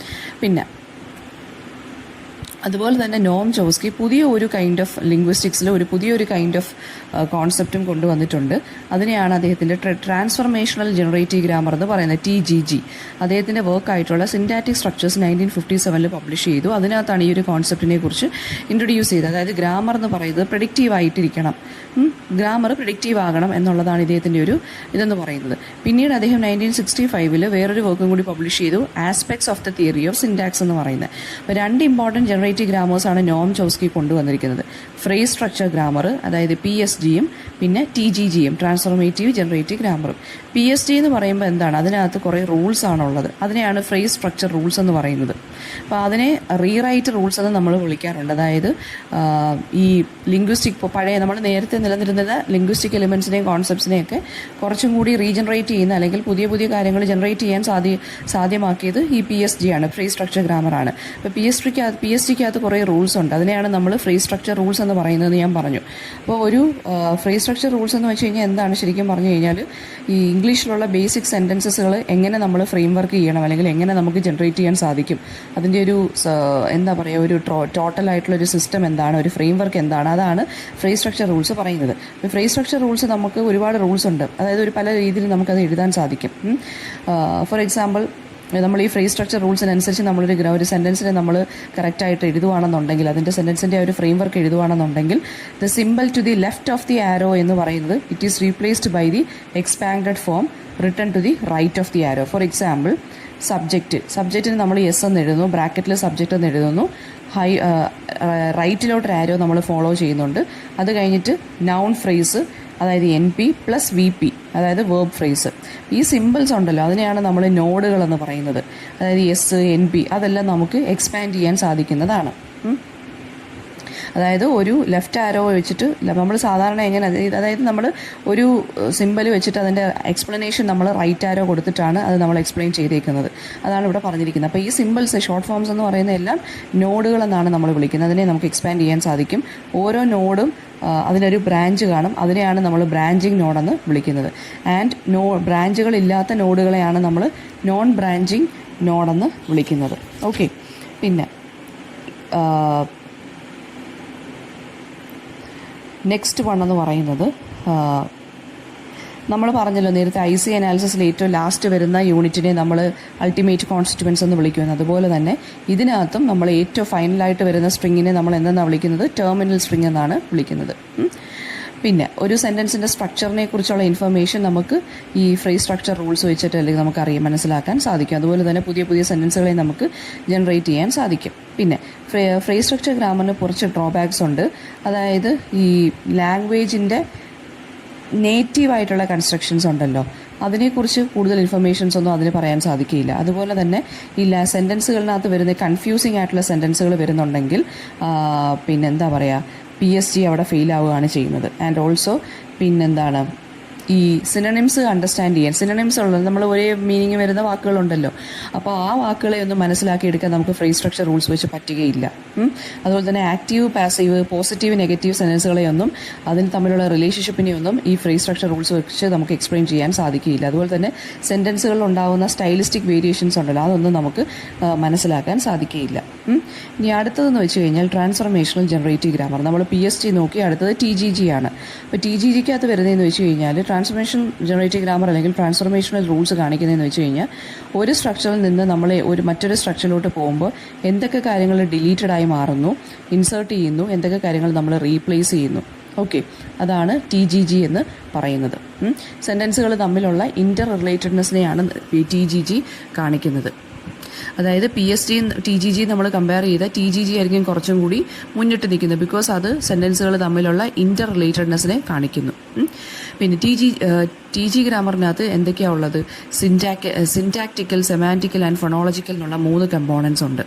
Speaker 1: പിന്നെ അതുപോലെ തന്നെ നോം ചോംസ്കി പുതിയ ഒരു കൈൻഡ് ഓഫ് ലിംഗ്വിസ്റ്റിക്സിൽ ഒരു പുതിയൊരു കൈൻഡ് ഓഫ് കോൺസെപ്റ്റും കൊണ്ടുവന്നിട്ടുണ്ട്. അതിനെയാണ് അദ്ദേഹത്തിൻ്റെ ട്രാൻസ്ഫർമേഷണൽ ജനറേറ്റീവ് ഗ്രാമർ എന്ന് പറയുന്നത്, TGG. അദ്ദേഹത്തിൻ്റെ വർക്കായിട്ടുള്ള സിൻറ്റാറ്റിക് സ്ട്രക്ചേഴ്സ് 1957 പബ്ലിഷ് ചെയ്തു. അതിനകത്താണ് ഈ ഒരു കോൺസെപ്റ്റിനെ കുറിച്ച് ഇൻട്രൊഡ്യൂസ് ചെയ്തത്. അതായത് ഗ്രാമർ എന്ന് പറയുന്നത് പ്രെഡിക്റ്റീവ് ആയിട്ടിരിക്കണം, ഗ്രാമർ പ്രെഡിക്റ്റീവ് ആകണം എന്നുള്ളതാണ് ഇദ്ദേഹത്തിൻ്റെ ഒരു ഇതെന്ന് പറയുന്നത്. പിന്നീട് അദ്ദേഹം 1965 വേറൊരു വർക്കും കൂടി പബ്ലിഷ് ചെയ്തു, aspects of the theory of syntax എന്ന് പറയുന്നത്. അപ്പോൾ രണ്ട് ഇമ്പോർട്ടൻറ്റ് ജനറേറ്റീവ് ഗ്രാമേഴ്സാണ് നോം ചോംസ്കി കൊണ്ടുവന്നിരിക്കുന്നത്. ഫ്രേസ് സ്ട്രക്ചർ ഗ്രാമർ അതായത് PSG-യും പിന്നെ TGG-യും ട്രാൻസ്ഫോർമേറ്റീവ് ജനറേറ്റീവ് ഗ്രാമറും. PSG എന്ന് പറയുമ്പോൾ എന്താണ്? അതിനകത്ത് കുറേ റൂൾസ് ആണുള്ളത്. അതിനെയാണ് ഫ്രേസ് സ്ട്രക്ചർ റൂൾസ് എന്ന് പറയുന്നത്. അപ്പോൾ അതിനെ റീറൈറ്റ് റൂൾസ് എന്ന് നമ്മൾ വിളിക്കാറുണ്ട്. അതായത് ഈ ലിംഗ്വിസ്റ്റിക് പഴയ നമ്മൾ നേരത്തെ നിലനിരുന്ന ലിംഗ്വിസ്റ്റിക് എലിമെൻസിനെയും കോൺസെപ്റ്റ്സിനെയൊക്കെ കുറച്ചും കൂടി റീജനറേറ്റ് ചെയ്യുന്ന അല്ലെങ്കിൽ പുതിയ പുതിയ കാര്യങ്ങൾ ജനറേറ്റ് ചെയ്യാൻ സാധ്യമാക്കിയത് ഈ PSG ആണ്, ഫ്രേസ് സ്ട്രക്ചർ ഗ്രാമറാണ്. അപ്പോൾ PSG-ക്കകത്ത് കുറേ റൂൾസ് ഉണ്ട്. അതിനെയാണ് നമ്മൾ ഫ്രേസ് സ്ട്രക്ചർ റൂൾസ് എന്ന് പറയുന്നത് ഞാൻ പറഞ്ഞു. അപ്പോൾ ഒരു ഫ്രേസ് സ്ട്രക്ചർ റൂൾസ് എന്ന് വെച്ച് കഴിഞ്ഞാൽ എന്താണ് ശരിക്കും പറഞ്ഞു കഴിഞ്ഞാൽ ഈ ഇംഗ്ലീഷിലുള്ള ബേസിക് സെൻറ്റൻസസുകൾ എങ്ങനെ നമ്മൾ ഫ്രെയിം വർക്ക് ചെയ്യണം അല്ലെങ്കിൽ എങ്ങനെ നമുക്ക് ജനറേറ്റ് ചെയ്യാൻ സാധിക്കും, അതിൻ്റെ ഒരു എന്താ പറയുക ഒരു ടോട്ടലായിട്ടുള്ളൊരു സിസ്റ്റം എന്താണ്, ഒരു ഫ്രെയിം വർക്ക് എന്താണ്, അതാണ് ഫ്രേസ് സ്ട്രക്ചർ റൂൾസ് പറയുന്നത്. ഇപ്പോൾ ഫ്രേസ് സ്ട്രക്ചർ റൂൾസ് നമുക്ക് ഒരുപാട് റൂൾസ് ഉണ്ട്. അതായത് ഒരു പല രീതിയിൽ നമുക്കത് എഴുതാൻ സാധിക്കും. ഫോർ എക്സാമ്പിൾ നമ്മൾ ഈ ഫ്രേസ് സ്ട്രക്ചർ റൂൾസിനനുസരിച്ച് ഒരു സെൻറ്റൻസിനെ നമ്മൾ കറക്റ്റായിട്ട് എഴുതുവാണെന്നുണ്ടെങ്കിൽ അതിൻ്റെ സെൻറ്റൻസിൻ്റെ ഒരു ഫ്രെയിം വർക്ക് എഴുതുവാണെന്നുണ്ടെങ്കിൽ the symbol to the left of the arrow എന്ന് പറയുന്നത് it is replaced by the expanded form written to the right of the arrow. For example സബ്ജക്റ്റിന് നമ്മൾ യെസ് എന്ന് എഴുതുന്നു, ബ്രാക്കറ്റിൽ സബ്ജക്റ്റ് എന്ന് എഴുതുന്നു, റൈറ്റിലോട്ടൊരു ആരോ നമ്മൾ ഫോളോ ചെയ്യുന്നുണ്ട്. അത് കഴിഞ്ഞിട്ട് നൗൺ ഫ്രേസ് അതായത് NP + VP അതായത് വേർബ് ഫ്രേസ്. ഈ സിമ്പിൾസ് ഉണ്ടല്ലോ അതിനെയാണ് നമ്മൾ നോഡുകളെന്ന് പറയുന്നത്. അതായത് എസ് NP അതെല്ലാം നമുക്ക് എക്സ്പാൻഡ് ചെയ്യാൻ സാധിക്കുന്നതാണ്. അതായത് ഒരു ലെഫ്റ്റ് ആരോ വെച്ചിട്ട് നമ്മൾ സാധാരണ എങ്ങനെ അതായത് നമ്മൾ ഒരു സിമ്പൽ വെച്ചിട്ട് അതിൻ്റെ എക്സ്പ്ലനേഷൻ നമ്മൾ റൈറ്റ് ആരോ കൊടുത്തിട്ടാണ് അത് നമ്മൾ എക്സ്പ്ലെയിൻ ചെയ്തേക്കുന്നത്. അതാണ് ഇവിടെ പറഞ്ഞിരിക്കുന്നത്. അപ്പോൾ ഈ സിമ്പിൾസ് ഷോർട്ട് ഫോംസ് എന്ന് പറയുന്ന എല്ലാം നോഡുകളെന്നാണ് നമ്മൾ വിളിക്കുന്നത്. അതിനെ നമുക്ക് എക്സ്പാൻഡ് ചെയ്യാൻ സാധിക്കും. ഓരോ നോഡും അതിനൊരു ബ്രാഞ്ച് കാണും. അതിനെയാണ് നമ്മൾ ബ്രാഞ്ചിങ് നോഡെന്ന് വിളിക്കുന്നത്. ആൻഡ് ബ്രാഞ്ചുകളില്ലാത്ത നോഡുകളെയാണ് നമ്മൾ നോൺ ബ്രാഞ്ചിങ് നോഡെന്ന് വിളിക്കുന്നത്. ഓക്കെ, പിന്നെ നെക്സ്റ്റ് വൺ എന്ന് പറയുന്നത് നമ്മൾ പറഞ്ഞല്ലോ നേരത്തെ IC അനാലിസിസിൽ ഏറ്റവും ലാസ്റ്റ് വരുന്ന യൂണിറ്റിനെ നമ്മൾ അൾട്ടിമേറ്റ് കോൺസ്റ്റിറ്റ്യുവൻസ് എന്ന് വിളിക്കുന്നത്. അതുപോലെ തന്നെ ഇതിനകത്തും നമ്മൾ ഏറ്റവും ഫൈനലായിട്ട് വരുന്ന സ്ട്രിങ്ങിനെ നമ്മൾ എന്തെന്നാണ് വിളിക്കുന്നത്? ടെർമിനൽ സ്ട്രിങ് എന്നാണ് വിളിക്കുന്നത്. പിന്നെ ഒരു സെൻറ്റൻസിൻ്റെ സ്ട്രക്ചറിനെ കുറിച്ചുള്ള ഇൻഫർമേഷൻ നമുക്ക് ഈ ഫ്രേസ് സ്ട്രക്ചർ റൂൾസ് വെച്ചിട്ട് അല്ലെങ്കിൽ നമുക്ക് മനസ്സിലാക്കാൻ സാധിക്കും. അതുപോലെ തന്നെ പുതിയ പുതിയ സെൻറ്റൻസുകളെ നമുക്ക് ജനറേറ്റ് ചെയ്യാൻ സാധിക്കും. പിന്നെ ഫ്രേസ് സ്ട്രക്ചർ ഗ്രാമറിന് കുറച്ച് ഡ്രോബാക്സ് ഉണ്ട്. അതായത് ഈ ലാംഗ്വേജിൻ്റെ നേറ്റീവായിട്ടുള്ള കൺസ്ട്രക്ഷൻസ് ഉണ്ടല്ലോ, അതിനെക്കുറിച്ച് കൂടുതൽ ഇൻഫർമേഷൻസ് ഒന്നും അതിന് പറയാൻ സാധിക്കില്ല. അതുപോലെ തന്നെ ഈ സെൻറ്റൻസുകളിനകത്ത് വരുന്ന കൺഫ്യൂസിങ് ആയിട്ടുള്ള സെൻറ്റൻസുകൾ വരുന്നുണ്ടെങ്കിൽ പിന്നെന്താ പറയുക, PSG അവിടെ ഫെയിൽ ആവുകയാണ് ചെയ്യുന്നത്. ആൻഡ് ഓൾസോ പിന്നെന്താണ് ഈ സിനണിംസ് അണ്ടർസ്റ്റാൻഡ് ചെയ്യാൻ, സിനണിംസ് ഉള്ളത് നമ്മൾ ഒരേ മീനിങ് വരുന്ന വാക്കുകളുണ്ടല്ലോ, അപ്പോൾ ആ വാക്കുകളെ ഒന്ന് മനസ്സിലാക്കിയെടുക്കാൻ നമുക്ക് ഫ്രേസ് സ്ട്രക്ചർ റൂൾസ് വെച്ച് പറ്റുകയില്ല. അതുപോലെ തന്നെ ആക്റ്റീവ്, പാസീവ്, പോസിറ്റീവ്, നെഗറ്റീവ് സെൻറ്റൻസുകളെയൊന്നും അതിന് തമ്മിലുള്ള റിലേഷൻഷിപ്പിനെയൊന്നും ഈ ഫ്രേസ് സ്ട്രക്ചർ റൂൾസ് വെച്ച് നമുക്ക് എക്സ്പ്ലെയിൻ ചെയ്യാൻ സാധിക്കില്ല. അതുപോലെ തന്നെ സെൻറ്റൻസുകളിൽ ഉണ്ടാകുന്ന സ്റ്റൈലിസ്റ്റിക് വേരിയേഷൻസ് ഉണ്ടല്ലോ, അതൊന്നും നമുക്ക് മനസ്സിലാക്കാൻ സാധിക്കുകയില്ല. ഇനി അടുത്തതെന്ന് വെച്ച് കഴിഞ്ഞാൽ ട്രാൻസ്ഫർമേഷണൽ ജനറേറ്റീവ് ഗ്രാമർ. നമ്മൾ PSG നോക്കി, അടുത്തത് TGG ആണ്. അപ്പോൾ TGGക്കകത്ത് വരുന്നതെന്ന് വെച്ച് കഴിഞ്ഞാൽ ട്രാൻസ്ഫർമേഷൻ ജനറേറ്റീവ് ഗ്രാമർ അല്ലെങ്കിൽ ട്രാൻസ്ഫർമേഷണൽ റൂൾസ് കാണിക്കുന്നതെന്ന് വെച്ച് കഴിഞ്ഞാൽ ഒരു സ്ട്രക്ചറിൽ നിന്ന് നമ്മൾ മറ്റൊരു സ്ട്രക്ചറിലോട്ട് പോകുമ്പോൾ എന്തൊക്കെ കാര്യങ്ങൾ ഡിലീറ്റഡ് ആയി മാറുന്നു, ഇൻസേർട്ട് ചെയ്യുന്നു, എന്തൊക്കെ കാര്യങ്ങൾ നമ്മൾ റീപ്ലേസ് ചെയ്യുന്നു. ഓക്കെ, അതാണ് TGG എന്ന് പറയുന്നത്. സെൻറ്റൻസുകൾ തമ്മിലുള്ള ഇൻ്റർ റിലേറ്റഡ്നെസ്സിനെയാണ് TGG കാണിക്കുന്നത്. അതായത് PSG TGG നമ്മൾ കമ്പയർ ചെയ്താൽ TGG ആയിരിക്കും കുറച്ചും കൂടി മുന്നിട്ട് നിൽക്കുന്നത്. ബിക്കോസ് അത് സെൻറ്റൻസുകൾ തമ്മിലുള്ള ഇൻ്റർ റിലേറ്റഡ്നെസ്സിനെ കാണിക്കുന്നു. പിന്നെ TG ഗ്രാമറിനകത്ത് എന്തൊക്കെയാണ് ഉള്ളത്? സിൻറ്റാക്റ്റിക്കൽ, സെമാൻറ്റിക്കൽ ആൻഡ് ഫൊണോളജിക്കൽ എന്നുള്ള 3 കമ്പോണൻസ് ഉണ്ട്.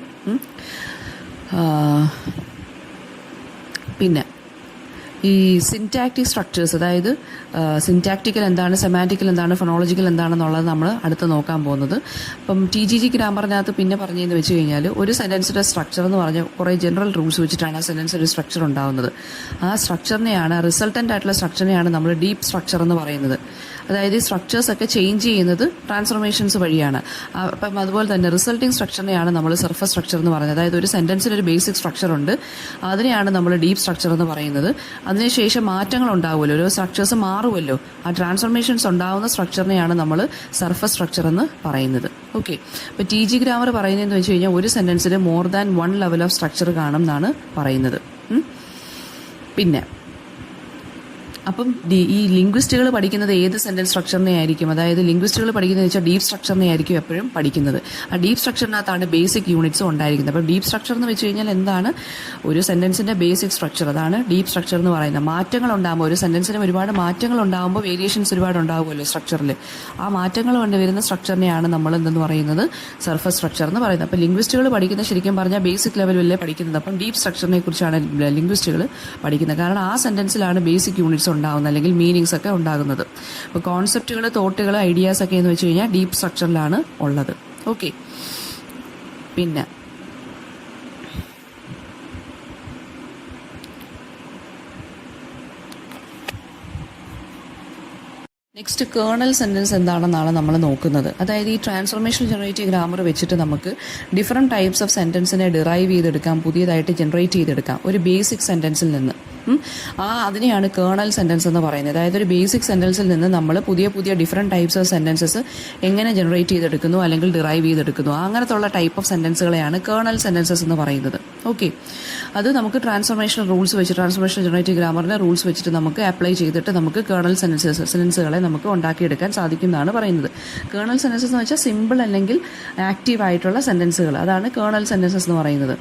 Speaker 1: പിന്നെ ഈ സിൻറ്റാക്റ്റിക് സ്ട്രക്ചേഴ്സ്, അതായത് സിൻറ്റാക്റ്റിക്കൽ എന്താണ്, സെമാൻറ്റിക്കൽ എന്താണ്, ഫൊണോളജിക്കൽ എന്താണെന്നുള്ളത് നമ്മൾ അടുത്ത് നോക്കാൻ പോകുന്നത്. അപ്പം TGG ഗ്രാമറിനകത്ത് പിന്നെ പറഞ്ഞതെന്ന് വെച്ച് കഴിഞ്ഞാൽ ഒരു സെൻറ്റൻസിൻ്റെ സ്ട്രക്ചർ എന്ന് പറഞ്ഞാൽ കുറേ ജനറൽ റൂൾസ് വെച്ചിട്ടാണ് ആ സെൻറ്റൻസിൻ്റെ സ്ട്രക്ചർ ഉണ്ടാകുന്നത്. ആ സ്ട്രക്ചറിനെയാണ്, റിസൾട്ടൻ്റ് ആയിട്ടുള്ള സ്ട്രക്ചറിനെയാണ് നമ്മൾ ഡീപ്പ് സ്ട്രക്ചർ എന്ന് പറയുന്നത്. അതായത് ഈ സ്ട്രക്ചേഴ്സൊക്കെ ചേഞ്ച് ചെയ്യുന്നത് ട്രാൻസ്ഫോർമേഷൻസ് വഴിയാണ്. അപ്പം അതുപോലെ തന്നെ റിസൾട്ടിങ് സ്ട്രക്ചറിനെയാണ് നമ്മൾ സർഫസ് സ്ട്രക്ചർ എന്ന് പറയുന്നത്. അതായത് ഒരു സെൻറ്റൻസിന് ഒരു ബേസിക് സ്ട്രക്ചർ ഉണ്ട്, അതിനെയാണ് നമ്മൾ ഡീപ്പ് സ്ട്രക്ചർ എന്ന് പറയുന്നത്. അതിനുശേഷം മാറ്റങ്ങൾ ഉണ്ടാവുമല്ലോ, ഓരോ സ്ട്രക്ചേഴ്സ് മാറുമല്ലോ, ആ ട്രാൻസ്ഫോർമേഷൻസ് ഉണ്ടാവുന്ന സ്ട്രക്ചറിനെയാണ് നമ്മൾ സർഫസ് സ്ട്രക്ചർ എന്ന് പറയുന്നത്. ഓക്കെ, അപ്പോൾ TG ഗ്രാമർ പറയുന്നതെന്ന് വെച്ച് കഴിഞ്ഞാൽ ഒരു സെൻറ്റൻസിൽ more than 1 level of structure കാണും എന്നാണ് പറയുന്നത്. പിന്നെ അപ്പം ഈ ലിംഗ്വിസ്റ്റുകൾ പഠിക്കുന്നത് ഏത് സെൻറ്റൻസ് സ്ട്രക്ചറിനെ ആയിരിക്കും? അതായത് ലിംഗ്വിസ്റ്റുകൾ പഠിക്കുന്നത് വെച്ചാൽ ഡീപ്പ് സ്ട്രക്ചറിനെ ആയിരിക്കും എപ്പോഴും പഠിക്കുന്നത്. ആ ഡീപ്പ് സ്ട്രക്ചറിനകത്താണ് ബേസിക് യൂണിറ്റ്സും ഉണ്ടായിരിക്കുന്നത്. അപ്പോൾ ഡീപ്പ് സ്ട്രക്ചർ എന്ന് വെച്ച് കഴിഞ്ഞാൽ എന്താണ്? ഒരു സെൻറ്റൻസിൻ്റെ ബേസിക് സ്ട്രക്ചർ, അതാണ് ഡീപ്പ് സ്ട്രക്ചർ എന്ന് പറയുന്നത്. മാറ്റങ്ങൾ ഉണ്ടാകുമ്പോൾ, ഒരു സെൻറ്റൻസിന് ഒരുപാട് മാറ്റങ്ങൾ ഉണ്ടാകുമ്പോൾ, വേരിയേഷൻസ് ഒരുപാട് ഉണ്ടാകുമല്ലോ സ്ട്രക്ചറിൽ, ആ മാറ്റങ്ങൾ കൊണ്ട് വരുന്ന സ്ട്രക്ചറിനെയാണ് നമ്മൾ എന്തെന്ന് പറയുന്നത്? സർഫസ് സ്ട്രക്ചർ എന്ന് പറയുന്നത്. അപ്പോൾ ലിംഗ്വിസ്റ്റുകൾ പഠിക്കുന്ന ശരിക്കും പറഞ്ഞാൽ ബേസിക് ലെവലിലല്ലേ പഠിക്കുന്നത്. അപ്പം ഡീപ്പ് സ്ട്രക്ചറിനെ കുറിച്ചാണ് ലിംഗ്വിസ്റ്റുകൾ പഠിക്കുന്നത്. കാരണം ആ സെൻറ്റൻസിലാണ് ബേസിക് യൂണിറ്റ്സ് ഉണ്ടാകുന്നത്, അല്ലെങ്കിൽ മീനിങ്സ് ഒക്കെ ഉണ്ടാകുന്നത്. അപ്പോൾ കോൺസെപ്റ്റുകൾ, തോട്ടുകൾ, ഐഡിയാസ് ഒക്കെ എന്ന് വെച്ച് കഴിഞ്ഞാൽ ഡീപ്പ് സ്ട്രക്ചറിലാണ് ഉള്ളത്. ഓക്കെ, പിന്നെ നെക്സ്റ്റ് കേർണൽ സെൻറ്റൻസ് എന്താണെന്നാണ് നമ്മൾ നോക്കുന്നത്. അതായത് ഈ ട്രാൻസ്ഫോർമേഷൻ ജനറേറ്റീവ് ഗ്രാമർ വെച്ചിട്ട് നമുക്ക് ഡിഫറെൻറ്റ് ടൈപ്സ് ഓഫ് സെൻറ്റൻസിനെ ഡിറൈവ് ചെയ്തെടുക്കാം, പുതിയതായിട്ട് ജനറേറ്റ് ചെയ്തെടുക്കാം ഒരു ബേസിക് സെൻറ്റൻസിൽ നിന്ന്. അതിനെയാണ് കേർണൽ സെൻറ്റൻസ് എന്ന് പറയുന്നത്. അതായത് ഒരു ബേസിക് സെൻറ്റൻസിൽ നിന്ന് നമ്മൾ പുതിയ പുതിയ ഡിഫറെൻറ്റ് ടൈപ്സ് ഓഫ് സെൻറ്റൻസസ് എങ്ങനെ ജനറേറ്റ് ചെയ്തെടുക്കുന്നു അല്ലെങ്കിൽ ഡിറൈവ് ചെയ്തെടുക്കുന്നു, അങ്ങനത്തുള്ള ടൈപ്പ് ഓഫ് സെൻറ്റൻസുകളെയാണ് കേർണൽ സെൻറ്റൻസസ് എന്ന് പറയുന്നത്. ഓക്കെ, അത് നമുക്ക് ട്രാൻസ്ഫോർമേഷൻ റൂൾസ് വെച്ച്, ട്രാൻസ്ഫോർമേഷൻ ജനറേറ്റീവ് ഗ്രാമറിൻ്റെ റൂൾസ് വെച്ചിട്ട് നമുക്ക് അപ്ലൈ ചെയ്തിട്ട് നമുക്ക് കേർണൽ സെൻറ്റൻസുകളെ നമുക്ക് ഉണ്ടാക്കിയെടുക്കാൻ സാധിക്കും എന്നാണ് പറയുന്നത്. കേർണൽ സെൻറ്റൻസസ് എന്ന് വെച്ചാൽ സിമ്പിൾ അല്ലെങ്കിൽ ആക്റ്റീവ് ആയിട്ടുള്ള സെൻറ്റൻസുകൾ, അതാണ് കേർണൽ സെൻറ്റൻസസ് എന്ന് പറയുന്നത്.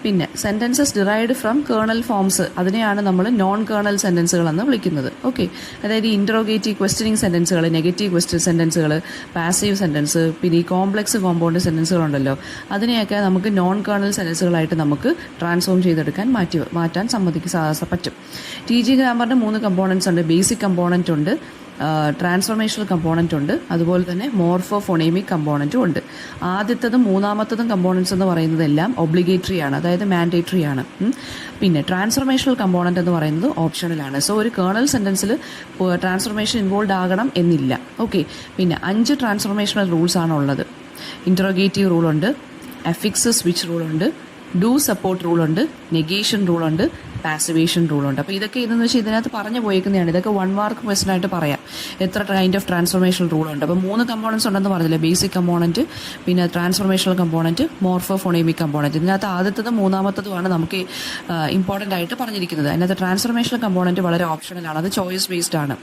Speaker 1: പിന്നെ sentences derived from kernel forms, അതിനെയാണ് നമ്മൾ നോൺ കേർണൽ സെൻറ്റൻസുകൾ എന്ന് വിളിക്കുന്നത്. ഓക്കെ, അതായത് ഇൻട്രോഗേറ്റീവ് ക്വസ്റ്റ്യനിങ് സെൻറ്റൻസുകൾ, നെഗറ്റീവ് ക്വസ്റ്റ്യൻ സെൻറ്റൻസുകൾ, പാസീവ് സെൻറ്റൻസ്, പിന്നെ ഈ കോംപ്ലക്സ് കോമ്പൗണ്ട് സെൻറ്റൻസുകളുണ്ടല്ലോ, അതിനെയൊക്കെ നമുക്ക് നോൺ കേർണൽ സെൻറ്റൻസുകളായിട്ട് നമുക്ക് ട്രാൻസ്ഫോം ചെയ്തെടുക്കാൻ മാറ്റാൻ പറ്റും. TG ഗ്രാമറിൻ്റെ 3 കമ്പോണൻസ് ഉണ്ട്. ബേസിക് കമ്പോണൻറ്റ് ഉണ്ട്, ട്രാൻസ്ഫോർമേഷണൽ കമ്പോണൻ്റ് ഉണ്ട്, അതുപോലെ തന്നെ മോർഫോ ഫോണേമിക് കമ്പോണൻറ്റും ഉണ്ട്. ആദ്യത്തതും മൂന്നാമത്തതും കമ്പോണൻസ് എന്ന് പറയുന്നതെല്ലാം ഒബ്ലിഗേറ്ററി ആണ്, അതായത് മാൻഡേറ്ററി ആണ്. പിന്നെ ട്രാൻസ്ഫോർമേഷണൽ കമ്പോണൻ്റ് എന്ന് പറയുന്നത് ഓപ്ഷണലാണ്. സോ ഒരു കേർണൽ സെൻറ്റൻസിൽ ട്രാൻസ്ഫോർമേഷൻ ഇൻവോൾവ് ആകണം എന്നില്ല. ഓക്കെ, പിന്നെ 5 ട്രാൻസ്ഫോർമേഷണൽ റൂൾസ് ആണ് ഉള്ളത്. ഇൻട്രോഗേറ്റീവ് റൂളുണ്ട്, അഫിക്സ് സ്വിച്ച് റൂളുണ്ട്, ഡു സപ്പോർട്ട് റൂളുണ്ട്, നെഗേഷൻ റൂളുണ്ട്, പാസിവേഷൻ റൂളുണ്ട്. അപ്പോൾ ഇതൊക്കെ ഇതെന്ന് വെച്ചാൽ ഇതിനകത്ത് പറഞ്ഞു പോയിരിക്കുന്നതാണ്. ഇതൊക്കെ 1 മാർക്ക് ക്വസ്റ്റൻ ആയിട്ട് പറയാം. എത്ര കൈൻഡ് ഓഫ് ട്രാൻസ്ഫോർമേഷണൽ റൂളുണ്ട്. അപ്പോൾ 3 കമ്പോണൻസ് ഉണ്ടെന്ന് പറഞ്ഞില്ലേ, ബേസിക് കമ്പോണൻറ്റ്, പിന്നെ ട്രാൻസ്ഫോർമേഷണൽ കമ്പോണൻറ്റ്, മോർഫോഫോണേമിക് കമ്പോണൻറ്റ്. ഇതിനകത്ത് ആദ്യത്തതും മൂന്നാമത്തതുമാണ് നമുക്ക് ഇമ്പോർട്ടൻ്റ് ആയിട്ട് പറഞ്ഞിരിക്കുന്നത്. അതിനകത്ത് ട്രാൻസ്ഫോർമേഷണൽ കമ്പോണൻറ്റ് വളരെ ഓപ്ഷണലാണ്, അത് ചോയ്സ് ബേസ്ഡ് ആണ്.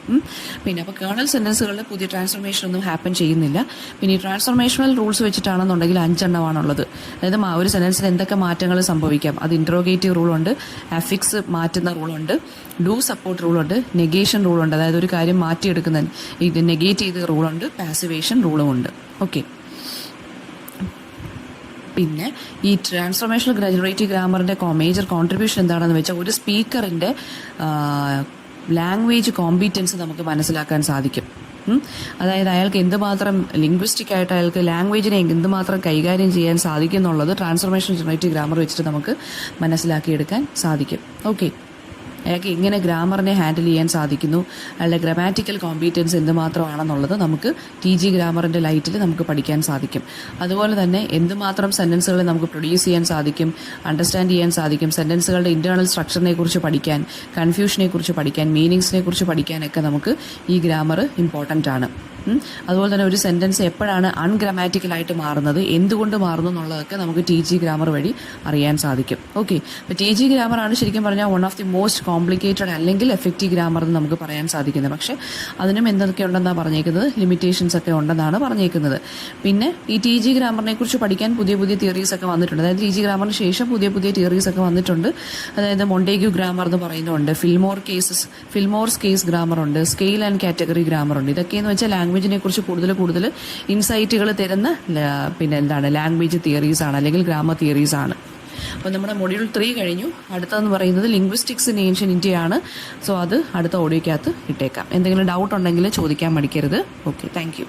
Speaker 1: പിന്നെ അപ്പോൾ കേർണൽ സെൻറ്റൻസുകളിൽ പുതിയ ട്രാൻസ്ഫോർമേഷൻ ഒന്നും ഹാപ്പൻ ചെയ്യുന്നില്ല. പിന്നെ ഈ ട്രാൻസ്ഫോർമേഷണൽ റൂൾസ് വെച്ചിട്ടാണെന്നുണ്ടെങ്കിൽ 5 എണ്ണമാണുള്ളത്. അതായത് ഒരു സെൻറ്റൻസിൽ എന്തൊക്കെ മാറ്റങ്ങൾ സംഭവിക്കാം. അത് ഇൻട്രോഗേറ്റീവ് റൂളുണ്ട്, അഫിക്സ് മാറ്റുന്ന റൂളുണ്ട്, ഡു സപ്പോർട്ട് റൂളുണ്ട്, നെഗേഷൻ റൂളുണ്ട്, അതായത് ഒരു കാര്യം മാറ്റിയെടുക്കുന്ന ഇത് നെഗേറ്റ് ചെയ്ത റൂളുണ്ട്, പാസിവേഷൻ റൂളും ഉണ്ട്. ഓക്കെ. പിന്നെ ഈ ട്രാൻസ്ഫോർമേഷണൽ ജനറേറ്റീവ് ഗ്രാമറിൻ്റെ മേജർ കോൺട്രിബ്യൂഷൻ എന്താണെന്ന് വെച്ചാൽ ഒരു സ്പീക്കറിൻ്റെ ലാംഗ്വേജ് കോമ്പീറ്റൻസ് നമുക്ക് മനസ്സിലാക്കാൻ സാധിക്കും. അതായത് അയാൾക്ക് എന്തുമാത്രം ലിംഗ്വിസ്റ്റിക് ആയിട്ട് അയാൾക്ക് ലാംഗ്വേജിനെ എന്തുമാത്രം കൈകാര്യം ചെയ്യാൻ സാധിക്കും എന്നുള്ളത് ട്രാൻസ്ഫോർമേഷണൽ ജനറേറ്റീവ് ഗ്രാമർ വെച്ചിട്ട് നമുക്ക് മനസ്സിലാക്കിയെടുക്കാൻ സാധിക്കും. ഓക്കെ. അയാൾക്ക് എങ്ങനെ ഗ്രാമറിനെ ഹാൻഡിൽ ചെയ്യാൻ സാധിക്കുന്നു, അയാളുടെ ഗ്രാമാറ്റിക്കൽ കോമ്പീറ്റൻസ് എന്തുമാത്രമാണെന്നുള്ളത് നമുക്ക് TG ഗ്രാമറിൻ്റെ ലൈറ്റിൽ നമുക്ക് പഠിക്കാൻ സാധിക്കും. അതുപോലെ തന്നെ എന്തുമാത്രം സെൻറ്റൻസുകൾ നമുക്ക് പ്രൊഡ്യൂസ് ചെയ്യാൻ സാധിക്കും, അണ്ടർസ്റ്റാൻഡ് ചെയ്യാൻ സാധിക്കും, സെൻറ്റൻസുകളുടെ ഇൻറ്റേർണൽ സ്ട്രക്ചറിനെ കുറിച്ച് പഠിക്കാൻ, കൺഫ്യൂഷനെ കുറിച്ച് പഠിക്കാൻ, മീനിങ്സിനെ കുറിച്ച് പഠിക്കാനൊക്കെ നമുക്ക് ഈ ഗ്രാമർ ഇമ്പോർട്ടൻ്റ് ആണ്. അതുപോലെ തന്നെ ഒരു സെൻറ്റൻസ് എപ്പോഴാണ് അൺഗ്രാമാറ്റിക്കലായിട്ട് മാറുന്നത്, എന്തുകൊണ്ട് മാറുന്നു എന്നുള്ളതൊക്കെ നമുക്ക് TG ഗ്രാമർ വഴി അറിയാൻ സാധിക്കും. ഓക്കെ. അപ്പോൾ TG ഗ്രാമറാണ് ശരിക്കും പറഞ്ഞാൽ one of the most complicated അല്ലെങ്കിൽ എഫക്റ്റീവ് ഗ്രാമർ എന്ന് നമുക്ക് പറയാൻ സാധിക്കുന്നത്. പക്ഷേ അതിനും എന്തൊക്കെ ഉണ്ടെന്നാണ് പറഞ്ഞേക്കുന്നത്, ലിമിറ്റേഷൻസ് ഒക്കെ ഉണ്ടെന്നാണ് പറഞ്ഞേക്കുന്നത്. പിന്നെ ഈ TG ഗ്രാമറിനെ കുറിച്ച് പഠിക്കാൻ പുതിയ പുതിയ തിയറീസ് ഒക്കെ വന്നിട്ടുണ്ട്. അതായത് TG ഗ്രാമറിന് ശേഷം പുതിയ പുതിയ തിയറീസ് ഒക്കെ വന്നിട്ടുണ്ട്. അതായത് മൊണ്ടേഗ്യൂ ഗ്രാമർ എന്ന് പറയുന്നുണ്ട്, ഫിൽമോർസ് കേസ് ഗ്രാമർ ഉണ്ട്, സ്കെയിൽ ആൻഡ് കാറ്റഗറി ഗ്രാമർ ഉണ്ട്. ഇതൊക്കെയെന്ന് വെച്ചാൽ ലാംഗ്വേജിനെ കുറിച്ച് കൂടുതൽ ഇൻസൈറ്റുകൾ തരുന്ന പിന്നെ എന്താണ് ലാംഗ്വേജ് തിയറീസ് ആണ്, അല്ലെങ്കിൽ ഗ്രാമർ തിയറീസ് ആണ്. അപ്പോൾ നമ്മുടെ മൊഡ്യൂൾ 3 കഴിഞ്ഞു. അടുത്തതെന്ന് പറയുന്നത് ലിംഗ്വിസ്റ്റിക്സ് ഇൻ ഏൻഷ്യൻ ഇന്ത്യയാണ്. സോ അത് അടുത്ത ഓഡിയോക്കകത്ത് ഇട്ടേക്കാം. എന്തെങ്കിലും ഡൗട്ട് ഉണ്ടെങ്കിൽ ചോദിക്കാൻ മടിക്കരുത്. Okay, thank you.